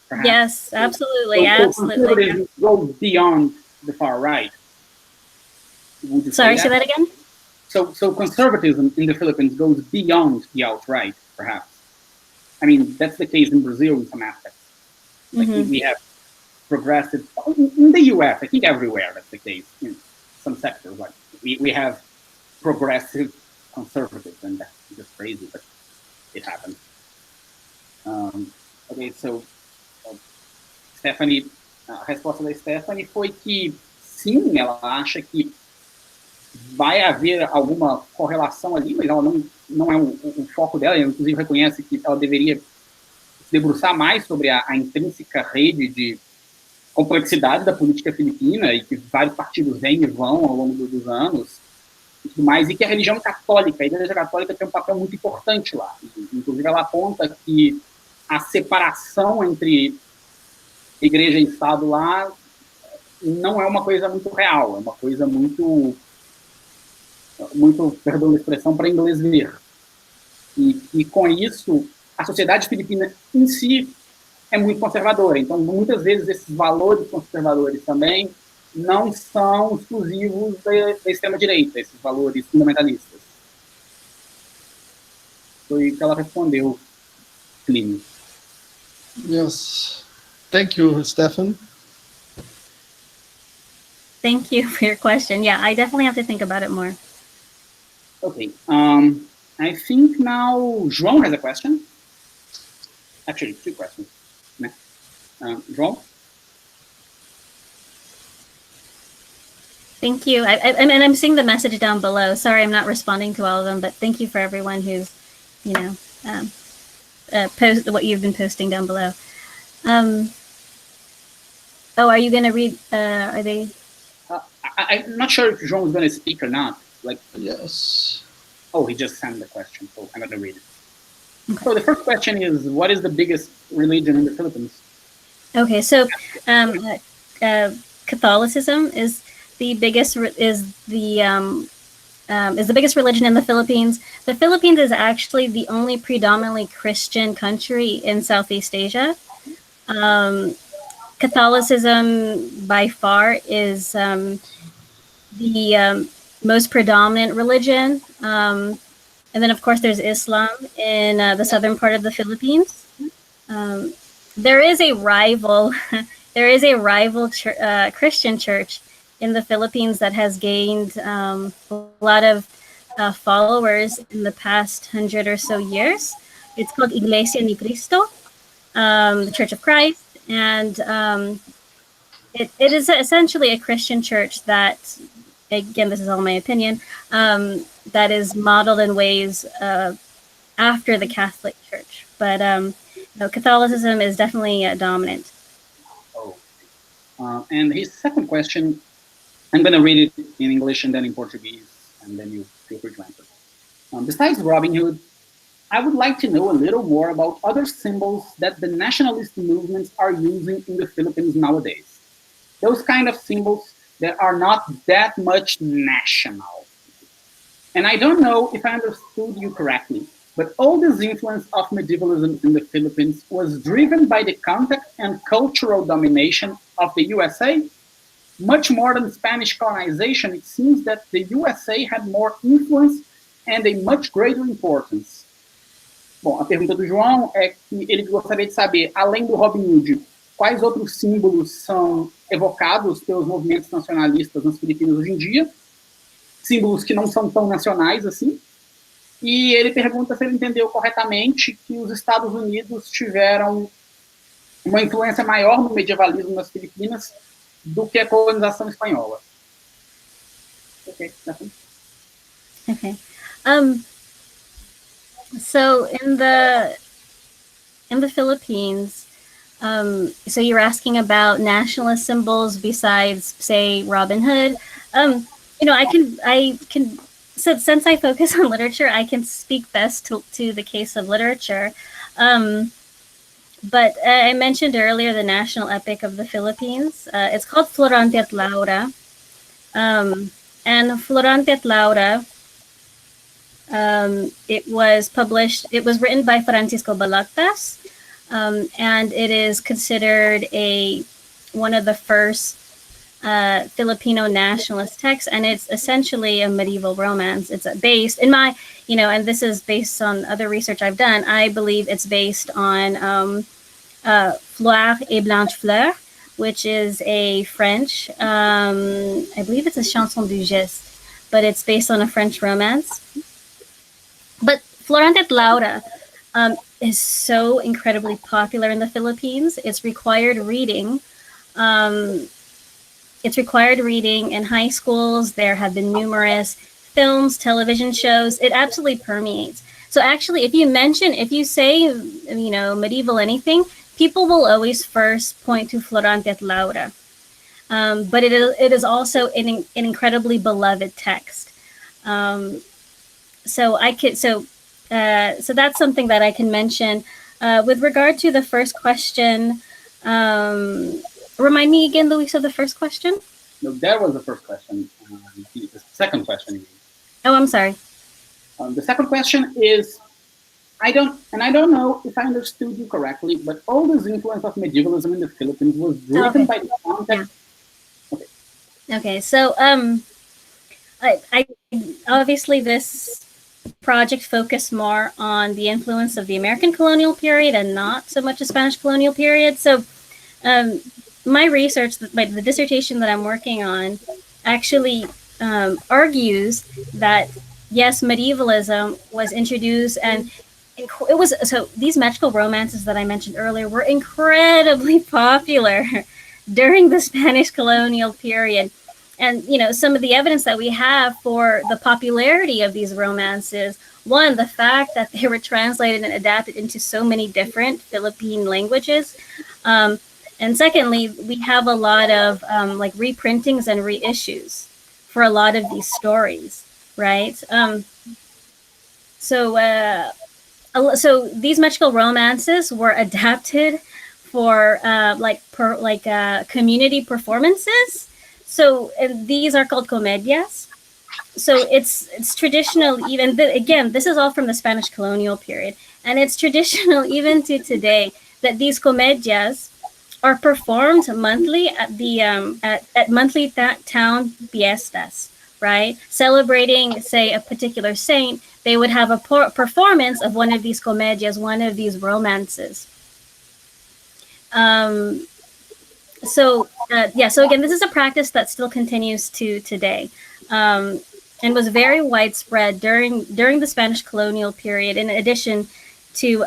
Perhaps? Yes, absolutely, So absolutely. conservatism goes beyond the far right. Would you Sorry, say that again? So conservatism in the Philippines goes beyond the alt-right, perhaps. I mean, that's the case in Brazil in some aspects. Like we have progressive, in the US, I think everywhere that's the case, in some sectors. Like we have progressive conservatives, and that's just crazy, but it happens. Okay, so Stefanie, a resposta da Stefanie foi que sim, ela acha que vai haver alguma correlação ali, mas ela não é o foco dela. Ela, inclusive, reconhece que ela deveria se debruçar mais sobre a intrínseca rede de complexidade da política filipina, e que vários partidos vêm e vão ao longo dos anos, e tudo mais, e que a religião católica, a Igreja Católica, tem um papel muito importante lá. Inclusive, ela aponta que a separação entre Igreja e Estado lá não é uma coisa muito real, é uma coisa muito, perdão a expressão, para inglês ver. E com isso, a sociedade filipina em si é muito conservadora. Então, muitas vezes, esses valores conservadores também não são exclusivos da extrema-direita, esses valores fundamentalistas. Foi o que ela respondeu, Plínio. Yes. Thank you, Stefan. Thank you for your question. Yeah, I definitely have to think about it more. Okay. I think now João has a question. Actually, two questions. João? Thank you. And I'm seeing the message down below. Sorry, I'm not responding to all of them, but thank you for everyone who's, post what you've been posting down below. Are you going to read? Are they? I'm not sure if João is going to speak or not. Yes. Oh, he just sent the question, so I'm going to read it. Okay. So the first question is, what is the biggest religion in the Philippines? Okay, so Catholicism is the biggest biggest religion in the Philippines. The Philippines is actually the only predominantly Christian country in Southeast Asia. Catholicism by far is the most predominant religion. And then of course there's Islam in the southern part of the Philippines. There is a rival Christian church in the Philippines that has gained a lot of followers in the past 100 or so years. It's called Iglesia ni Cristo, the Church of Christ, and it is essentially a Christian church that, again, this is all my opinion, that is modeled in ways after the Catholic Church, but Catholicism is definitely dominant. Oh, and his second question, I'm going to read it in English and then in Portuguese, and then you feel free to answer. Besides Robin Hood, I would like to know a little more about other symbols that the nationalist movements are using in the Philippines nowadays. Those kind of symbols that are not that much national. And I don't know if I understood you correctly, but all this influence of medievalism in the Philippines was driven by the contact and cultural domination of the USA. Much more than Spanish colonization, it seems that the USA had more influence and a much greater importance. Bom, a pergunta do João é que ele gostaria de saber, além do Robin Hood, quais outros símbolos são evocados pelos movimentos nacionalistas nas Filipinas hoje em dia, símbolos que não são tão nacionais assim, e ele pergunta se ele entendeu corretamente que os Estados Unidos tiveram uma influência maior no medievalismo nas Filipinas do que a colonização espanhola. Okay. So in the Philippines, so you're asking about nationalist symbols besides, say, Robin Hood. I can. So since I focus on literature, I can speak best to the case of literature. But I mentioned earlier the national epic of the Philippines. It's called Florante at Laura. And Florante at Laura, it was written by Francisco Balagtas, and it is considered one of the first Filipino nationalist texts, and it's essentially a medieval romance. It's based in my, and this is based on other research I've done. I believe it's based on Fleur et Blanchefleur, which is a French, I believe it's a chanson du geste, but it's based on a French romance. But Florante at Laura is so incredibly popular in the Philippines. It's required reading. It's required reading in high schools. There have been numerous films, television shows. It absolutely permeates. So actually, if you say, medieval anything, people will always first point to Florante at Laura. But it is also an incredibly beloved text. So that's something that I can mention. With regard to the first question, remind me again, Luis, of the first question? No, that was the first question. The second question. Oh, I'm sorry. The second question is, I don't know if I understood you correctly, but all this influence of medievalism in the Philippines was driven by the context. Yeah. Okay. Okay, so I obviously this project focused more on the influence of the American colonial period and not so much the Spanish colonial period. So my research, the dissertation that I'm working on, actually argues that yes, medievalism was introduced, and it was, so these magical romances that I mentioned earlier were incredibly popular during the Spanish colonial period. And you know, some of the evidence that we have for the popularity of these romances, one, the fact that they were translated and adapted into so many different Philippine languages, and secondly, we have a lot of like reprintings and reissues for a lot of these stories, right? So so these magical romances were adapted for community performances. So and these are called comedias. So it's traditional, even again, this is all from the Spanish colonial period, and it's traditional even to today that these comedias are performed monthly at the at monthly town fiestas, right? Celebrating, say, a particular saint, they would have a performance of one of these comedias, one of these romances. So again, this is a practice that still continues to today, and was very widespread during the Spanish colonial period. In addition to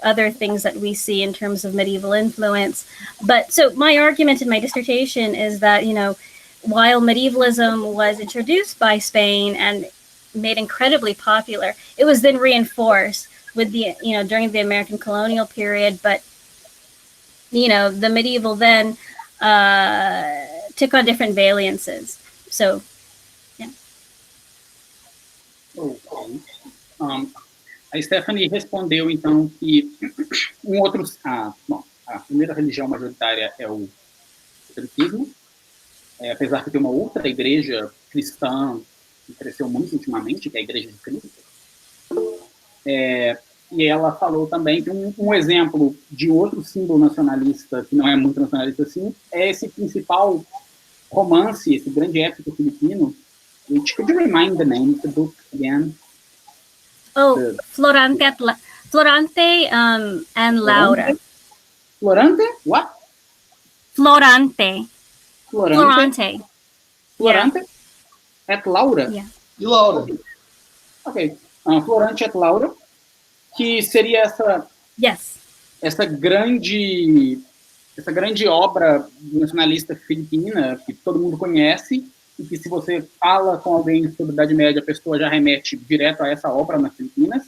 other things that we see in terms of medieval influence. But so my argument in my dissertation is that, you know, while medievalism was introduced by Spain and made incredibly popular, it was then reinforced with the, you know, during the American colonial period. But, you know, the medieval then took on different variances. So, yeah. Okay. A Stefanie respondeu, então, que a primeira religião majoritária é o catolicismo, apesar de ter uma outra igreja cristã que cresceu muito ultimamente, que é a Igreja de Cristo. E ela falou também que um exemplo de outro símbolo nacionalista, que não é muito nacionalista assim, é esse principal romance, esse grande épico filipino, which, could you remind the name of the book again? Oh, Florante and Laura. Florante? What? Florante. Florante. Florante? Yeah. Et Laura? Yeah. E Laura. Ok. Florante et Laura, que seria essa grande obra nacionalista filipina que todo mundo conhece, e que se você fala com alguém sobre a Idade Média, a pessoa já remete direto a essa obra nas Filipinas,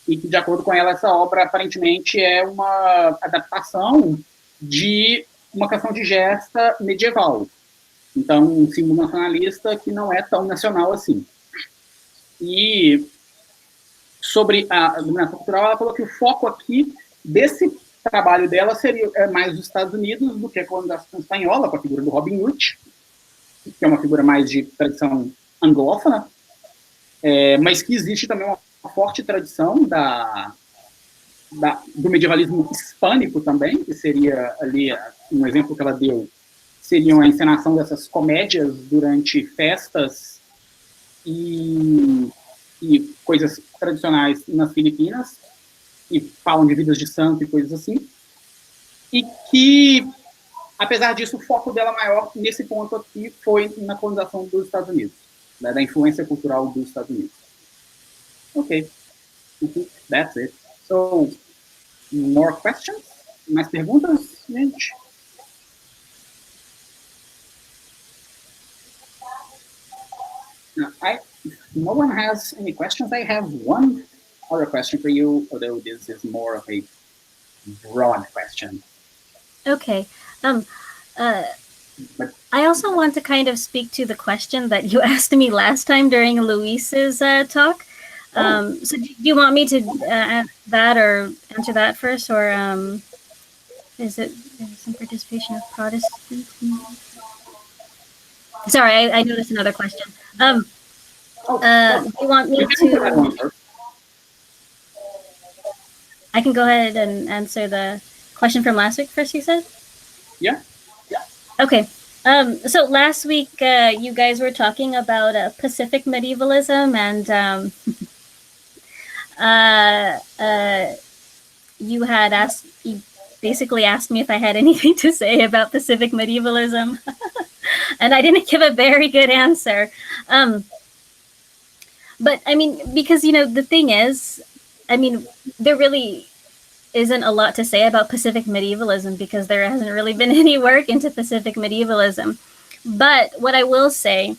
e que, de acordo com ela, essa obra aparentemente é uma adaptação de uma canção de gesta medieval. Então, um símbolo nacionalista que não é tão nacional assim. E sobre a dominação cultural, ela falou que o foco aqui desse trabalho dela seria mais os Estados Unidos do que a colonização espanhola, com a figura do Robin Hood, que é uma figura mais de tradição anglófona, mas que existe também uma forte tradição do medievalismo hispânico também, que seria ali, um exemplo que ela deu, seriam a encenação dessas comédias durante festas e coisas tradicionais nas Filipinas, e falam de vidas de santo e coisas assim, e que, apesar disso, o foco dela maior nesse ponto aqui foi na colonização dos Estados Unidos, né, da influência cultural dos Estados Unidos. Ok. That's it. So, more questions? Mais perguntas, gente? If no one has any questions, I have one other question for you, although this is more of a broad question. Okay. I also want to kind of speak to the question that you asked me last time during Luis's talk. So do you want me to add that or answer that first, or is it some participation of Protestants? Sorry, I noticed another question. Do you want me to? I can go ahead and answer the question from last week first, you said? Yeah. Okay. So last week, you guys were talking about Pacific medievalism, and you basically asked me if I had anything to say about Pacific medievalism, and I didn't give a very good answer. But I mean, because, the thing is, I mean, there really isn't a lot to say about Pacific medievalism because there hasn't really been any work into Pacific medievalism. But what I will say,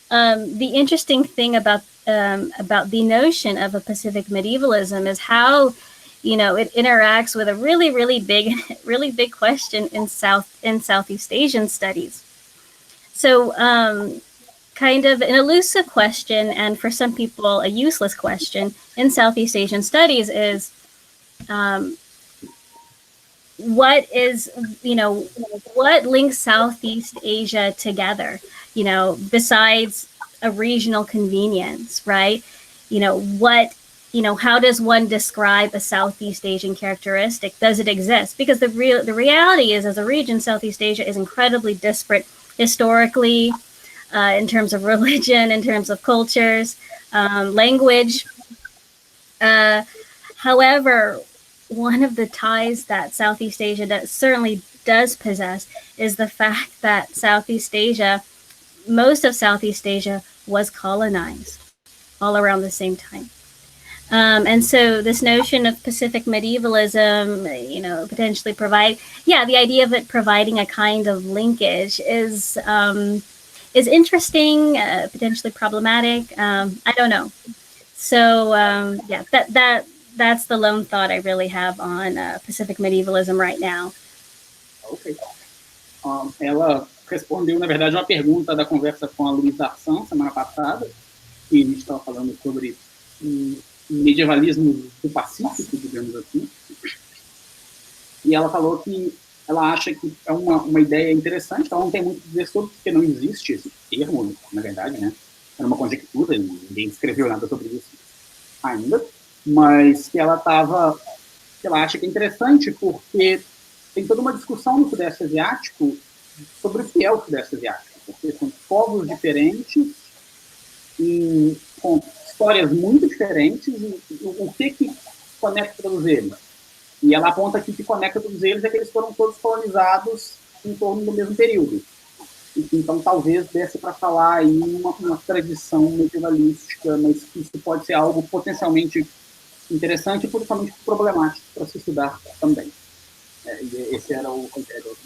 the interesting thing about the notion of a Pacific medievalism is how, it interacts with a really, really big question in Southeast Asian studies. So, kind of an elusive question, and for some people a useless question in Southeast Asian studies is, what links Southeast Asia together, besides a regional convenience, right? How does one describe a Southeast Asian characteristic? Does it exist? Because the reality is, as a region, Southeast Asia is incredibly disparate historically, in terms of religion, in terms of cultures, language. However, one of the ties that Southeast Asia certainly does possess is the fact that most of Southeast Asia was colonized all around the same time. And so this notion of Pacific medievalism, potentially the idea of it providing a kind of linkage is interesting, potentially problematic. I don't know. So that's the lone thought I really have on Pacific medievalism right now. Ok. Ela respondeu, na verdade, uma pergunta da conversa com a Luísa semana passada, e a gente estava falando sobre medievalismo do Pacífico, digamos assim. E ela falou que ela acha que é uma ideia interessante, ela não tem muito a dizer sobre, porque não existe esse termo, na verdade, né? Era uma conjectura, ninguém escreveu nada sobre isso ainda, mas que ela acha que é interessante porque tem toda uma discussão no Sudeste Asiático sobre o que é o Sudeste Asiático, porque são povos diferentes e com histórias muito diferentes, e o que conecta todos eles. E ela aponta que o que conecta todos eles é que eles foram todos colonizados em torno do mesmo período. Então, talvez desse para falar aí uma tradição medievalística, mas que isso pode ser algo potencialmente interessante e potencialmente problemático para se estudar também. E esse era o critério.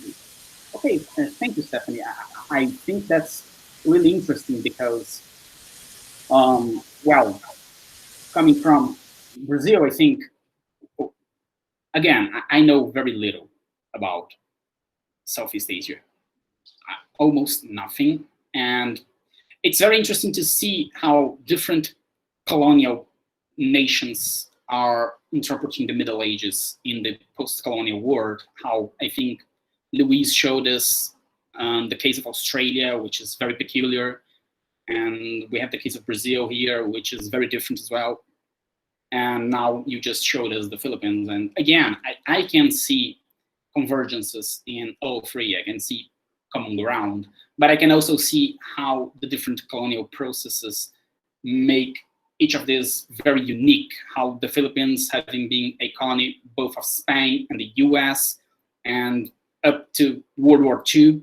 Okay, thank you, Stefanie. I think that's really interesting because, coming from Brazil, I think, again, I know very little about Southeast Asia, almost nothing. And it's very interesting to see how different colonial nations are interpreting the Middle Ages in the post-colonial world, how I think Luis showed us the case of Australia, which is very peculiar. And we have the case of Brazil here, which is very different as well. And now you just showed us the Philippines. And again, I can see convergences in all three. I can see common ground, but I can also see how the different colonial processes make each of these very unique, how the Philippines, having been a colony both of Spain and the US, and up to World War II,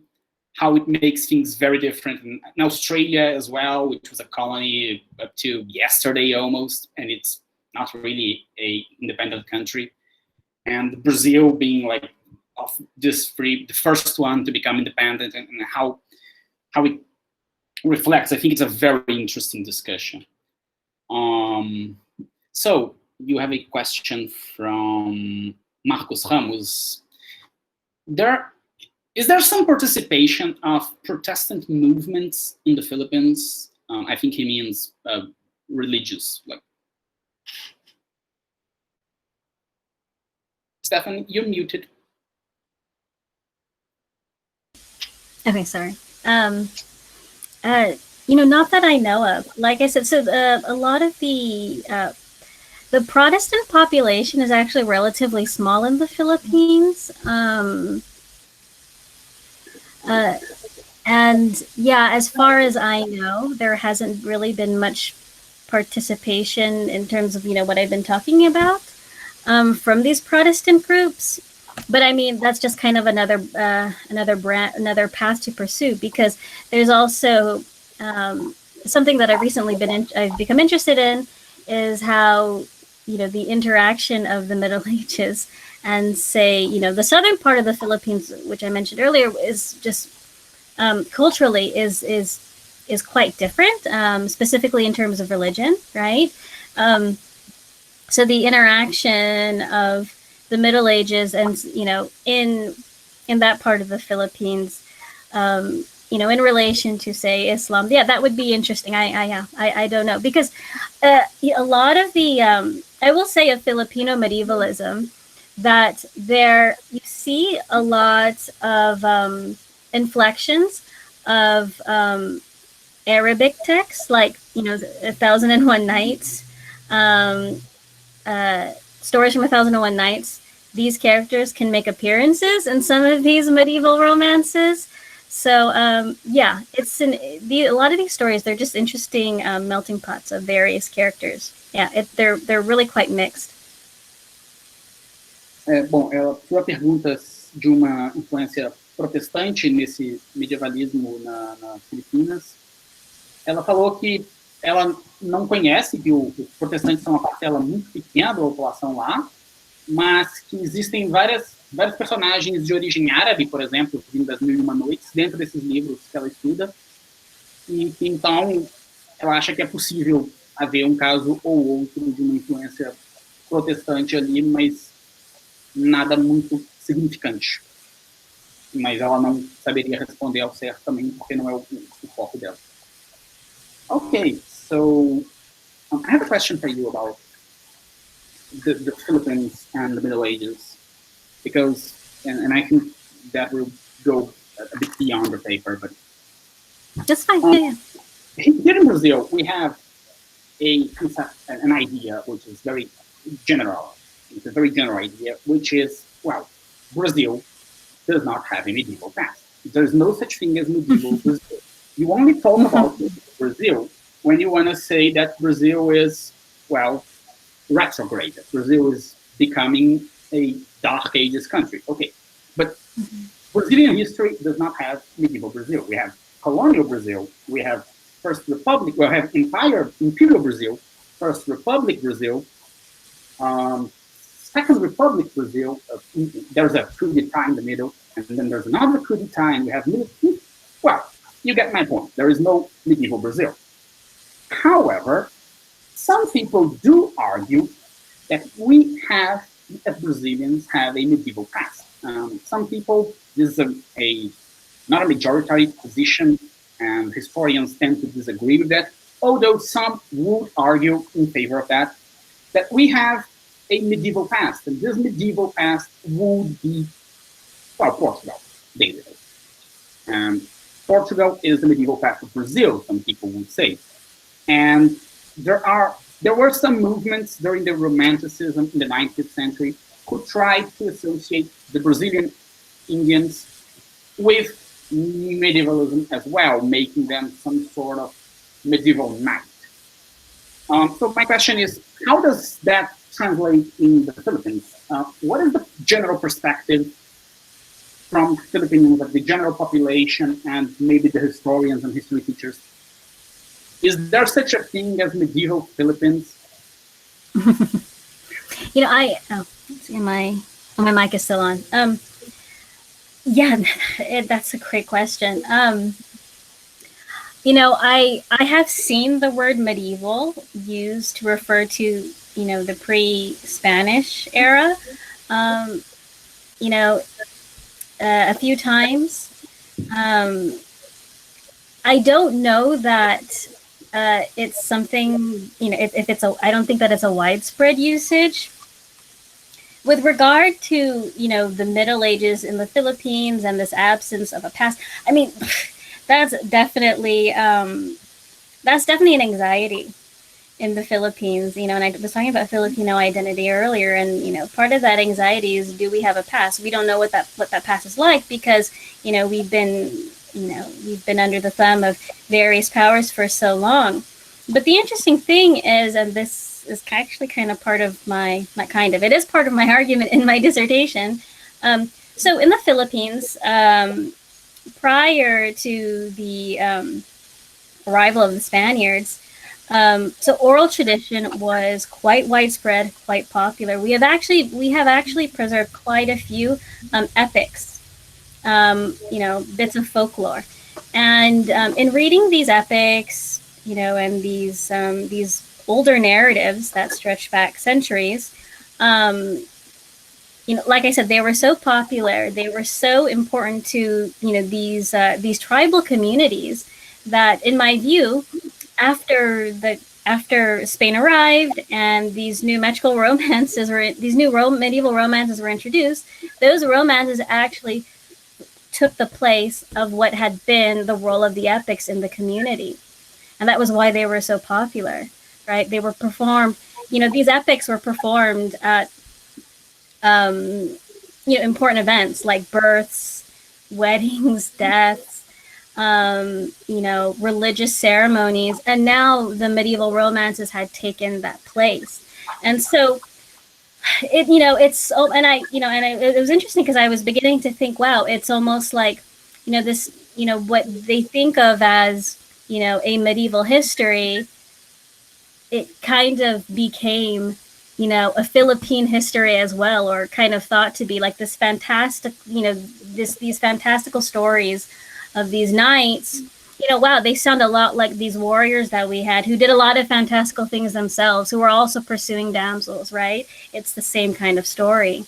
how it makes things very different. In Australia as well, which was a colony up to yesterday almost, and it's not really a independent country. And Brazil being like of this the first one to become independent, and how it reflects. I think it's a very interesting discussion. So you have a question from Marcos Ramos. Is there some participation of Protestant movements in the Philippines? I think he means religious. Like, Stefanie, you're muted. Okay, sorry. Not that I know of. Like I said, so a lot of the Protestant population is actually relatively small in the Philippines. And yeah, as far as I know, there hasn't really been much participation in terms of, what I've been talking about from these Protestant groups. But I mean, that's just kind of another path to pursue, because there's also something that I've become interested in, is how, the interaction of the Middle Ages and, say, the southern part of the Philippines, which I mentioned earlier, is just culturally is quite different, specifically in terms of religion, right? So the interaction of the Middle Ages and, in that part of the Philippines, in relation to, say, Islam, yeah, that would be interesting. I don't know, because a lot of the I will say of Filipino medievalism, that there you see a lot of inflections of Arabic texts, like, the 1001 Nights, stories from 1001 Nights. These characters can make appearances in some of these medieval romances. So yeah, a lot of these stories, they're just interesting melting pots of various characters. Yeah, they're really quite mixed. Bom, ela foi perguntas de uma influência protestante nesse medievalismo nas Filipinas. Ela falou que ela não conhece, que os protestantes são uma parcela muito pequena da população lá, mas que existem vários personagens de origem árabe, por exemplo, vindo das Mil e Uma Noites, dentro desses livros que ela estuda, e que, então, ela acha que é possível haver um caso ou outro de uma influência protestante ali, mas nada muito significante. Mas ela não saberia responder ao certo também, porque não é o foco dela. Okay, so I have a question for you about the Philippines and the Middle Ages, because, and I think that will go a bit beyond the paper, but that's fine. Yeah. Here in Brazil, we have an idea which is very general. It's a very general idea, which is, well, Brazil does not have a medieval past. There's no such thing as medieval Brazil. You only talk about Brazil when you want to say that Brazil is, well, retrograde. Brazil is becoming a Dark Ages country. Okay, but Brazilian history does not have medieval Brazil. We have colonial Brazil. We have First Republic. We have Imperial Brazil, First Republic Brazil, Second Republic Brazil. There's a coup d'etat in the middle, and then there's another coup d'etat, and we have military. Well, you get my point. There is no medieval Brazil. However, some people do argue that we have, as Brazilians, have a medieval past. Some people, this is not a majority position, and historians tend to disagree with that, although some would argue in favor of that we have a medieval past, and this medieval past would be, well, Portugal, basically. Portugal is the medieval past of Brazil, some people would say. And there were some movements during the Romanticism in the 19th century who tried to associate the Brazilian Indians with medievalism as well, making them some sort of medieval knight. So my question is, how does that translate in the Philippines? What is the general perspective from Filipinos, of the general population, and maybe the historians and history teachers? Is there such a thing as medieval Philippines? My mic is still on. Yeah, that's a great question. I have seen the word medieval used to refer to, the pre-Spanish era, a few times. I don't know that it's something, I don't think that it's a widespread usage. With regard to, the Middle Ages in the Philippines and this absence of a past, I mean, that's definitely an anxiety, in the Philippines, you know, and I was talking about Filipino identity earlier, and, you know, part of that anxiety is, do we have a past? We don't know what that past is like, because, you know, we've been under the thumb of various powers for so long. But the interesting thing is, and this is actually kind of part of it is part of my argument in my dissertation. So in the Philippines, prior to the arrival of the Spaniards, so oral tradition was quite widespread, quite popular. We have actually preserved quite a few epics, you know, bits of folklore, and in reading these epics, you know, and these older narratives that stretch back centuries, you know, like I said, they were so popular, they were so important to, you know, these tribal communities, that, in my view, after Spain arrived and these new medieval romances were introduced, those romances actually took the place of what had been the role of the epics in the community. And that was why they were so popular, right? They were performed, you know, these epics were performed at, you know, important events like births, weddings, deaths, you know, religious ceremonies, and now the medieval romances had taken that place. And so it was interesting, because I was beginning to think, wow, it's almost like, you know, this, you know, what they think of as, you know, a medieval history, it kind of became, you know, a Philippine history as well, or kind of thought to be like this fantastic, you know, these fantastical stories of these knights. You know, wow, they sound a lot like these warriors that we had, who did a lot of fantastical things themselves, who were also pursuing damsels, right? It's the same kind of story.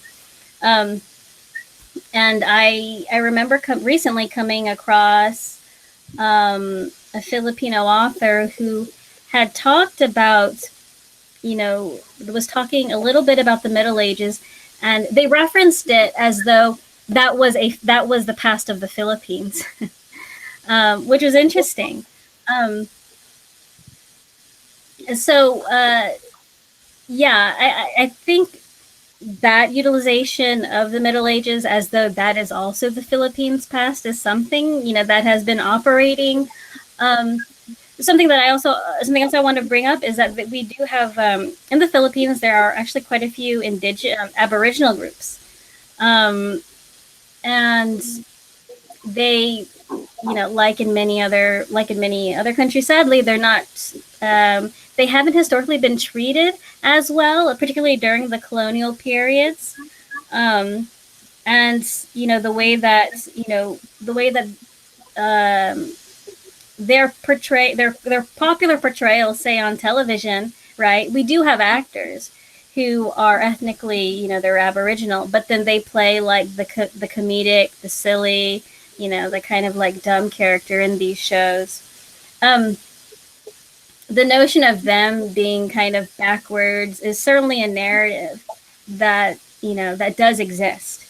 And I remember recently coming across a Filipino author who had talked about, you know, was talking a little bit about the Middle Ages, and they referenced it as though that was the past of the Philippines, which was interesting. I think that utilization of the Middle Ages as though that is also the Philippines past is something, you know, that has been operating. Something else I want to bring up is that we do have, in the Philippines, there are actually quite a few Aboriginal groups. And they, you know, like in many other countries, sadly, they're not, they haven't historically been treated as well, particularly during the colonial periods. And, you know, the way that their popular portrayals, say on television, right? We do have actors who are ethnically, you know, they're Aboriginal, but then they play like the comedic, the silly, you know, the kind of like dumb character in these shows. The notion of them being kind of backwards is certainly a narrative that, you know, that does exist.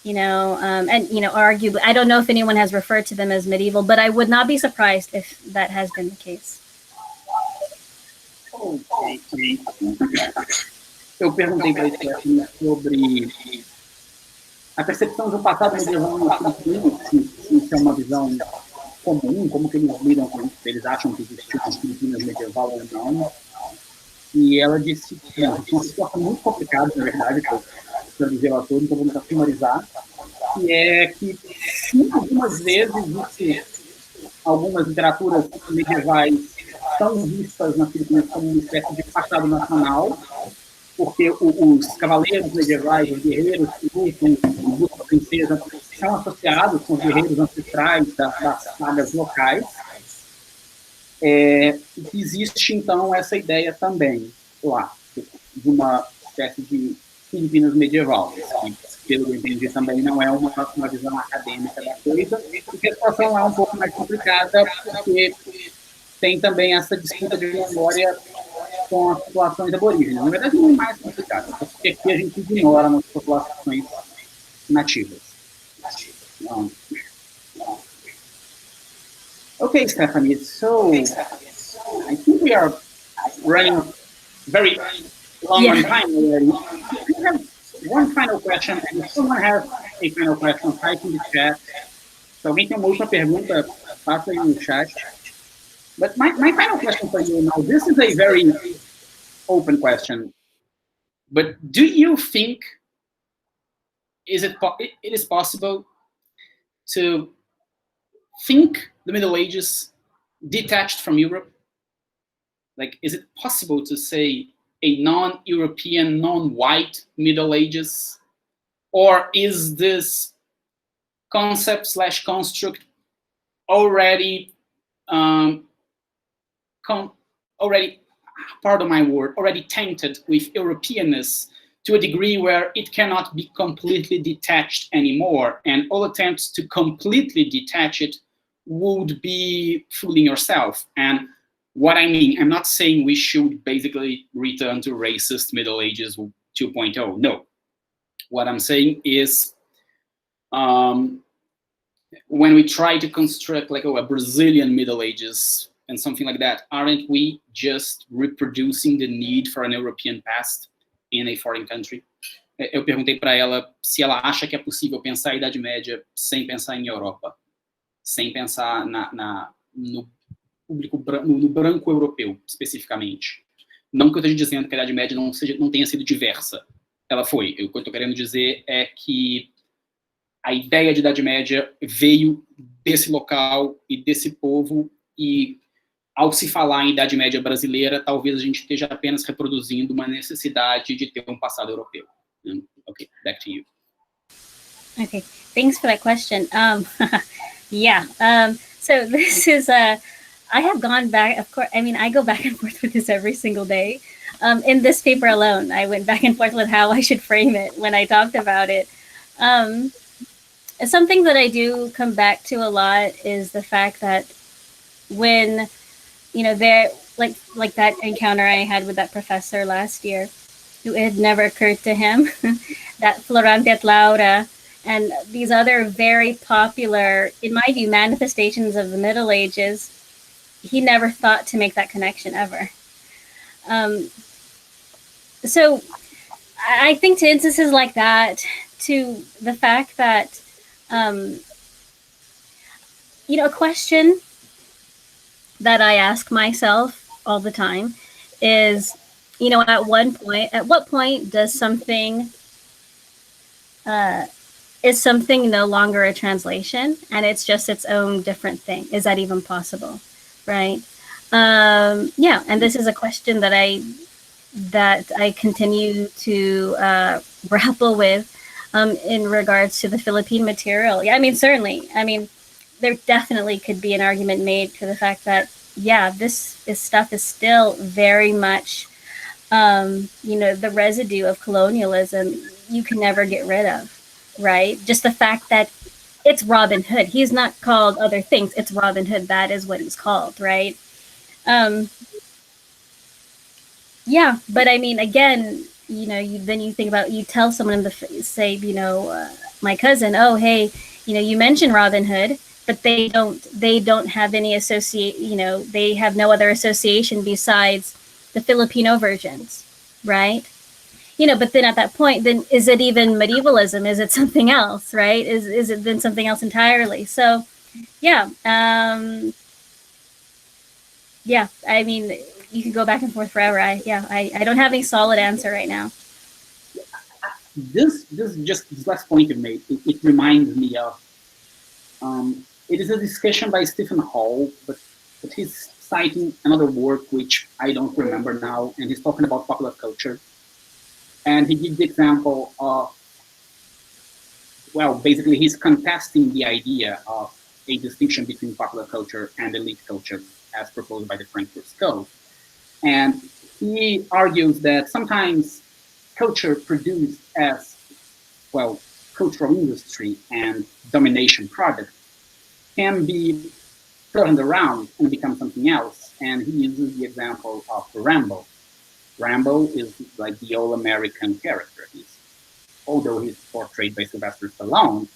You know, and, you know, arguably, I don't know if anyone has referred to them as medieval, but I would not be surprised if that has been the case. Okay. Eu perguntei para ele sobre a percepção do passado medieval no Filipinas, se isso é uma visão comum, como que eles lidam com isso, eles acham que existiu uma Filipinas medieval ou não. E ela disse que é uma situação muito complicada, na verdade, para os relatores, então vamos sumarizar, que é que algumas vezes algumas literaturas medievais são vistas na Filipinas como uma espécie de passado nacional, porque os cavaleiros medievais, os guerreiros que lutam, a princesa, são associados com os guerreiros ancestrais das sagas locais. Existe, então, essa ideia também lá, de uma espécie de Filipinas medieval, que, pelo que eu entendi, também não é uma visão acadêmica da coisa, porque a situação é um pouco mais complicada, porque tem também essa disputa de memória com as populações aborígenes. Na verdade, não é mais complicado, porque aqui a gente ignora as populações nativas. Okay, Stefanie, so I think we are running very long on time already. I have one final question, and if someone has a final question, type in the chat. Se alguém tem uma última pergunta, faça aí no chat. But my final question for you now, this is a very open question, but do you think it is possible to think the Middle Ages detached from Europe? Like, is it possible to say a non-European, non-white Middle Ages? Or is this concept / construct already, pardon my word, already tainted with Europeanness to a degree where it cannot be completely detached anymore, and all attempts to completely detach it would be fooling yourself? And what I mean, I'm not saying we should basically return to racist Middle Ages 2.0, no. What I'm saying is, when we try to construct like a Brazilian Middle Ages and something like that, aren't we just reproducing the need for an European past in a foreign country? Eu perguntei para ela se ela acha que é possível pensar a Idade Média sem pensar em Europa, sem pensar no público no branco europeu, especificamente. Não que eu esteja dizendo que a Idade Média não tenha sido diversa. Ela foi. O que eu estou querendo dizer é que a ideia de Idade Média veio desse local e desse povo, e ao se falar em Idade Média brasileira, talvez a gente esteja apenas reproduzindo uma necessidade de ter um passado europeu. Okay, back to you. Okay, thanks for that question. So this is I have gone back, of course, I mean, I go back and forth with this every single day. In this paper alone, I went back and forth with how I should frame it when I talked about it. Something that I do come back to a lot is the fact that when, there, like that encounter I had with that professor last year, who it had never occurred to him that Florante et Laura and these other very popular, in my view, manifestations of the Middle Ages, he never thought to make that connection ever. So I think to instances like that, to the fact that, a question that I ask myself all the time is, at what point does something, is something no longer a translation and it's just its own different thing? Is that even possible? Right. And this is a question that I continue to grapple with in regards to the Philippine material. Yeah, I mean, certainly. I mean, there definitely could be an argument made to the fact that, this stuff is still very much, the residue of colonialism you can never get rid of, right? Just the fact that it's Robin Hood. He's not called other things. It's Robin Hood. That is what he's called, right? But I mean, again, then you think about, you tell someone say, my cousin, oh, hey, you mentioned Robin Hood, but they don't have any they have no other association besides the Filipino versions, right? But then at that point, then is it even medievalism? Is it something else, right? Is it then something else entirely? So, I mean, you can go back and forth forever. I don't have any solid answer right now. This last point you made, it reminds me of, it is a discussion by Stephen Hall, but he's citing another work which I don't remember now, and he's talking about popular culture. And he gives the example of, basically he's contesting the idea of a distinction between popular culture and elite culture as proposed by the Frankfurt School. And he argues that sometimes culture produced as, cultural industry and domination product can be turned around and become something else. And he uses the example of Rambo. Rambo is like the all-American character. Although he's portrayed by Sylvester Stallone,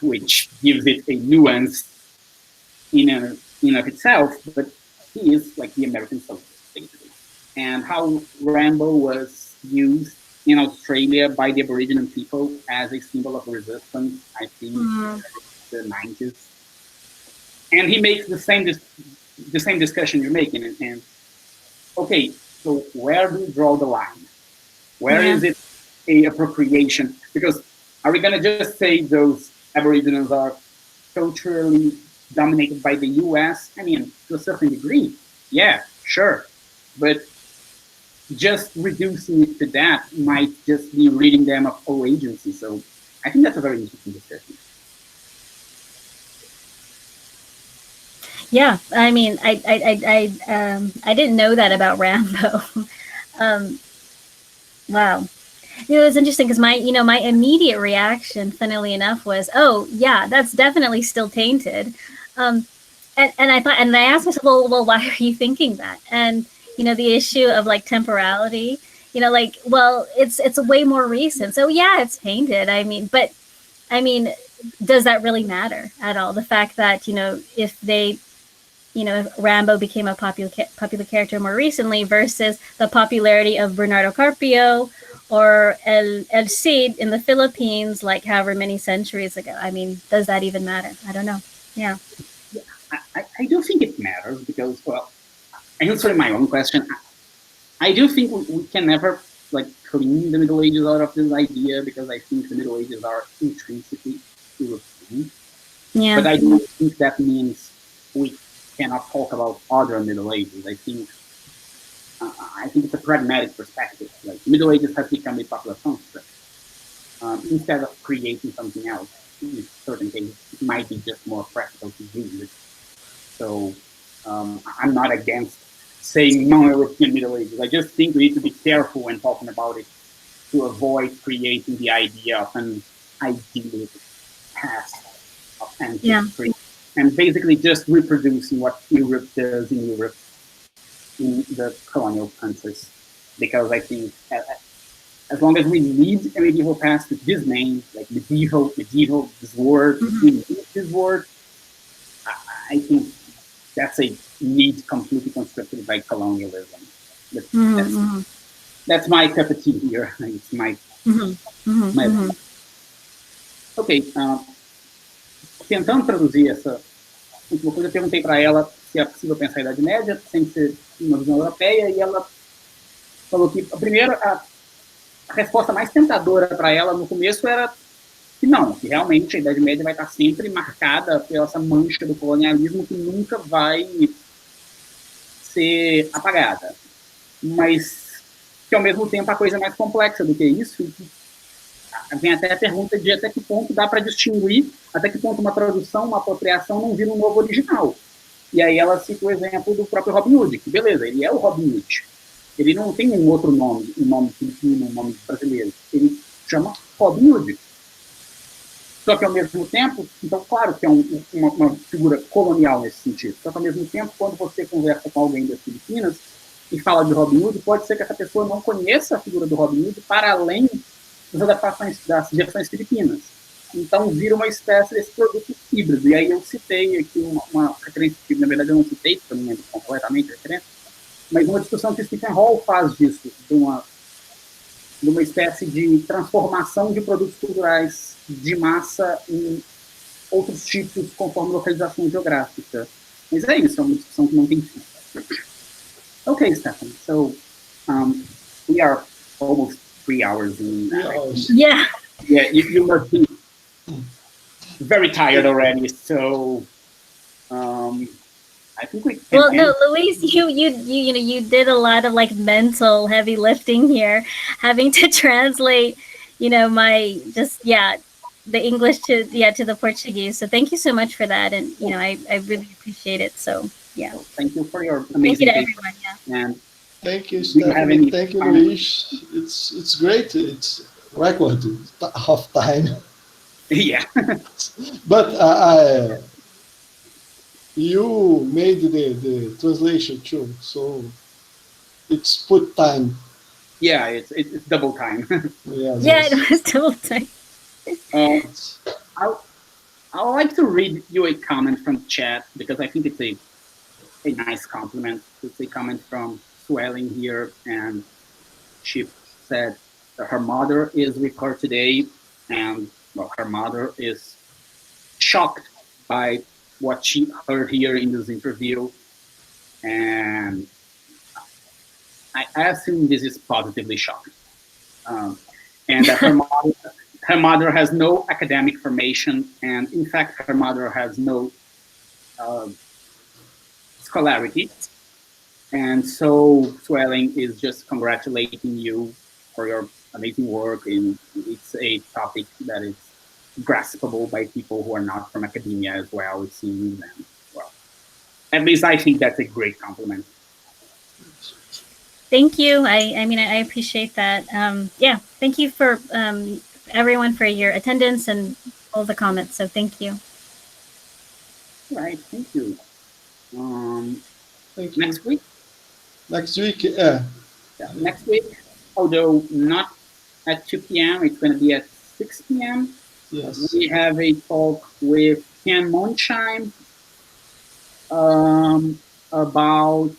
which gives it a nuance in and of itself, but he is like the American soldier, basically. and how rainbow was used in Australia by the Aboriginal people as a symbol of resistance, I think, in the 90s. And he makes the same discussion you're making. And okay, so where do you draw the line? Where is it a appropriation? Because are we going to just say those Aboriginals are culturally dominated by the US? I mean, to a certain degree, yeah, sure. But just reducing it to that might just be ridding them of all agency. So I think that's a very interesting discussion. Yeah, I mean, I didn't know that about Rambo. Wow. It was interesting because my immediate reaction, funnily enough, was, oh yeah, that's definitely still tainted. And I asked myself, well, why are you thinking that? And the issue of like temporality, like, well, it's way more recent. So yeah, it's tainted. I mean, does that really matter at all? The fact that, if Rambo became a popular character more recently versus the popularity of Bernardo Carpio or El Cid in the Philippines, like however many centuries ago. I mean, does that even matter? I don't know. Yeah. I do think it matters because, well, answering my own question, I do think we can never like clean the Middle Ages out of this idea because I think the Middle Ages are intrinsically European. Yeah. But I don't think that means we cannot talk about other Middle Ages. I think it's a pragmatic perspective. Like Middle Ages has become a popular construct instead of creating something else. In certain cases, it might be just more practical to use it. So I'm not against saying non-European Middle Ages. I just think we need to be careful when talking about it to avoid creating the idea of an idyllic past of ancestry and basically just reproducing what Europe does in Europe in the colonial countries. Because I think as long as we lead a medieval past with this name, like medieval, this word, this word, I think that's a need completely constructed by colonialism. That's my cup of tea here. It's my Ok, tentando traduzir essa última coisa, eu perguntei para ela se é possível pensar a Idade Média sem ser uma visão europeia, e ela falou que, primeiro, a resposta mais tentadora para ela no começo era que não, que realmente a Idade Média vai estar sempre marcada pela essa mancha do colonialismo que nunca vai ser apagada. Mas que, ao mesmo tempo, a coisa é mais complexa do que isso, e que vem até a pergunta de até que ponto dá para distinguir, até que ponto uma tradução, uma apropriação não vira um novo original. E aí ela cita o exemplo do próprio Robin Hood, que beleza, ele é o Robin Hood. Ele não tem um outro nome, um nome filipino, um nome brasileiro. Ele chama Robin Hood. Só que ao mesmo tempo, então claro que é uma figura colonial nesse sentido. Só que ao mesmo tempo, quando você conversa com alguém das Filipinas e fala de Robin Hood, pode ser que essa pessoa não conheça a figura do Robin Hood para além das adaptações das versões filipinas. Então vira uma espécie desse produto híbrido. E aí eu citei aqui uma referência que, na verdade, eu não citei, porque eu não lembro completamente a referência, mas uma discussão que o Stephen Hall faz disso, de uma espécie de transformação de produtos culturais de massa em outros tipos conforme localização geográfica. Mas é isso, é uma discussão que não tem fim. Okay, Stephanie, so we are almost 3 hours in. Yeah. Yeah, you must be very tired already, so I think we can. Well, no, Luis, you did a lot of like mental heavy lifting here, having to translate, the English to the Portuguese. So thank you so much for that, and I really appreciate it. So yeah. Well, thank you for your amazing. Thank you to everyone. Yeah. And thank you, Stephanie. Thank you, Luis. It's great. It's record of time. Yeah. But you made the translation too, so it's put time. Yeah, it's double time. Yeah, it was double time. I would like to read you a comment from chat because I think it's a nice compliment. It's a comment from Suelen here, and she said that her mother is with her today, and well, her mother is shocked by what she heard here in this interview, and I assume this is positively shocking. And that her mother has no academic formation, and in fact, her mother has no scholarity. And so Suelen is just congratulating you for your amazing work, and it's a topic that is graspable by people who are not from academia as well, it seems. And well, at least I think that's a great compliment. Thank you. I mean, I appreciate that. Yeah, thank you for everyone for your attendance and all the comments. So thank you. Right, thank you. Thank you. Next week? Next week, Yeah, next week, although not at 2 p.m., it's going to be at 6 p.m. yes. We have a talk with Ken Monsheim about,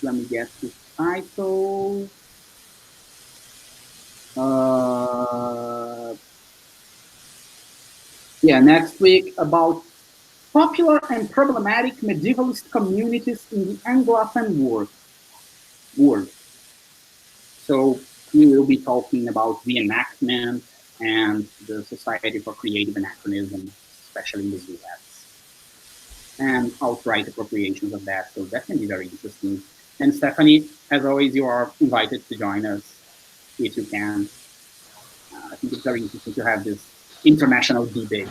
let me get the title. Yeah, next week about popular and problematic medievalist communities in the Anglophone world. So we will be talking about reenactment and the Society for Creative Anachronism, especially in the US, and outright appropriations of that. So that can be very interesting. And Stefanie, as always, you are invited to join us if you can. I think it's very interesting to have this international debate.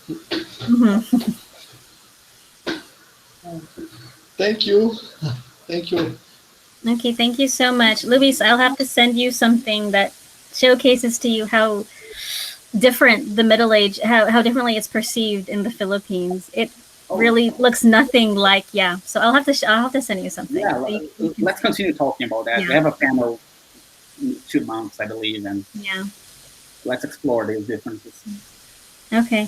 Mm-hmm. Thank you. Thank you. Okay, thank you so much. Luis, I'll have to send you something that showcases to you how different the Middle Age, how differently it's perceived in the Philippines. It really looks nothing like, yeah. So I'll have to send you something. Yeah, so let's continue talking about that. Yeah. We have a panel in 2 months, I believe, and yeah. let's explore these differences. Okay.